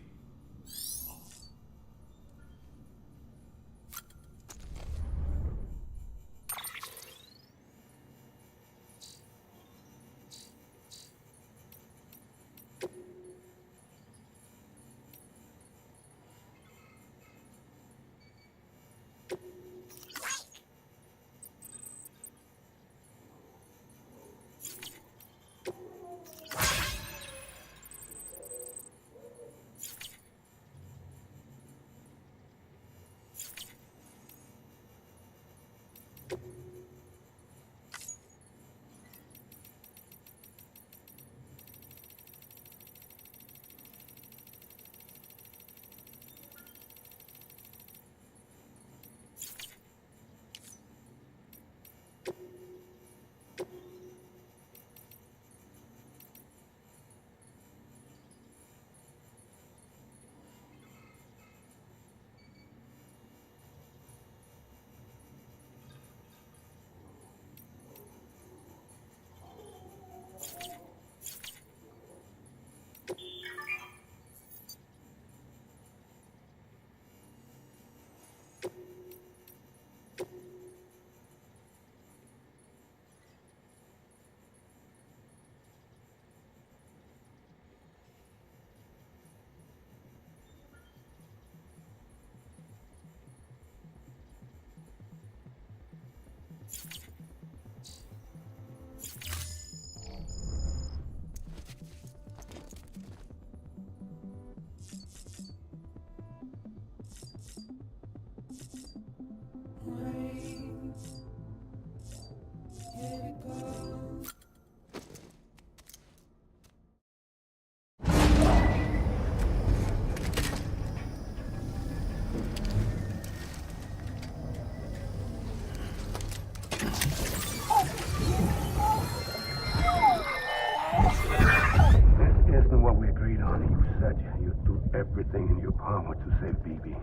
everything in your power to save BB.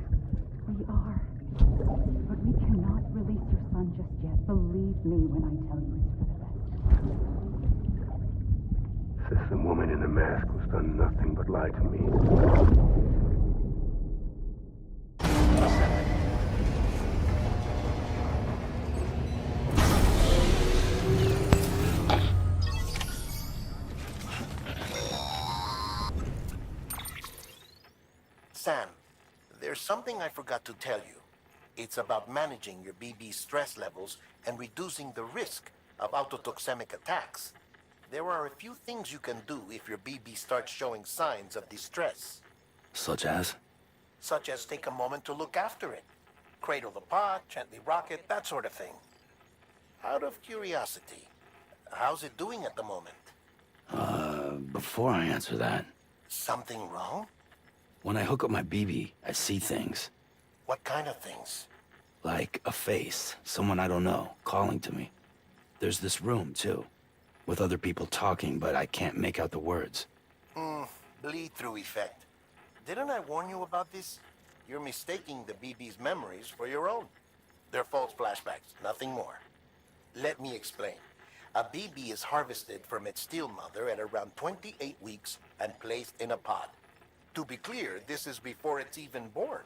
We are. But we cannot release your son just yet. Believe me when I tell you it's for the best. System woman in the mask who's done nothing but lie to me. Sam, there's something I forgot to tell you. It's about managing your BB stress levels and reducing the risk of autotoxemic attacks. There are a few things you can do if your BB starts showing signs of distress. Such as? Such as take a moment to look after it. Cradle the pod, gently rock it, that sort of thing. Out of curiosity, how's it doing at the moment? Before I answer that, Something wrong? when I hook up my BB, I see things. What kind of things? Like a face, someone I don't know, calling to me. There's this room, too, with other people talking, but I can't make out the words. Bleed-through effect. Didn't I warn you about this? You're mistaking the BB's memories for your own. They're false flashbacks, nothing more. Let me explain. A BB is harvested from its steel mother at around 28 weeks and placed in a pod. To be clear, this is before it's even born.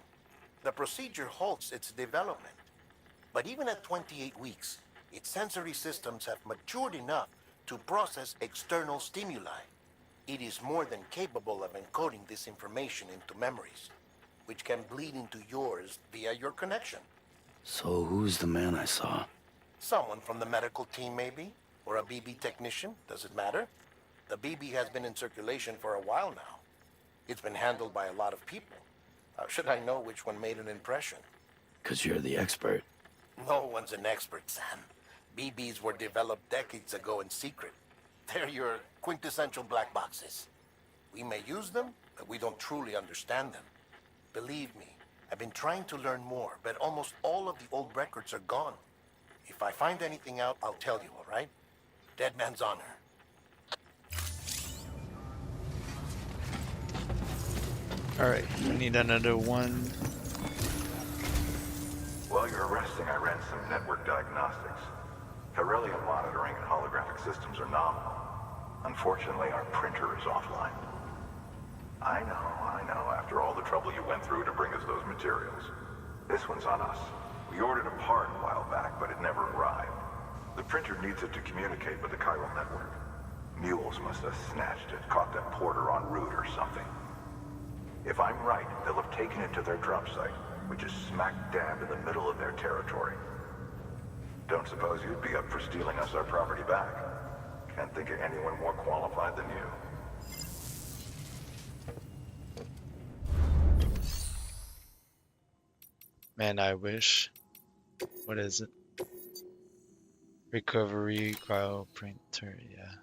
The procedure halts its development. But even at 28 weeks, its sensory systems have matured enough to process external stimuli. It is more than capable of encoding this information into memories, which can bleed into yours via your connection. So who's the man I saw? Someone from the medical team, maybe? Or a BB technician? Does it matter? The BB has been in circulation for a while now. It's been handled by a lot of people. How should I know which one made an impression? 'Cause you're the expert. No one's an expert, Sam. BBs were developed decades ago in secret. They're your quintessential black boxes. We may use them, but we don't truly understand them. Believe me, I've been trying to learn more, but almost all of the old records are gone. If I find anything out, I'll tell you, all right? Dead man's honor. Alright, we need another one. While you're resting, I ran some network diagnostics. Beryllium monitoring and holographic systems are nominal. Unfortunately, our printer is offline. I know, after all the trouble you went through to bring us those materials. This one's on us. We ordered a part a while back, but it never arrived. The printer needs it to communicate with the chiral network. Mules must have snatched it, caught that porter en route or something. If I'm right, they'll have taken it to their drop site, which is smack dab in the middle of their territory. Don't suppose you'd be up for stealing us our property back? Can't think of anyone more qualified than you. Man, I wish. What is it? Recovery cryo printer, yeah.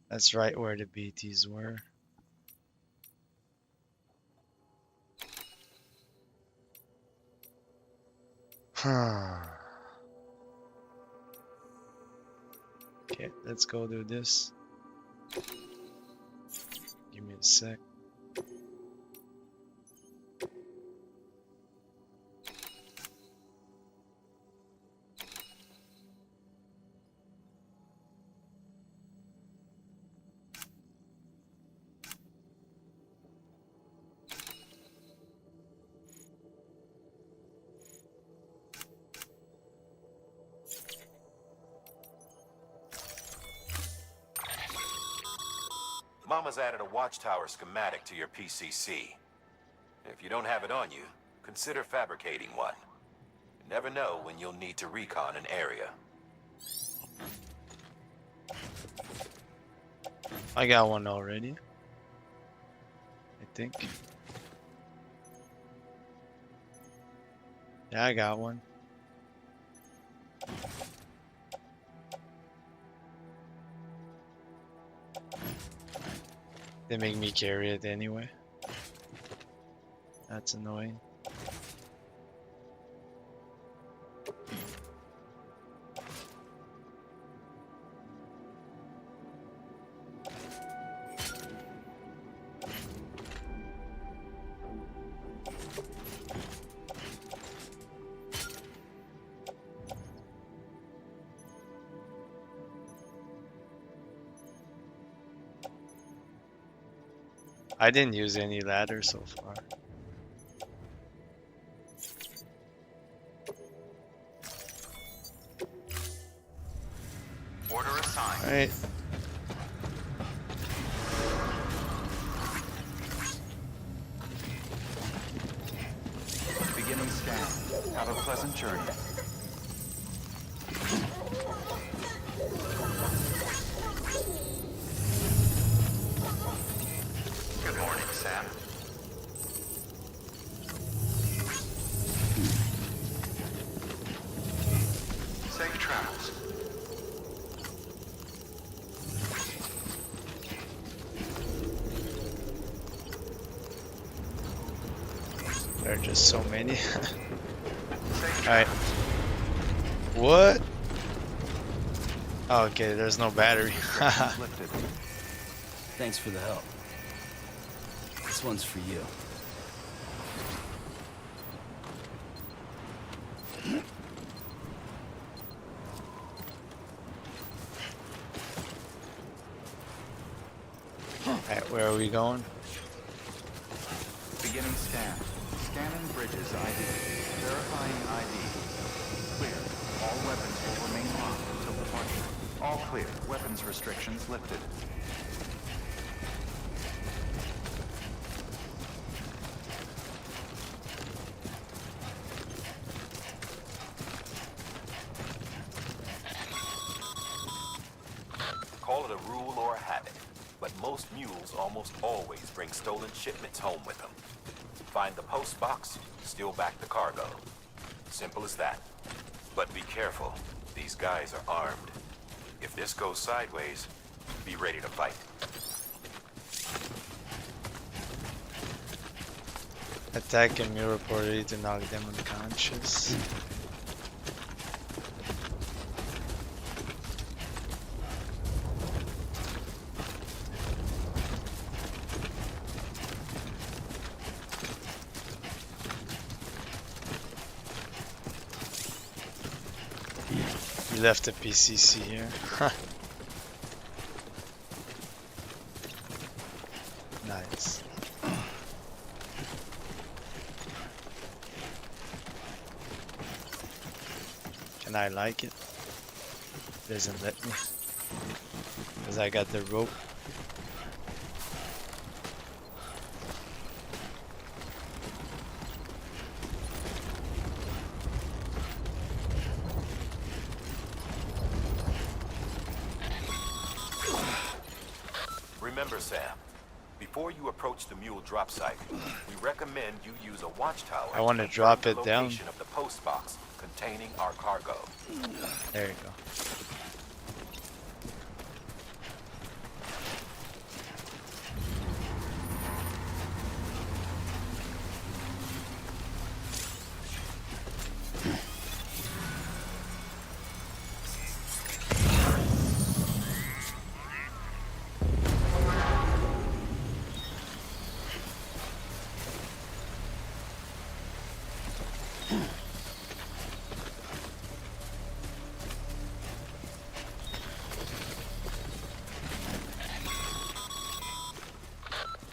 That's right where the BTs were. Okay, let's go do this. Give me a sec. Mama's added a watchtower schematic to your PCC. If you don't have it on you, consider fabricating one. You never know when you'll need to recon an area. I got one already. I think. Yeah, I got one. They make me carry it anyway. That's annoying. I didn't use any ladder so far. Order assigned. Alright. Beginning scan. Have a pleasant journey. Good morning, Sam. Safe travels. There are just so many. Alright. What? Oh, okay, there's no battery. Thanks for the help. This one's for you. Alright, where are we going? Beginning scan. Scanning bridges ID. Verifying ID. Clear. All weapons will remain locked until departure. All clear. Weapons restrictions lifted. Call it a rule or a habit, but most mules almost always bring stolen shipments home with them. Find the post box, steal back the cargo. Simple as that. But be careful. These guys are armed. If this goes sideways, be ready to fight. Attack and mule reportedly to knock them unconscious. We left a PCC here. Nice. Can I like it? Doesn't let me. Because I got the rope. Remember, Sam, before you approach the mule drop site, we recommend you use a watchtower. I want to confirm drop the it down. location of the post box containing our cargo. There you go.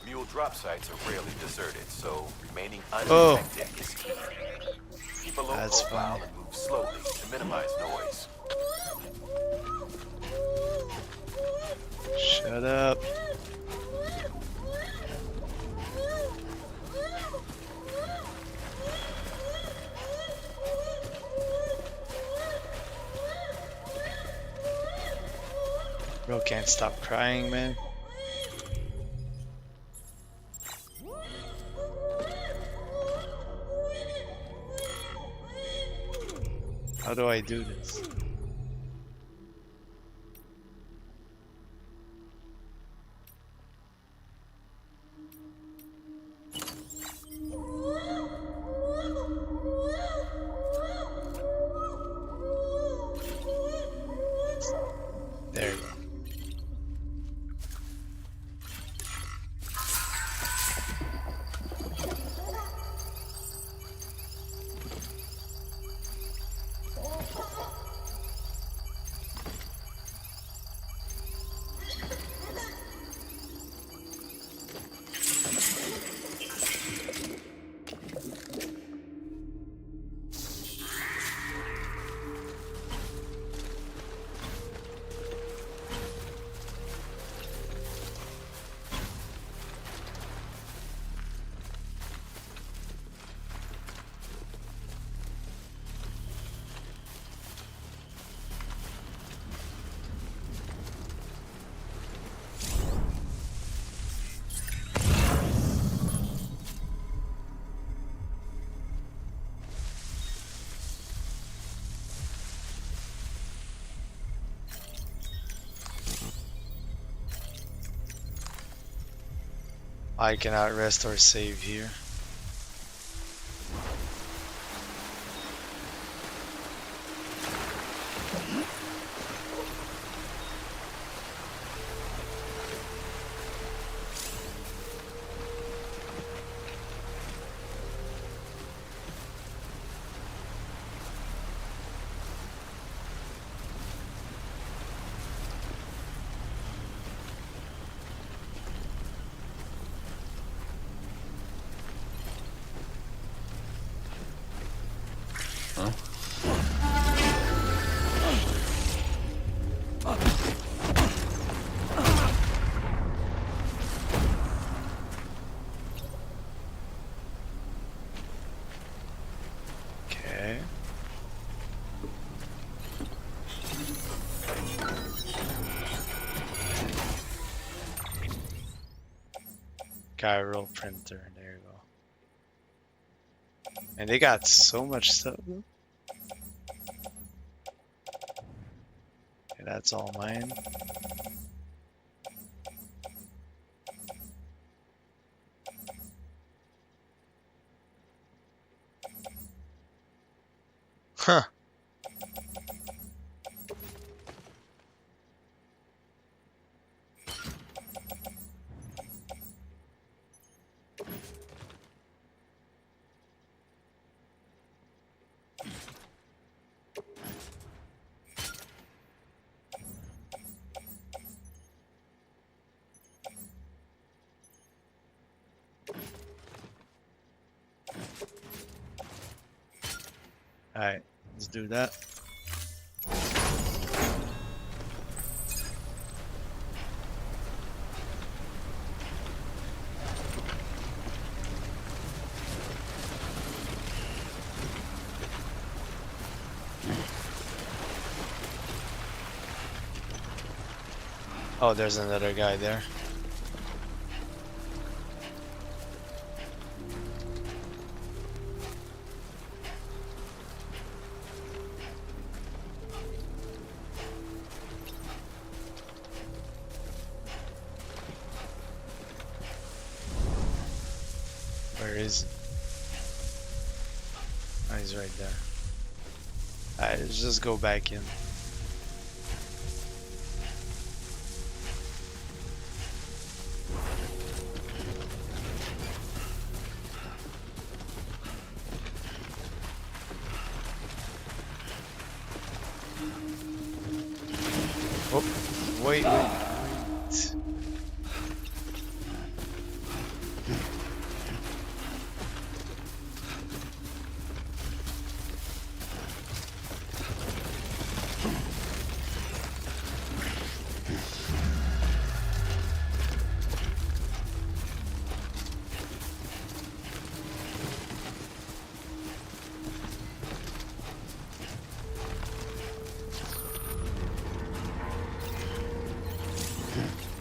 Mule drop sites are rarely deserted, so remaining Oh. undetected is key. Keep a low That's profile funny. and move slowly to minimize noise. Shut up. Bro can't stop crying, man. How do I do this? I cannot rest or save here. Okay. Chiral printer, there you go. And they got so much stuff. Okay, that's all mine. Huh. Alright, let's do that. Oh, there's another guy there. Where is he? Oh, he's right there. Alright, let's just go back in. Oh, wait.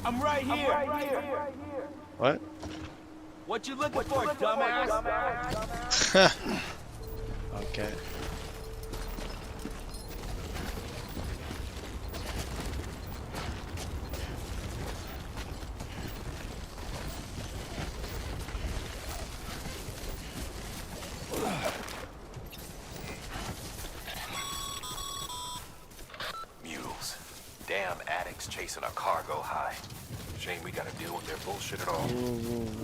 I'm right here. What? What you looking for, dumbass? Okay. Mules. Damn addicts chasing a cargo high. Shame we gotta deal with their bullshit at all.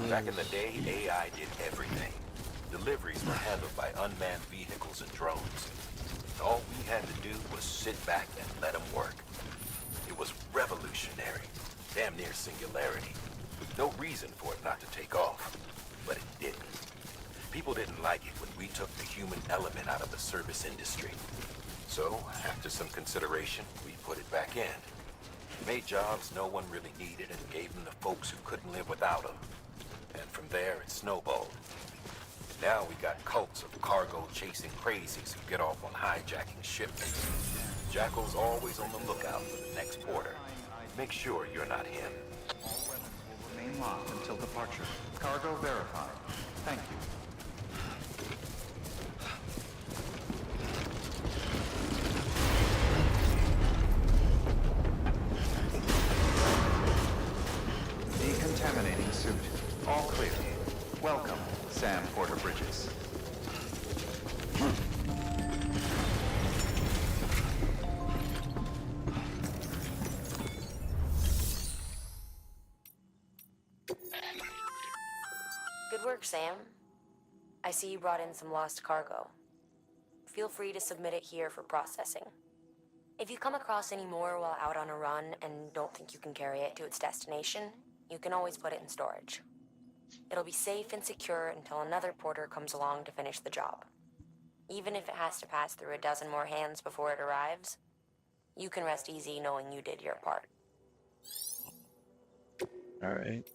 Back in the day, AI did everything. Deliveries were handled by unmanned vehicles and drones. All we had to do was sit back and let them work. It was revolutionary, damn near singularity. No reason for it not to take off, but it didn't. People didn't like it when we took the human element out of the service industry. So, after some consideration, we put it back in. Made jobs no one really needed and gave them to folks who couldn't live without them. And from there, it snowballed. Now we got cults of cargo-chasing crazies who get off on hijacking shipments. Jackal's always on the lookout for the next porter. Make sure you're not him. All weapons will remain locked until departure. Cargo verified. Thank you. Decontaminating suit. All work, Sam. I see you brought in some lost cargo. Feel free to submit it here for processing. If you come across any more while out on a run and don't think you can carry it to its destination, you can always put it in storage. It'll be safe and secure until another porter comes along to finish the job. Even if it has to pass through a dozen more hands before it arrives, you can rest easy knowing you did your part. All right.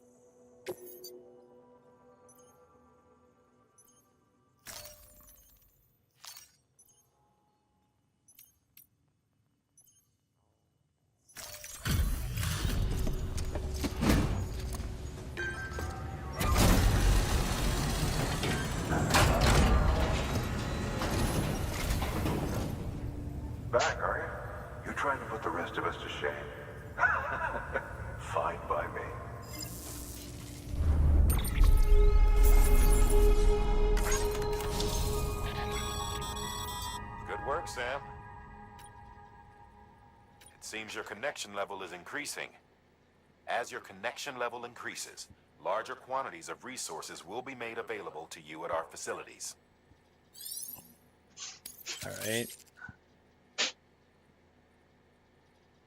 Back, are you? You trying to put the rest of us to shame? Fine by me. Good work, Sam. It seems your connection level is increasing. As your connection level increases, larger quantities of resources will be made available to you at our facilities. All right.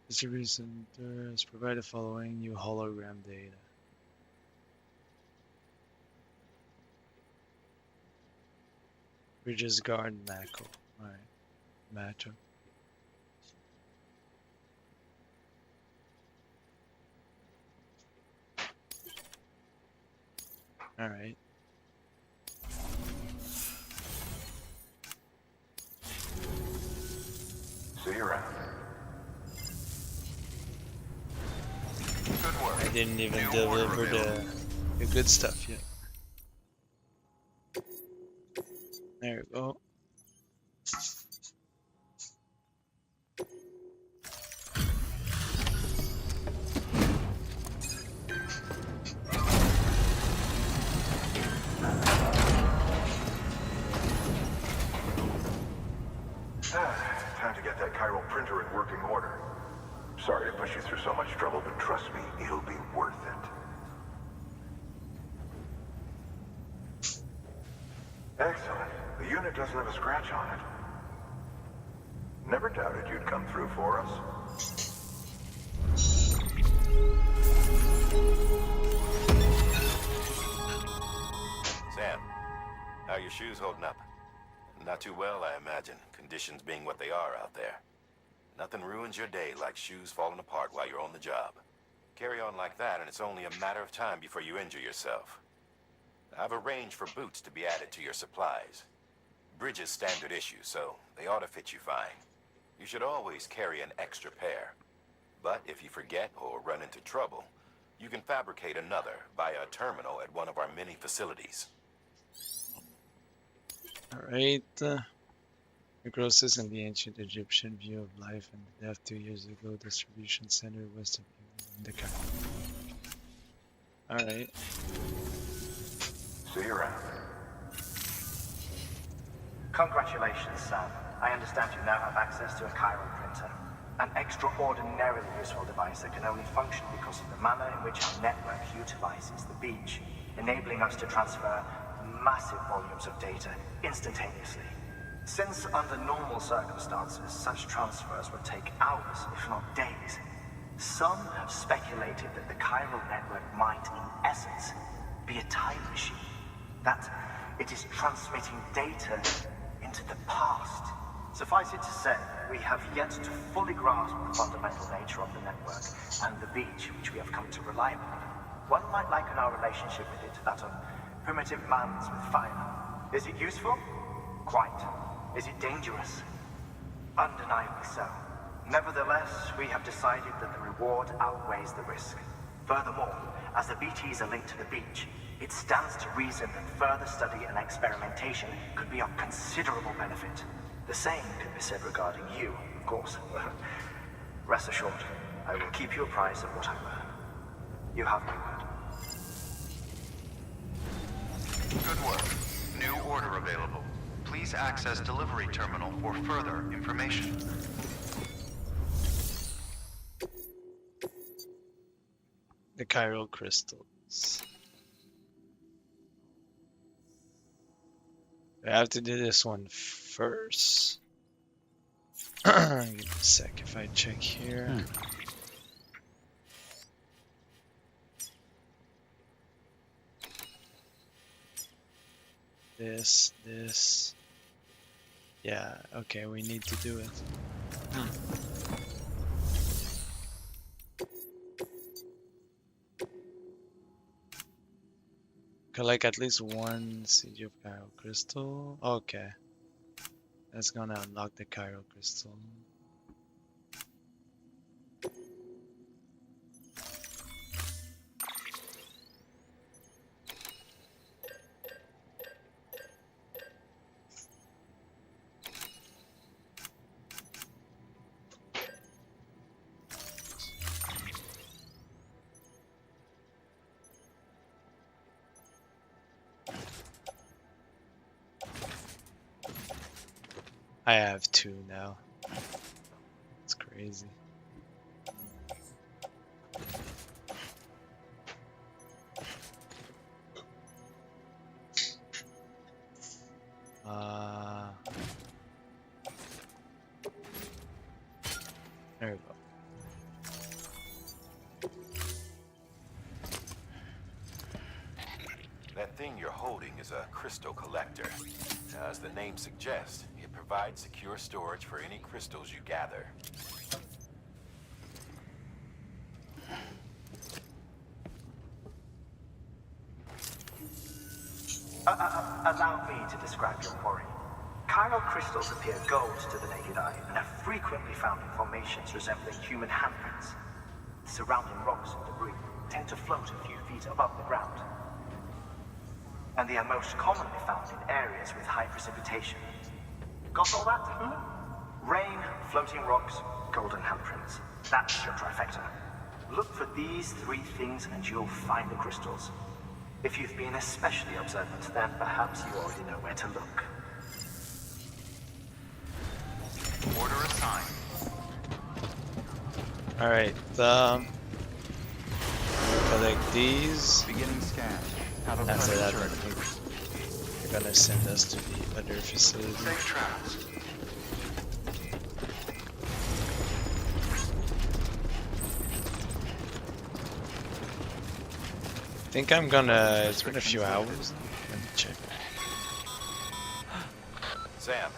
Distribution center has provided the following new hologram data. Bridges guard Mako. All right. Macho. All right. See you around. Good work. I didn't even deliver the good stuff yet. There we go. Time to get that chiral printer in working order. Sorry to push you through so much trouble, but trust me, it'll be worth it. Excellent. The unit doesn't have a scratch on it. Never doubted you'd come through for us. Sam, how are your shoes holding up? Not too well, I imagine, conditions being what they are out there. Nothing ruins your day like shoes falling apart while you're on the job. Carry on like that and it's only a matter of time before you injure yourself. I've arranged for boots to be added to your supplies. Bridges standard issue, so they ought to fit you fine. You should always carry an extra pair. But if you forget or run into trouble, you can fabricate another via a terminal at one of our many facilities. Alright. The grosses in the ancient Egyptian view of life and death 2 years ago. Distribution center west of the capital. Alright. See you around. Congratulations, Sam. I understand you now have access to a chiral printer. An extraordinarily useful device that can only function because of the manner in which our network utilizes the beach, enabling us to transfer massive volumes of data instantaneously. Since under normal circumstances, such transfers would take hours, if not days, some have speculated that the chiral network might, in essence, be a time machine. That it is transmitting data into the past. Suffice it to say, we have yet to fully grasp the fundamental nature of the network and the beach which we have come to rely upon. One might liken our relationship with it to that of primitive mans with fire. Is it useful? Quite. Is it dangerous? Undeniably so. Nevertheless, we have decided that the reward outweighs the risk. Furthermore, as the BTs are linked to the beach, it stands to reason that further study and experimentation could be of considerable benefit. The same can be said regarding you, of course. Rest assured, I will keep you apprised of what I learn. You have my word. Good work. New order available. Please access delivery terminal for further information. The chiral crystals. We have to do this one first. Give me a sec if I check here. This. Yeah, okay, we need to do it. Collect at least one CG of Chiral Crystal. Okay. That's gonna unlock the Chiral Crystal. I have 2 now. It's crazy. There we go. That thing you're holding is a crystal collector. As the name suggests, it provides secure storage for any crystals you gather. Allow me to describe your quarry. Chiral crystals appear gold to the naked eye and are frequently found in formations resembling human handprints. Surrounding rocks and debris tend to float a few feet above the ground. And they are most commonly found in areas with high precipitation. Got all that? Rain, floating rocks, golden handprints. That's your trifecta. Look for these 3 things and you'll find the crystals. If you've been especially observant, then perhaps you already know where to look. Order assigned. Alright, collect these. Beginning scan. Have a After that, I journey. think they're gonna send us to the other facility. Safe travels. I think I'm gonna. It's been a few hours. Let me check. Sam,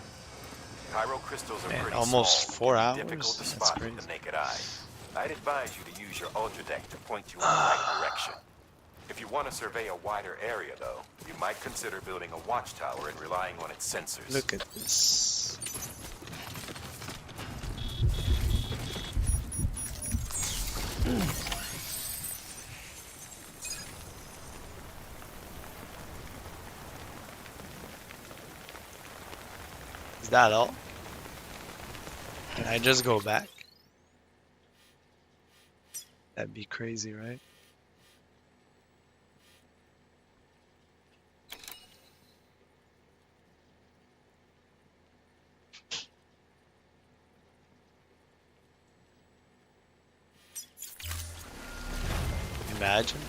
chiral crystals are Man, pretty almost small, 4 and difficult hours? to That's spot crazy. with the naked eye. I'd advise you to use your ultra deck to point you in the right direction. If you want to survey a wider area, though, you might consider building a watchtower and relying on its sensors. Look at this. Is that all? Can I just go back? That'd be crazy, right? Imagine.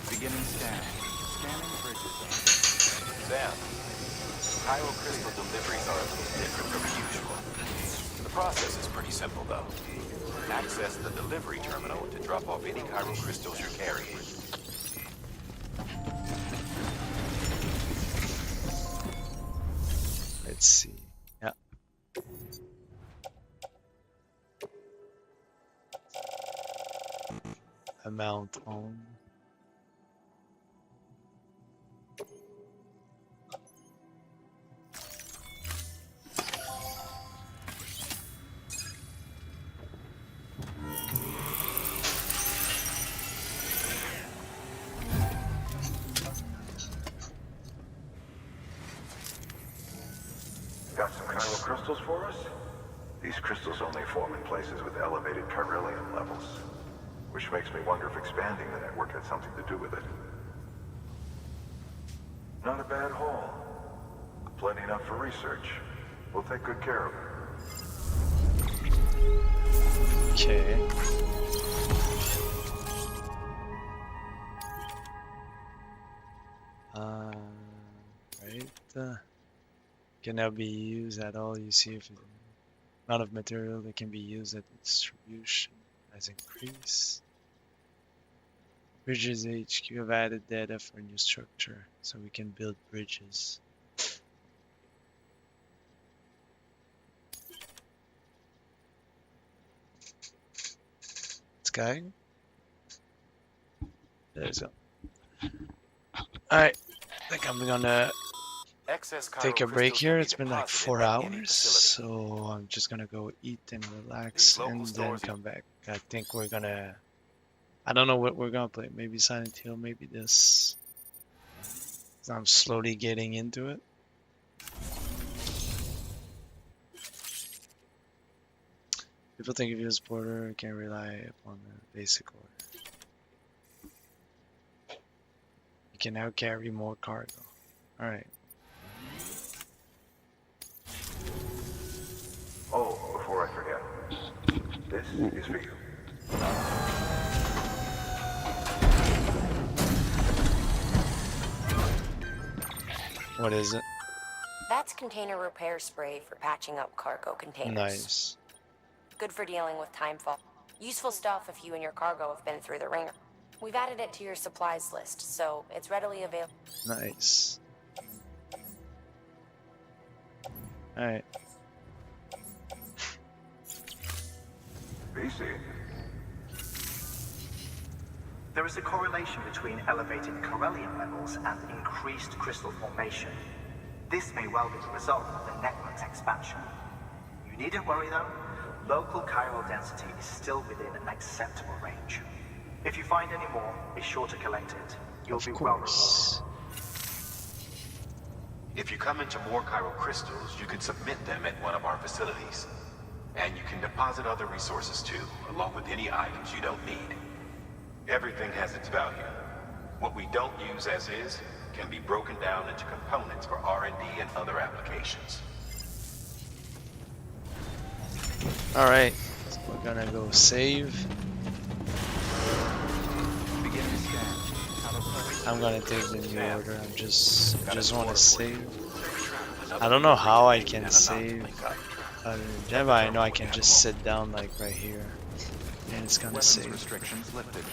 Beginning scan. Scanning bridges. Sam, chiral crystal deliveries are a little different from usual. The process is pretty simple, though. Access the delivery terminal to drop off any chiral crystals you're carrying. Let's see. Yeah. Amount on. Got some chiral crystals for us? These crystals only form in places with elevated chiralium levels, which makes me wonder if expanding the network had something to do with it. Not a bad haul. Plenty enough for research. We'll take good care of it. Okay. Right. Can now be used at all. You see if the amount of material that can be used at the distribution has increased. Bridges HQ have added data for a new structure, so we can build bridges. Sky? There's a. Alright, I think I'm gonna take a break here. It's been like 4 hours, so I'm just gonna go eat and relax and then come back. I think we're gonna. I don't know what we're gonna play. Maybe Silent Hill, maybe this. I'm slowly getting into it. People think if you're a supporter, you can rely upon the basic order. You can now carry more cargo. Alright. Oh, before I forget, this is for you. What is it? That's container repair spray for patching up cargo containers. Nice. Good for dealing with timefall. Useful stuff if you and your cargo have been through the ringer. We've added it to your supplies list, so it's readily available. Nice. Alright. BC. There is a correlation between elevated Corellium levels and increased crystal formation. This may well be the result of the network's expansion. You needn't worry though. Local chiral density is still within an acceptable range. If you find any more, be sure to collect it. You'll be well rewarded. If you come into more chiral crystals, you can submit them at one of our facilities. And you can deposit other resources too, along with any items you don't need. Everything has its value. What we don't use as is can be broken down into components for R&D and other applications. Alright, so we're gonna go save. I'm gonna take the new order. I just want to save. I don't know how I can save. Other than Java, I know I can just sit down like right here, and it's gonna save. Restrictions lifted.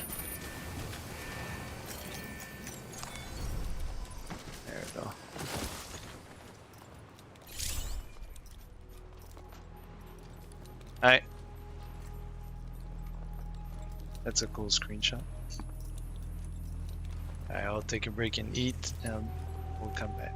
There we go. Alright. That's a cool screenshot. Alright, I'll take a break and eat, and we'll come back.